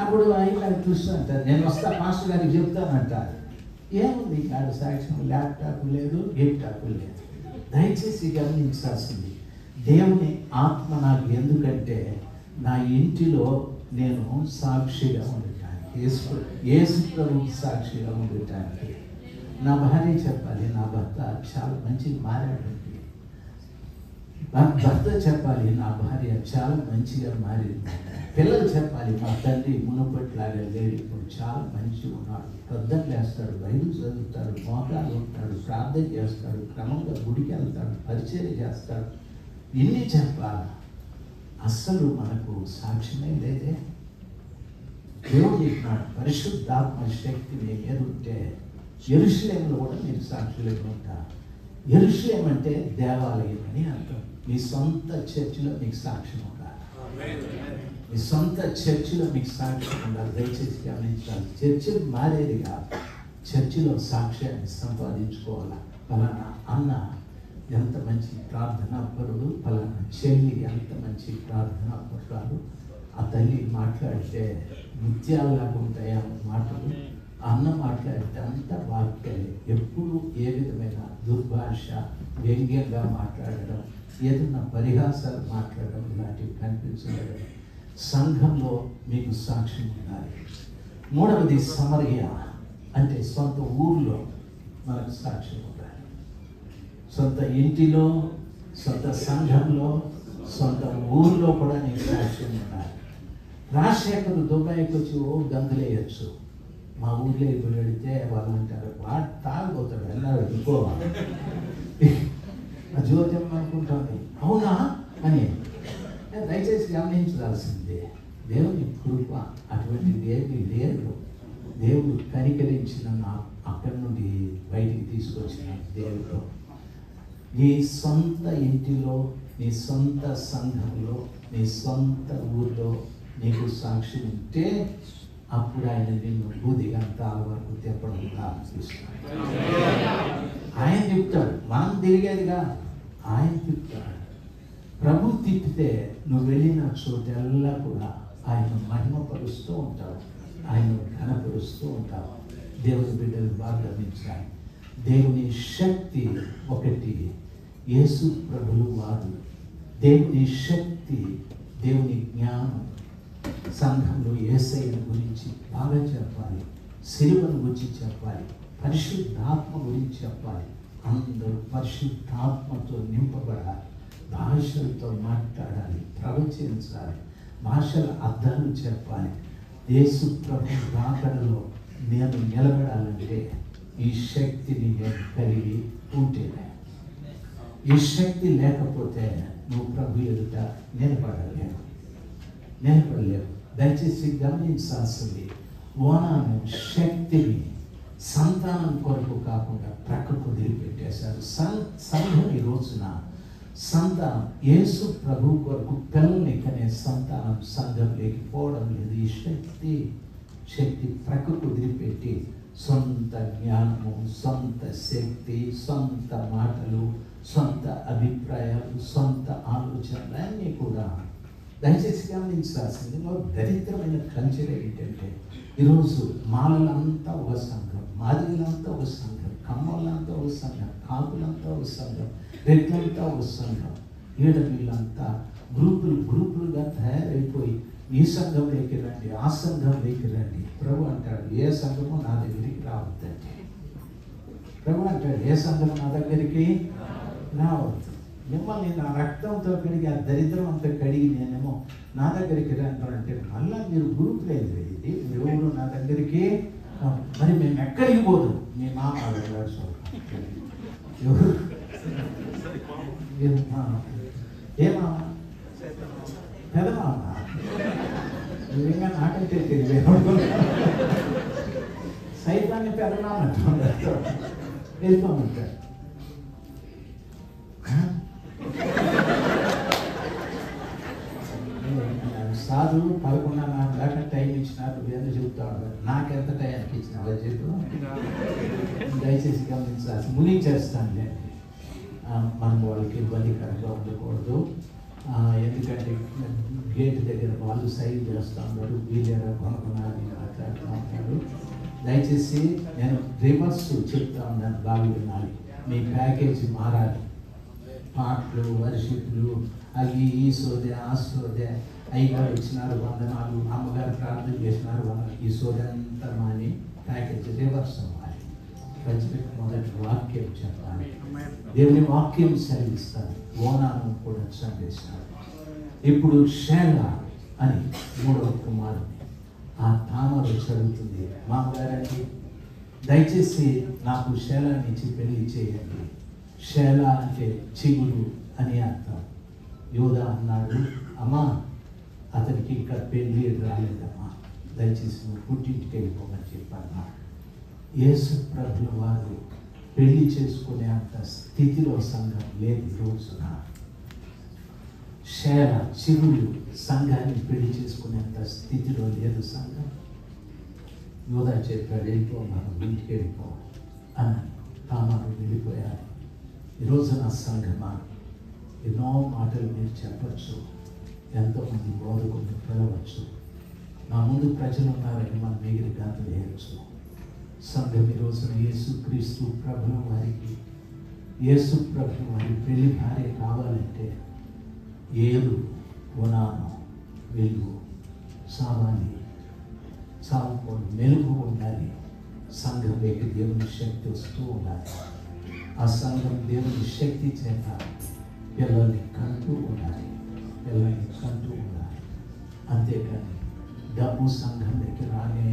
అప్పుడు అయినా చూస్తూ అంటారు, నేను వస్తా మాస్టర్ గారికి చెప్తానంటారు. ఏముంది కాదు సాక్ష్యం? ల్యాప్టాప్ లేదు, గిఫ్టాప్ లేదు. దయచేసి గమనించాల్సింది, దేవుని ఆత్మ నాకు ఎందుకంటే నా ఇంటిలో నేను సాక్షిగా ఉండటానికి, యేసు ప్రభువుకి సాక్షిగా ఉండటానికి నా భార్య చెప్పాలి, నా భర్త చాలా మంచిగా మారాడండి. నా భర్త చెప్పాలి, నా భార్య చాలా మంచిగా మారింది. పిల్లలు చెప్పాలి, మా తండ్రి మునుపట్లాగా లేడు, ఇప్పుడు చాలా మంచిగా ఉన్నాడు. ప్రార్థన చేస్తాడు, బైబిల్ చదువుతాడు, మోకాలు ఉంటాడు, ప్రార్థన చేస్తాడు, క్రమంగా గుడికి వెళ్తాడు, పరిచయం చేస్తాడు. ఇన్ని చెప్పాలి. అస్సలు మనకు సాక్ష్యమే లేదే. దేవుడు చెప్పినాడు, పరిశుద్ధాత్మ శక్తి మీ మీద ఉంటే యెరూషలేములో కూడా మీరు సాక్షులుగా ఉంటారు. యెరూషలేం అంటే దేవాలయం అని అర్థం. మీ సొంత చర్చిలో మీకు సాక్ష్యం ఉండాలి. మీ సొంత చర్చిలో మీకు సాక్ష్యం ఉండాలి. దయచేసి గమనించాలి. చర్చి మారేది కాదు, చర్చిలో సాక్ష్యాన్ని సంపాదించుకోవాలి. పలానా అన్న ఎంత మంచి ప్రార్థనా పరుడు, పలానా చెల్లి ఎంత మంచి ప్రార్థనా పరురాలు. ఆ తల్లి మాట్లాడితే ముత్యాలలాగా ఉంటాయి ఆ మాటలు. అన్న మాట్లాడితే అంత వాక్యాలే. ఎప్పుడు ఏ విధమైన దుర్భాష, వ్యంగ్యంగా మాట్లాడడం, ఏదన్నా పరిహాసాలు మాట్లాడడం ఇలాంటివి కనిపించలేదు. సంఘంలో మీకు సాక్ష్యం ఉండాలి. మూడవది సమరయ అంటే సొంత ఊర్లో మనకు సాక్ష్యం ఉండాలి. సొంత ఇంటిలో, సొంత సంఘంలో, సొంత ఊర్లో కూడా నీకు సాక్ష్యం ఉండాలి. రాజశేఖర్ దుబాయ్కి వచ్చి గంతులేయచ్చు. మా ఊర్లో ఇప్పుడు వెళితే వాళ్ళు అంటారు, వాడు తాగిపోతాడు, వెళ్ళాడు వెళ్ళిపోవాలి. ఆ జ్యోతిమ్మ అనుకుంటుంది, అవునా అని. దయచేసి గమనించాల్సిందే, దేవుని కృప అటువంటిది ఏమీ లేదు. దేవుడు కనికరించిన అక్కడి నుండి బయటికి తీసుకొచ్చిన దేవుడు. నీ సొంత ఇంటిలో, నీ సొంత సంఘంలో, నీ సొంత ఊర్లో నీకు సాక్ష్యం ఉంటే అప్పుడు ఆయన నిన్ను బూదిగంతాల వరకు తెప్పడం ప్రారంభిస్తాడు. ఆయన తిప్పుతాడు, మనం తిరిగేదిగా ఆయన తిప్పుతాడు. ప్రభు తిప్పితే నువ్వు వెళ్ళిన చోటెల్లా కూడా ఆయన మహిమపరుస్తూ ఉంటావు, ఆయన ఘనపరుస్తూ ఉంటావు. దేవుని బిడ్డలు బాగా గమనించాలి. దేవుని శక్తి ఒకటి, యేసు ప్రభులు వారు. దేవుని శక్తి, దేవుని జ్ఞానం. సంఘంలో యేసయ్యను గురించి బాగా చెప్పాలి, సిలువను గురించి చెప్పాలి, పరిశుద్ధాత్మ గురించి చెప్పాలి. అందరూ పరిశుద్ధాత్మతో నింపబడాలి, భాషలతో మాట్లాడాలి, ప్రవచించాలి, భాషల అర్థాలు చెప్పాలి. యేసు ప్రభు రాకడలో నేను నిలబడాలంటే ఈ శక్తిని నేను కలిగి ఉంటేనే. ఈ శక్తి లేకపోతే నువ్వు ప్రభు ఎదుట నిలబడలేవు. దయచేసి గమనించాల్సింది, ఓనాను శక్తిని సంతానం కొరకు కాకుండా ప్రక్కకు వదిలిపెట్టేశారు. సంఘం ఈ రోజున సంతానం, యేసు ప్రభు కొరకు పిల్లల్ని కనే సంతానం సంఘం లేకపోవడం లేదు. ఈ శక్తి ప్రక్కకు వదిలిపెట్టి సొంత జ్ఞానము, సొంత శక్తి, సొంత మాటలు, సొంత అభిప్రాయాలు, సొంత ఆలోచనలు అన్నీ కూడా. దయచేసి గమనించాల్సింది, దరిద్రమైన కల్చర్ ఏంటంటే ఈరోజు మాలలంతా ఒక సంఘం, మాదిగలంతా ఒక సంఘం, కమ్మలంతా ఒక సంఘం, కాకులంతా ఒక సంఘం, రెడ్లంతా ఒక సంఘం. వీళ్ళంతా గ్రూపులుగా తయారైపోయి ఈ సంఘంలోకి రండి, ఆ సంఘంలోకి రండి. ప్రభు అంటాడు, ఏ సంఘము నా దగ్గరికి రావద్దండి. ప్రభు అంటాడు, ఏ సంఘం నా దగ్గరికి రావద్దు. మిమ్మల్ని నా రక్తంతో కడిగి ఆ దరిద్రం అంతా కడిగి నేనేమో నా దగ్గరికి రంటారంటే మళ్ళీ మీరు గ్రూప్ లేదు. ఇది ఎవరు నా దగ్గరికి, మరి మేము ఎక్కడికి పోదు? మీ మామ ఎవరు ఏ మామ? పెద్ద మామ. నిజంగా నాకైతే తెలియదు. సైతాన్ని పెద్దమామ వెళ్ళిపోమంటారు. సాధు 11:30 దాకా టైం ఇచ్చినారు, వేరే చెబుతా ఉంటారు. నాకెంత టైంకి ఇచ్చిన వాళ్ళ చెప్పు. దయచేసి గమనించాల్సి ముగించేస్తానులే. మనం వాళ్ళకి ఇబ్బందికరంగా ఉండకూడదు. ఎందుకంటే గేట్ దగ్గర వాళ్ళు సైన్ చేస్తూ ఉన్నారు, వీళ్ళేరా కొనుక్కున్నారని మాట్లాడుతూ ఉంటారు. దయచేసి నేను రివర్స్ చెప్తా ఉన్నాను, బాగా వినాలి. మీ ప్యాకేజీ మారాలి. పాటలు, వర్షిప్లు, అవి ఈ సోదే ఆ సోదే అయ్యగారు ఇచ్చినారు వందనాలు, అమ్మగారు ప్రార్థన చేసినారు వందనాలు. ఈ సోదంతా మాని ప్యాకేజ్ రివర్స్ అవ్వాలి. ప్రజలకు మొదటి వాక్యం చెప్పాలి. దేవుని వాక్యం సెలవిస్తాను. ఓనాను కూడా చంపేశాడు. ఇప్పుడు షేల అని 3వ కుమారుడు. ఆ తామరు చదువుతుంది, మామగారండి దయచేసి నాకు షేలాని ఇచ్చి పెళ్లి చేయండి. షేల అంటే చిగురు అని అర్థం. యోధ అన్నాడు, అమ్మా అతనికి ఇంకా పెళ్లి రాలేదమ్మా, దయచేసి నువ్వు పుట్టింటికి వెళ్ళిపోమని చెప్పాను. యేసు ప్రభుల వారు పెళ్లి చేసుకునే అంత స్థితిలో సంఘం లేదు ఈ రోజున. షేల చిగురు సంఘాన్ని పెళ్లి చేసుకునేంత స్థితిలో లేదు సంఘం. యోధ చెప్పాడు, వెళ్ళిపో, మనం ఇంటికి వెళ్ళిపో అని. తామారు వెళ్ళిపోయారు. ఈరోజు నా సంఘమా ఎన్నో మాటలు మీరు చెప్పచ్చు, ఎంతోమంది బోధకులను పిలవచ్చు, నా ముందు ప్రజలు ఉన్నారని మనం మిగిలి గంతలు వేయచ్చు. సంఘం ఈ రోజున యేసుక్రీస్తు ప్రభుల వారికి, యేసు ప్రభుల వారి పెళ్లి భార్య కావాలంటే ఏలు, ఓనాను, వెలుగు, సామాని, సాగుకోడు, మెలుగు ఉండాలి. సంఘంలోకి దేవుని శక్తి వస్తూ ఉండాలి. ఆ సంఘం దేవుని శక్తి చేత పిల్లల్ని కంటూ ఉండాలి, పిల్లల్ని కంటూ ఉండాలి. అంతేకాని డబ్బు సంఘం దగ్గర రానే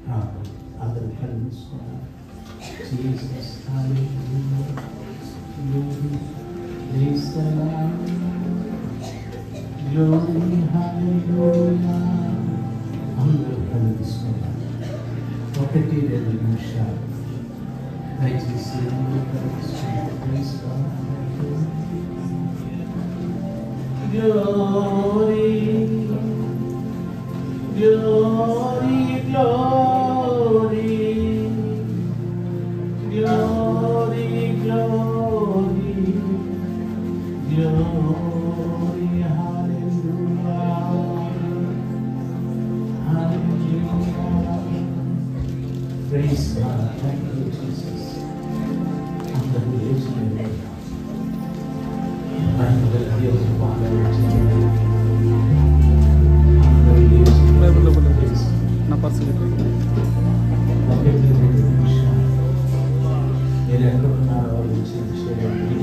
రాదు. అందరూ కళ్ళు మూసుకున్నారు. Jesus hallelujah, praise the lord, glory hallelujah. అందరూ కళ్ళు మూసుకున్నారు. 1-2 నిమిషాలు దయచేసి అందరూ కళ్ళు మూసుకున్నారు. Praise God. Glory, glory, glory, glory, glory, glory, hallelujah, hallelujah. Praise God. Thank you, Jesus. అందరూ లేచిపోయారు. నా పర్సు మీరు ఎక్కడున్నారో చేయండి.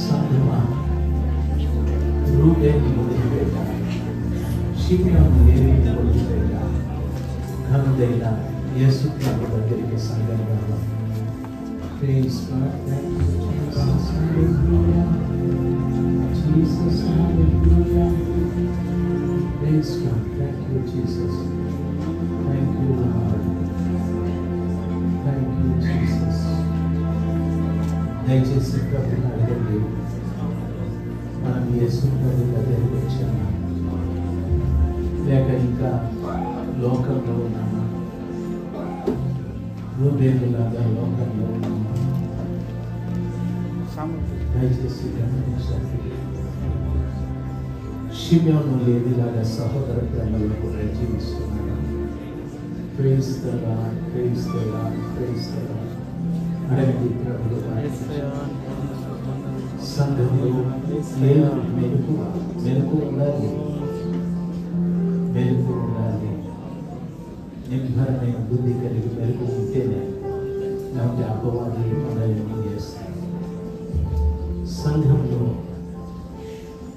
సంఘమా రూబేని వదిలిపెట్టాలి, షిమ్యోను లేవీని వదిలిపెట్టాలి. ఘనుడైన యేసు ప్రభు దగ్గరికి సంఘం రావాలి. Praise God. Thank you, Jesus. Hallelujah. Jesus, hallelujah. Praise God. Thank you, Jesus. Thank you, Lord. Thank you, Jesus. దయచేసి ప్రభుని అడగండి. మనం యేసు ప్రభు దగ్గరికి వచ్చామా, లేక ఇంకా లోకంలో ఉన్నామా? రూబేనులాగా లోకంలో ఉన్నామా? దయచేసి గమనించండి. షిమ్యోను లేవిలాగా సహోదర ప్రేమలో కూడా జీవిస్తున్నాడు. Praise the Lord, praise the Lord, praise the Lord. అడగండి ప్రభువు సంఘంలో మెలకు ఉండాలి, మెలకు ఉండాలి. నిర్భరమైన బుద్ధి కలిగి మెలకు ఉంటేనే లేకపోతే అపవాది మనల్ని చేస్తాయి. సంఘంలో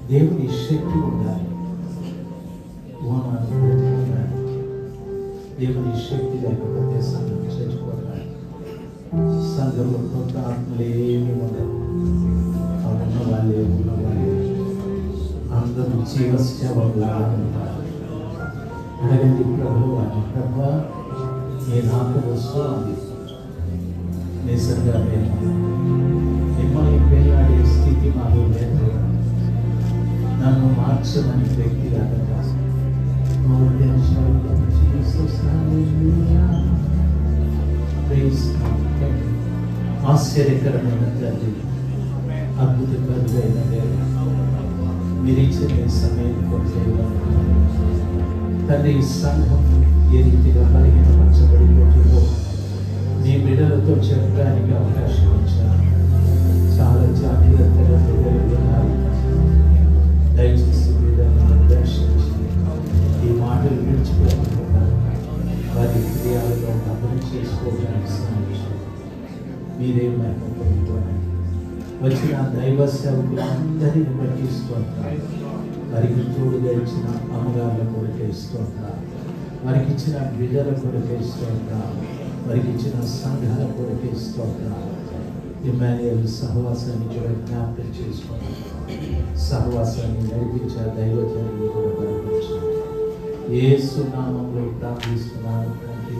దేవుని శక్తి ఉండాలి, ఉండాలి. దేవుని శక్తి లేకపోతే సంఘం చచ్చిపోతాయి. సంఘంలో కొత్త ఆత్మలు ఏమి ఉండవు. ఉన్నవాళ్ళే అందరూ జీవశ్చవంలా ఉంటారు. అడగండి ప్రభువా, ప్రభా నేను ఆకలి వస్తుంది. నిజంగా మేము మిమ్మల్ని పెళ్ళాడే స్థితి మాకు లేదు. నన్ను మార్చమని వ్యక్తిగత ఆశ్చర్యకరమైన తండ్రి, అద్భుతకరమైన దేవ, మీరు ఇచ్చిన సమయం తండ్రి, సంఘం ఏ రీతిగా బలహీనపరచబడిపోతుందో మీ బిడ్డలతో చెప్పడానికి అవకాశం ఇచ్చారు. చాలా జాగ్రత్తగా బిడ్డలు విన్నారు. దయచేసి బిడ్డలను మీరే మహిమ పొందుకోండి. వచ్చిన దైవ సేవకులందరిని బట్టి స్తోత్రాలు. వారికి తోడుగా ఇచ్చిన అమ్మగారుల కొరకే స్తోత్రాలు. వారికి ఇచ్చిన బిడ్డల కొరకే స్తోత్రాలు. వారికి ఇచ్చిన సంఘాల కొరకే స్తోత్రాలు. ఇమ్మాన్యుయేల్ సహవాసాన్ని కూడా జ్ఞాపకం చేసుకోండి. సహవాసాన్ని నడిపించే దైవజనులు కూడా బలపరచండి. యేసు నామములో ప్రార్థిస్తున్నాను తండ్రి.